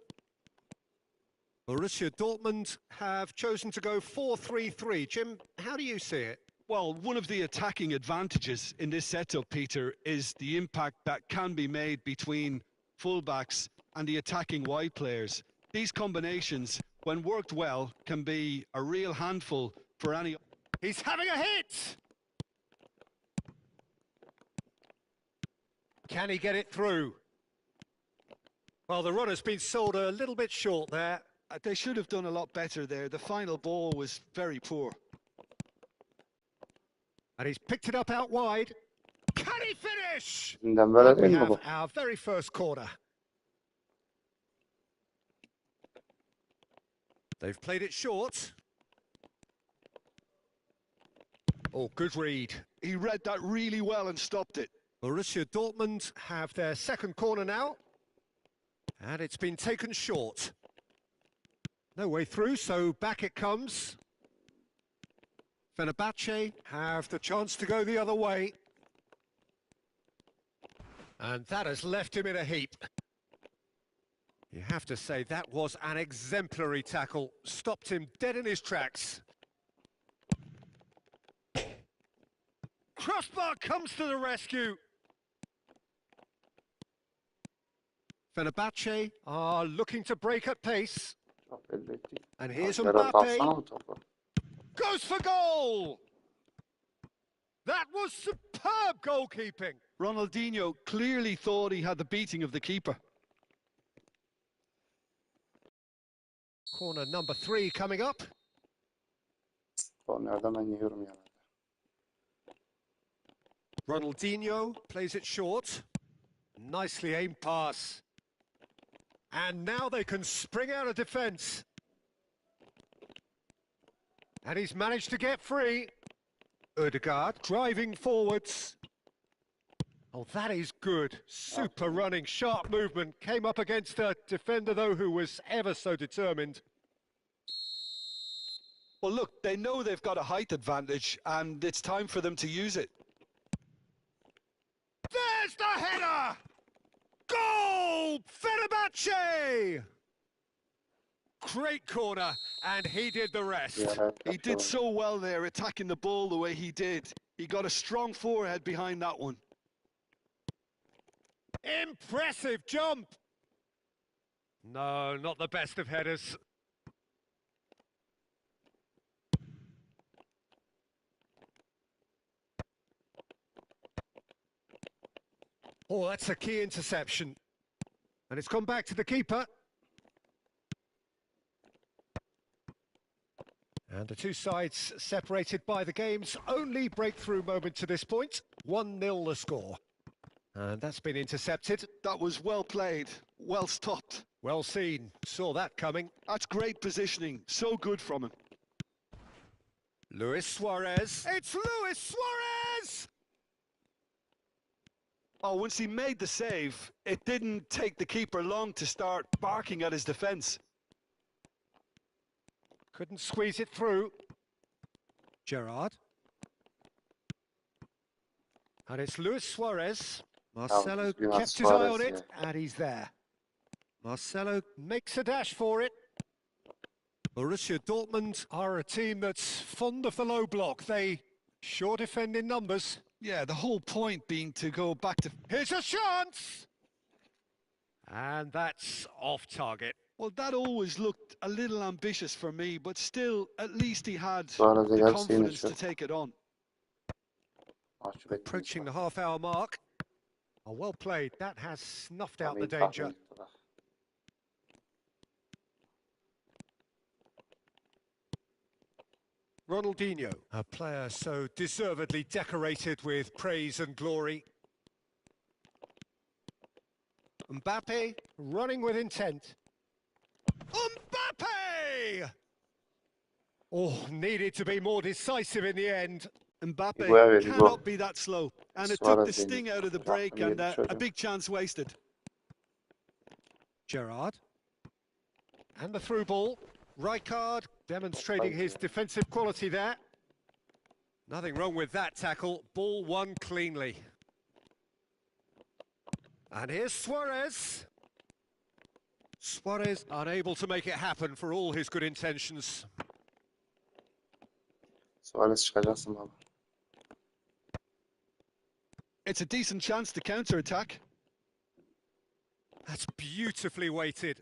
Borussia Dortmund have chosen to go 4-3-3. Jim, how do you see it? Well, one of the attacking advantages in this setup, Peter, is the impact that can be made between fullbacks and the attacking wide players. These combinations, when worked well, can be a real handful for any... He's having a hit! Can he get it through? Well, the runner's been sold a little bit short there. They should have done a lot better there. The final ball was very poor. And he's picked it up out wide. Can he finish? Bizimden böyle And we değil mi have bu? our very first corner. They've played it short. Oh, good read. He read that really well and stopped it. Borussia Dortmund have their second corner now. And it's been taken short. No way through, so back it comes. Fenerbahce have the chance to go the other way. And that has left him in a heap. You have to say that was an exemplary tackle. Stopped him dead in his tracks. Crossbar comes to the rescue. Fenerbahce are looking to break at pace. Çok belli ettik. And here's Gerard Mbappe. alsana bu topu. Goes for goal! That was superb goalkeeping. Ronaldinho clearly thought he had the beating of the keeper. Corner number 3 coming up. Kornerden ben yiyorum genelde. Ronaldinho plays it short. Nicely aimed pass. And now they can spring out of defence. And he's managed to get free. Ødegaard driving forwards. Oh, that is good. Super running, sharp movement. Came up against a defender, though, who was ever so determined. Well, look, they know they've got a height advantage, and it's time for them to use it. There's the header! Goal! Fenerbahce! Great corner, and he did the rest. He did so well there, attacking the ball the way he did. He got a strong forehead behind that one. Impressive jump! No, not the best of headers. Oh, that's a key interception. And it's gone back to the keeper. And the two sides separated by the game's only breakthrough moment to this point. 1-0 the score. And that's been intercepted. That was well played, well stopped. Well seen. Saw that coming. That's great positioning. So good from him. Luis Suarez. It's Luis Suarez! Oh, once he made the save, it didn't take the keeper long to start barking at his defence. Couldn't squeeze it through. Gerrard. And it's Luis Suarez. Marcelo Luis kept his eye on Suarez, it, and he's there. Marcelo makes a dash for it. Borussia Dortmund are a team that's fond of the low block. They sure defend in numbers. Yeah, the whole point being to go back to... Here's a chance! And that's off target. Well, that always looked a little ambitious for me, but still, at least he had Suarez'e the gelse confidence yine to take it on. Mahcup Approaching the ettiğimiz half-hour mark. Oh, well played. That has snuffed out the Tahmin danger. yuttular. Ronaldinho, a player so deservedly decorated with praise and glory. Mbappe running with intent. Mbappe! Oh, needed to be more decisive in the end. Mbappe Higuain, Higuain. cannot be that slow. And it took the Suarez sting deniyor. out of the Bıraktım break and yedi a çocuğum. big chance wasted. Gerrard. And the through ball. Rijkaard demonstrating his defensive quality there. Nothing wrong with that tackle. Ball won cleanly. And here's Suarez. Suarez unable to make it happen for all his good intentions. Suarez çıkacaksın baba. It's a decent chance to counter-attack. That's beautifully weighted.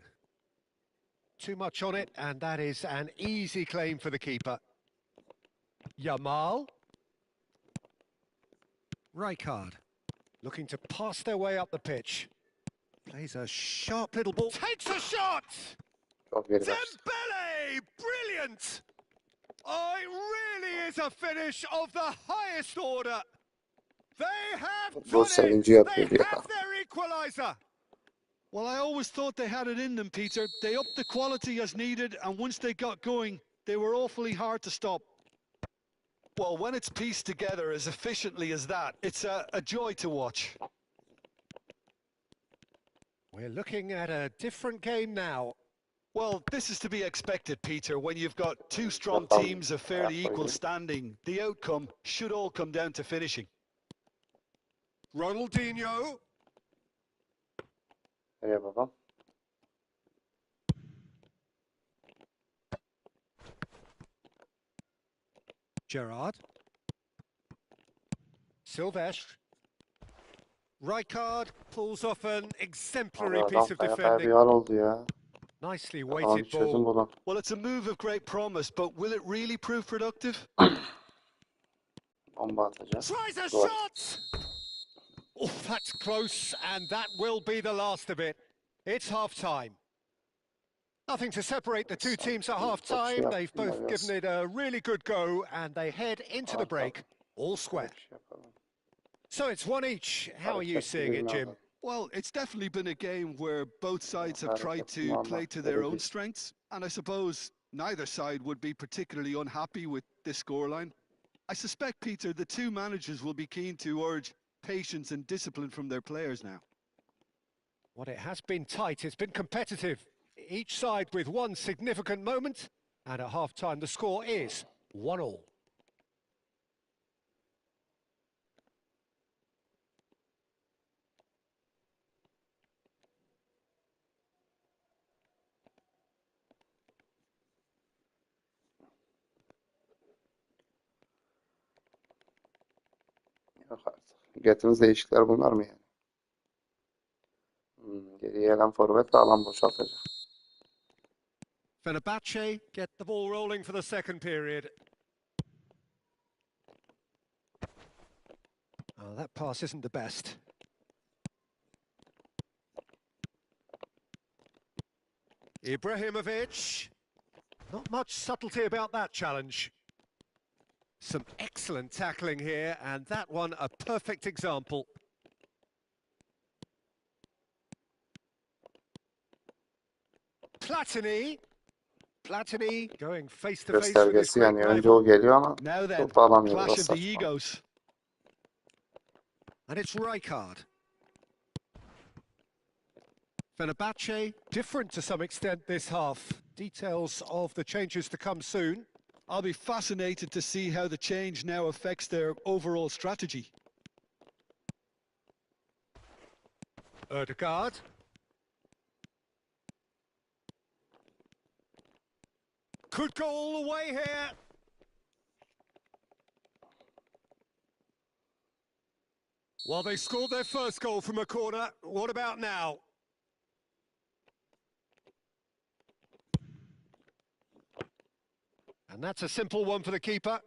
Too much on it, and that is an easy claim for the keeper. Yamal. Rijkaard. Looking to pass their way up the pitch. Plays a sharp little ball. Takes a shot! Çok geri kaçtı. Dembele! Brilliant! Oh, it really is a finish of the highest order. They have Bu done it! sevinci They yapıyor ya. have their equaliser! Well, I always thought they had it in them, Peter. They upped the quality as needed, and once they got going, they were awfully hard to stop. Well, when it's pieced together as efficiently as that, it's a joy to watch. We're looking at a different game now. Well, this is to be expected, Peter. When you've got two strong teams of fairly equal standing, the outcome should all come down to finishing. Ronaldinho. Nereye babam? Gerrard. Silvestre. Rijkaard pulls off an Abi exemplary adam piece of kaya kaya bir defending. hal oldu ya. Nicely Tamam bir weighted çözüm ball. bulun. Well, it's a move of great promise, but will it really prove productive? Bomba atacağız. Tries a Gol. shot! Oh, that's close, and that will be the last of it. It's half-time. Nothing to separate the two teams at half-time. They've both given it a really good go, and they head into the break all square. Bir şey yapalım. So it's one each. How are you seeing it, Jim? Well, it's definitely been a game where both sides have tried to play to their own strengths, and I suppose neither side would be particularly unhappy with this scoreline. I suspect, Peter, the two managers will be keen to urge patience and discipline from their players now. Well, it has been tight. It's been competitive. Each side with one significant moment, and at half-time the score is 1-1. Yok artık. Getirdiğiniz değişiklikler bunlar mı yani? Geriye gelen forvet de alan boşaltacak. Fenerbahce get the ball rolling for the second period. Oh, that pass isn't the best. Ibrahimovic. Not much subtlety about that challenge. Some excellent tackling here, and that one a perfect example. Platini going face to face with his Göstergesi great yani önce rival. o geliyor ama Now then, topu alamıyor. clash Biraz of the saçma. egos. And it's Rijkaard. Fenerbahce, different to some extent this half. Details of the changes to come soon. I'll be fascinated to see how the change now affects their overall strategy. Ødegaard. Could go all the way here. Well, they scored their first goal from a corner. What about now? And that's a simple one for the keeper.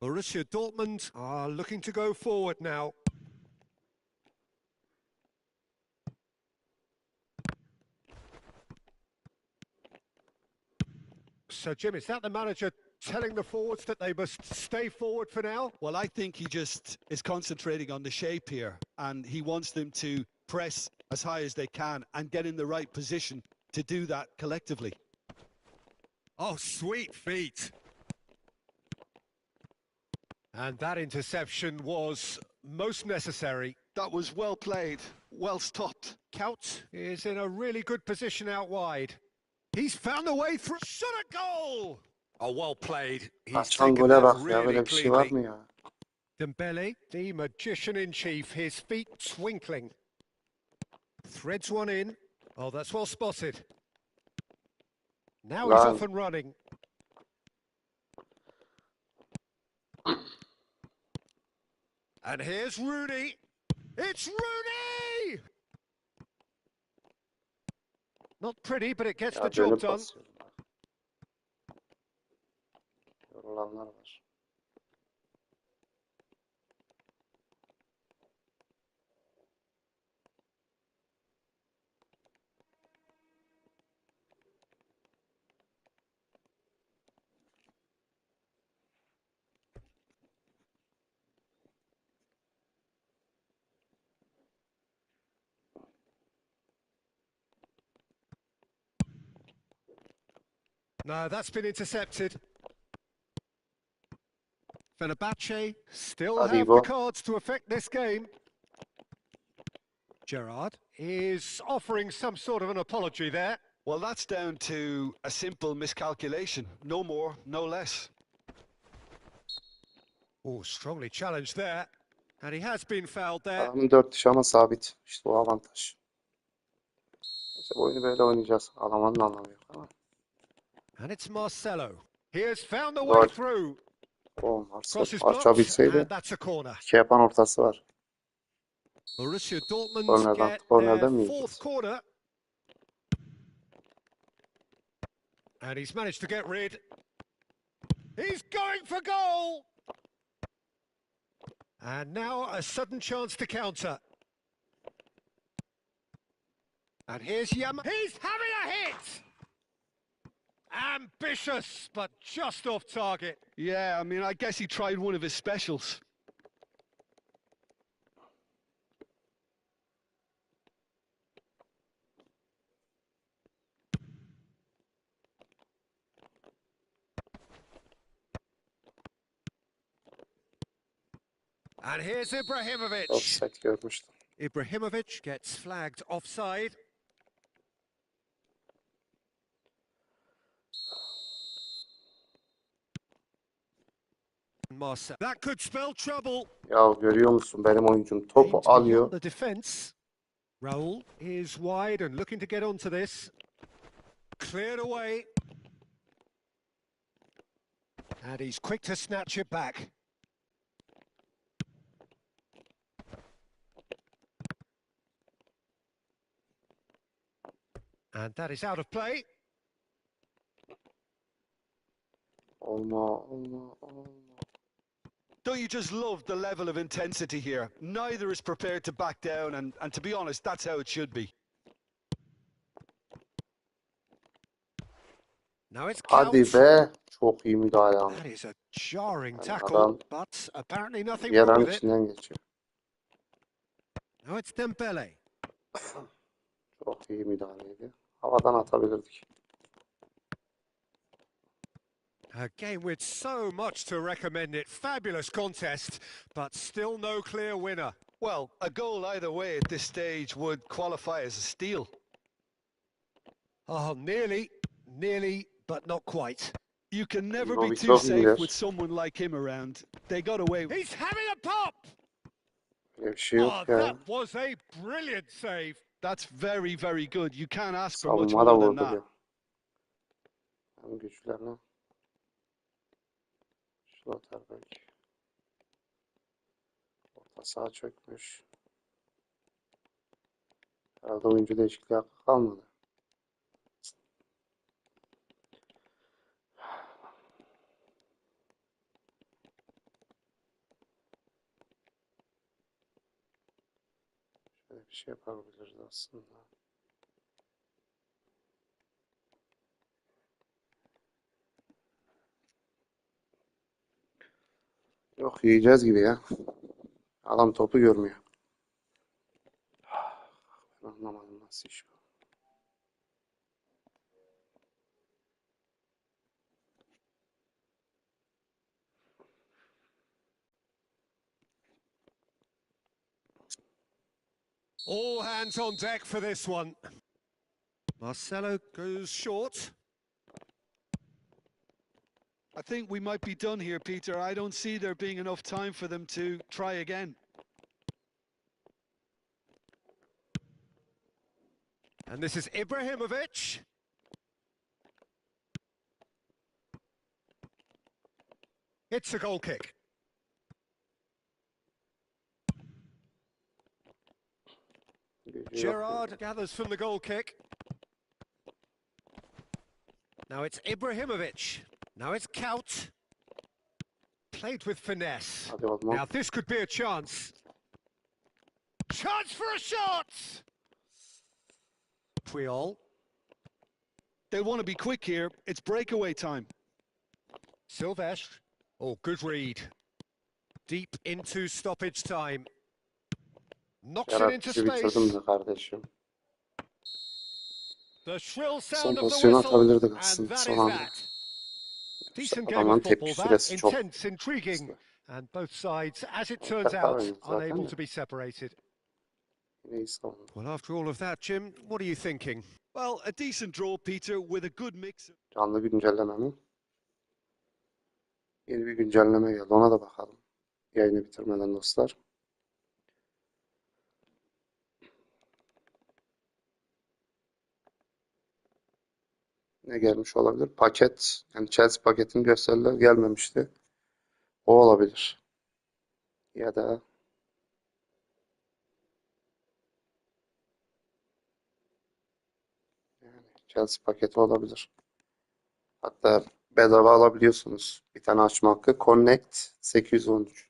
Borussia Dortmund are looking to go forward now. So, Jim, is that the manager telling the forwards that they must stay forward for now? Well, I think he just is concentrating on the shape here, and he wants them to press as high as they can and get in the right position to do that collectively. Oh, sweet feet. And that interception was most necessary. That was well played, well stopped. Kaut is in a really good position out wide. He's found a way through. Shot a goal! Oh, well played. He's Açan taken gole that bak ya. really Böyle bir şey var cleanly. mı ya? Dembele, the magician-in-chief, his feet twinkling. Threads one in. Oh, that's well spotted. Now he's off and running. And here's Rooney. It's Rooney! Not pretty, but it gets Ya the job dönüp done. basıyorum. Yorulanlar var. No, that's been intercepted. Fenerbahce still Hadi have İbo. the cards to affect this game. Gerrard is offering some sort of an apology there. Well, that's down to a simple miscalculation. No more, no less. Oh, strongly challenged there. And he has been fouled there. Adamın 4 dışı ama sabit. İşte o avantaj. İşte bu oyunu böyle oynayacağız. Alamanın anlamı yok ama. And it's Marcelo. He has found the way Gol. through. O Marcel Cross is blocked, açabilseydi and that's a corner. iki yapan ortası var. Borussia Dortmund Kornerden, get their kornerden mi fourth yiyeceğiz? corner. And he's managed to get rid. He's going for goal! And now a sudden chance to counter. And here's He's having a hit! Ambitious, but just off target. Yeah, I mean, I guess he tried one of his specials. And here's Ibrahimovic. Offside görmüştüm. Ibrahimovic gets flagged offside. Marcel. That could spell trouble. Ya görüyor musun benim oyuncum topu Aimed beyond alıyor. the defence. Raul is wide and looking to get onto this. Cleared away. And he's quick to snatch it back. And that is out of play. Olma. Don't you just love the level of intensity here? Neither is prepared to back down, and to be honest, that's how it should be. Now it's Hadi Couch. be. Çok iyi müdahale ama. That is a jarring Yani tackle, adam but apparently nothing Yaranın wrong with it. içinden geçiyor. Now it's Dembele. Çok iyi müdahaleydi. Havadan atabilirdik. A game with so much to recommend it. Fabulous contest, but still no clear winner. Well, a goal either way at this stage would qualify as a steal. Oh, nearly, but not quite. You can never be Robbie too çok safe iyiler. with someone like him around. They got away. He's having a pop! Öyle bir şey yok Oh, ya. that was a brilliant save. That's very, very good. You can't ask for much Savunma da more than vurdu that. diyor. Hem güçlerine. Schlotterbeck. Orta saha çökmüş. Herhalde oyuncu değişikliği hakkı kalmadı. Şöyle bir şey yapabiliriz aslında. Yok yiyeceğiz gibi ya. Adam topu görmüyor. Ben anlamadım nasıl iş bu. All hands on deck for this one. Marcelo goes short. I think we might be done here, Peter. I don't see there being enough time for them to try again. And this is Ibrahimovic. It's a goal kick. Gücü yok. Gerrard gathers from the goal kick. Now it's Ibrahimovic. Now it's Kaut. Played with finesse. Hadi olma. Now this could be a chance. Chance for a shot! Puyol. They'll want to be quick here. It's breakaway time. Silvestre. Oh, good read. Deep into stoppage time. Knocks it Gerard into bizi space. bitirdin mi kardeşim? The shrill Son sound of the pozisyonu whistle, atabilirdik and aslında that son is anda. that. Decent game Adamların of football, tepki that. süresi çok Intense, intriguing, kısa. and both sides, as it turns Tekrar out, oynadı zaten unable de. to be separated. Yine iyi savundu. Well, after all of that, Jim, what are you thinking? Well, a decent draw, Peter, with a good mix. Canlı güncelleme mi? Yeni bir güncelleme geldi. Ona da bakalım. Yayını bitirmeden dostlar. Ne gelmiş olabilir? Paket. Yani Chelsea paketini gösterirler gelmemişti. O olabilir. Ya da Chelsea paketi olabilir. Hatta bedava alabiliyorsunuz. Bir tane açma hakkı. Connect 813.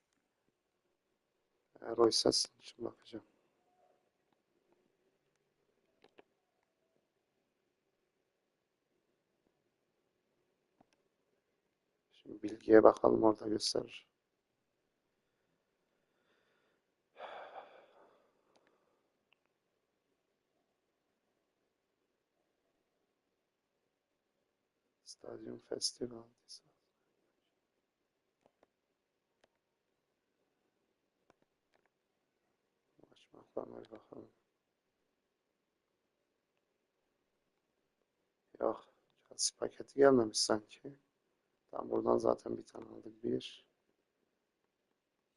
Eğer oysa şimdi bakacağım. Şimdi bilgiye bakalım, orada gösterir. Stadyum Festival. Açmaktan bir bakalım. Yok. Chelsea paketi gelmemiş sanki. Tam buradan zaten bir tane aldık. Bir.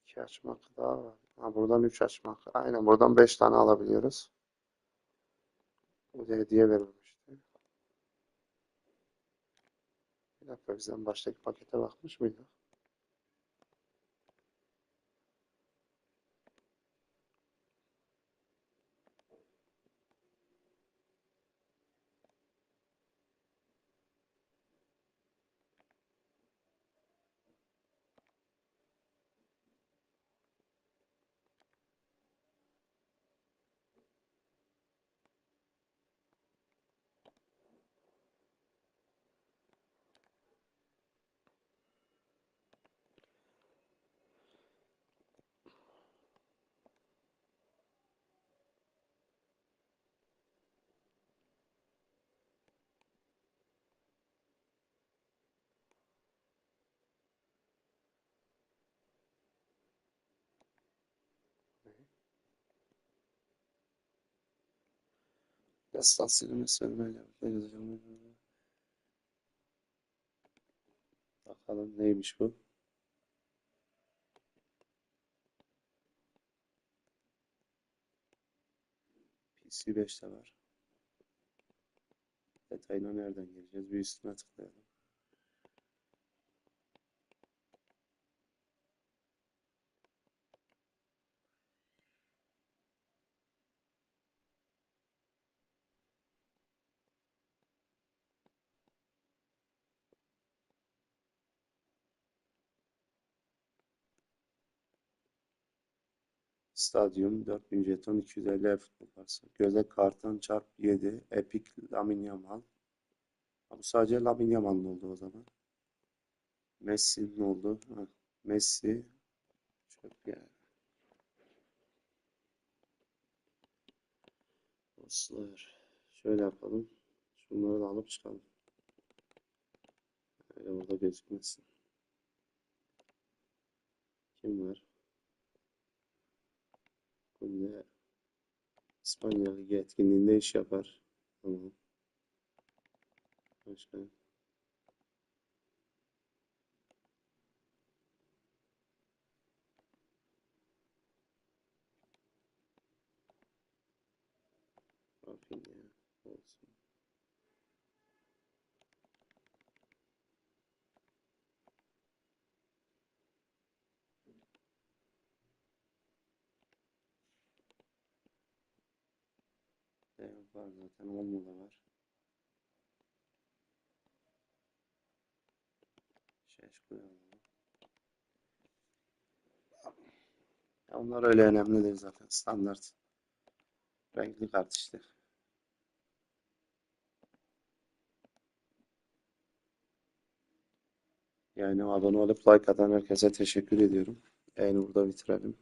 İki açma hakkı daha var. Ha, buradan 3 açma hakkı. Aynen, buradan 5 tane alabiliyoruz. Bu da hediye verilmişti. Bir dakika, bizden baştaki pakete bakmış mıydık? Destansiyon söylemeyle yazacağım. Bakalım neymiş bu? PC5'te var. Detayına nereden geleceğiz? Bir üstüne tıklayalım. Stadyum 4000 jeton 250 eFootball parası. Göze kartan çarp 7. Epic Lamine Yamal. Ha, bu sadece Lamine Yamal'ın oldu o zaman. Messi'nin oldu. Ha, Messi. Çok yani. Dostlar. Şöyle yapalım. Şunları da alıp çıkalım. Öyle burada gözükmesin. Kim var? Bunda İspanya Ligi etkinliğinde iş yapar. Tamam. Başka. Bakayım ya. Olsun. Var zaten. Olmu da var. Koyalım. Ya onlar öyle önemli değil zaten. Standart. Renkli kart işte. Yani abone olup like atan herkese teşekkür ediyorum. Yayını burada bitirelim.